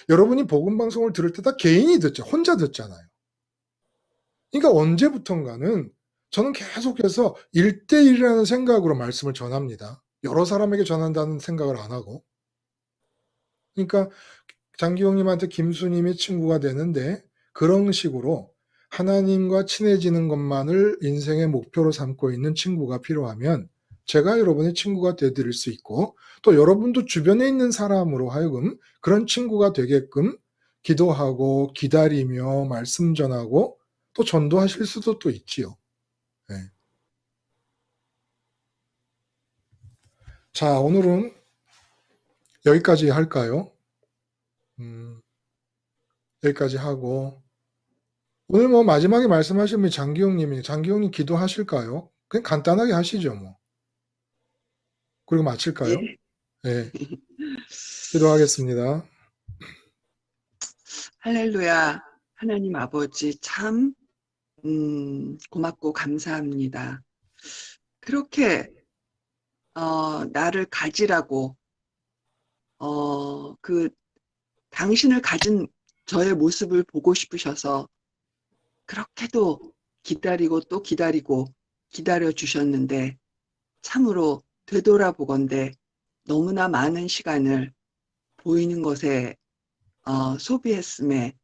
A: 여러분이 복음 방송을 들을 때 다 개인이 듣죠. 혼자 듣잖아요. 그러니까 언제부턴가는 저는 계속해서 1대1이라는 생각으로 말씀을 전합니다. 여러 사람에게 전한다는 생각을 안 하고. 그러니까 장기용님한테 김수님의 친구가 되는데 그런 식으로 하나님과 친해지는 것만을 인생의 목표로 삼고 있는 친구가 필요하면 제가 여러분의 친구가 되드릴 수 있고 또 여러분도 주변에 있는 사람으로 하여금 그런 친구가 되게끔 기도하고 기다리며 말씀 전하고 또 전도하실 수도 또 있지요. 네. 자, 오늘은 여기까지 할까요? 여기까지 하고 오늘 뭐 마지막에 말씀하신 분이 장기용님 기도하실까요? 그냥 간단하게 하시죠, 뭐. 그리고 마칠까요?
C: 예.
A: 네. 기도하겠습니다.
C: 할렐루야. 하나님 아버지 참 고맙고 감사합니다. 그렇게 나를 가지라고 당신을 가진 저의 모습을 보고 싶으셔서 그렇게도 기다리고 또 기다리고 기다려 주셨는데 참으로 되돌아보건대 너무나 많은 시간을 보이는 것에 소비했음에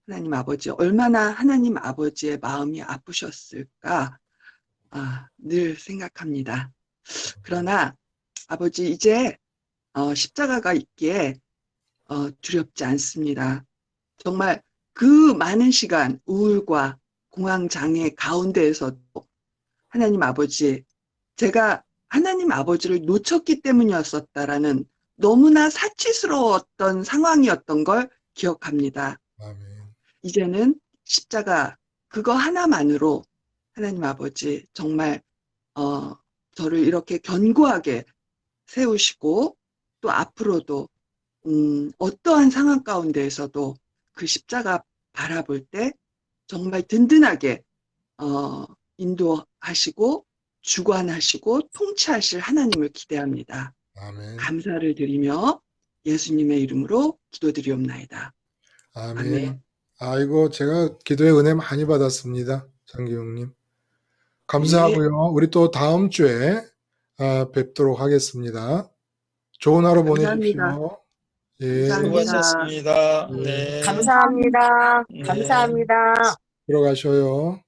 C: 하나님 아버지 얼마나 하나님 아버지의 마음이 아프셨을까 늘 생각합니다. 그러나 아버지 이제 십자가가 있기에 두렵지 않습니다. 정말 그 많은 시간 우울과 공황장애 가운데에서도 하나님 아버지 제가 하나님 아버지를 놓쳤기 때문이었었다라는 너무나 사치스러웠던 상황이었던 걸 기억합니다.
A: 아멘.
C: 이제는 십자가 그거 하나만으로 하나님 아버지 정말 저를 이렇게 견고하게 세우시고 또 앞으로도 어떠한 상황 가운데에서도 그 십자가 바라볼 때 정말 든든하게 인도하시고 주관하시고 통치하실 하나님을 기대합니다.
A: 아멘.
C: 감사를 드리며 예수님의 이름으로 기도드리옵나이다.
A: 아멘.
C: 아멘.
A: 아이고, 제가 기도의 은혜 많이 받았습니다. 장기용님. 감사하고요. 우리 또 다음 주에 뵙도록 하겠습니다. 좋은 하루
C: 감사합니다.
A: 보내십시오. 예.
C: 감사합니다.
D: 수고하셨습니다.
A: 네.
D: 네.
E: 감사합니다.
D: 네.
E: 감사합니다.
A: 들어가셔요.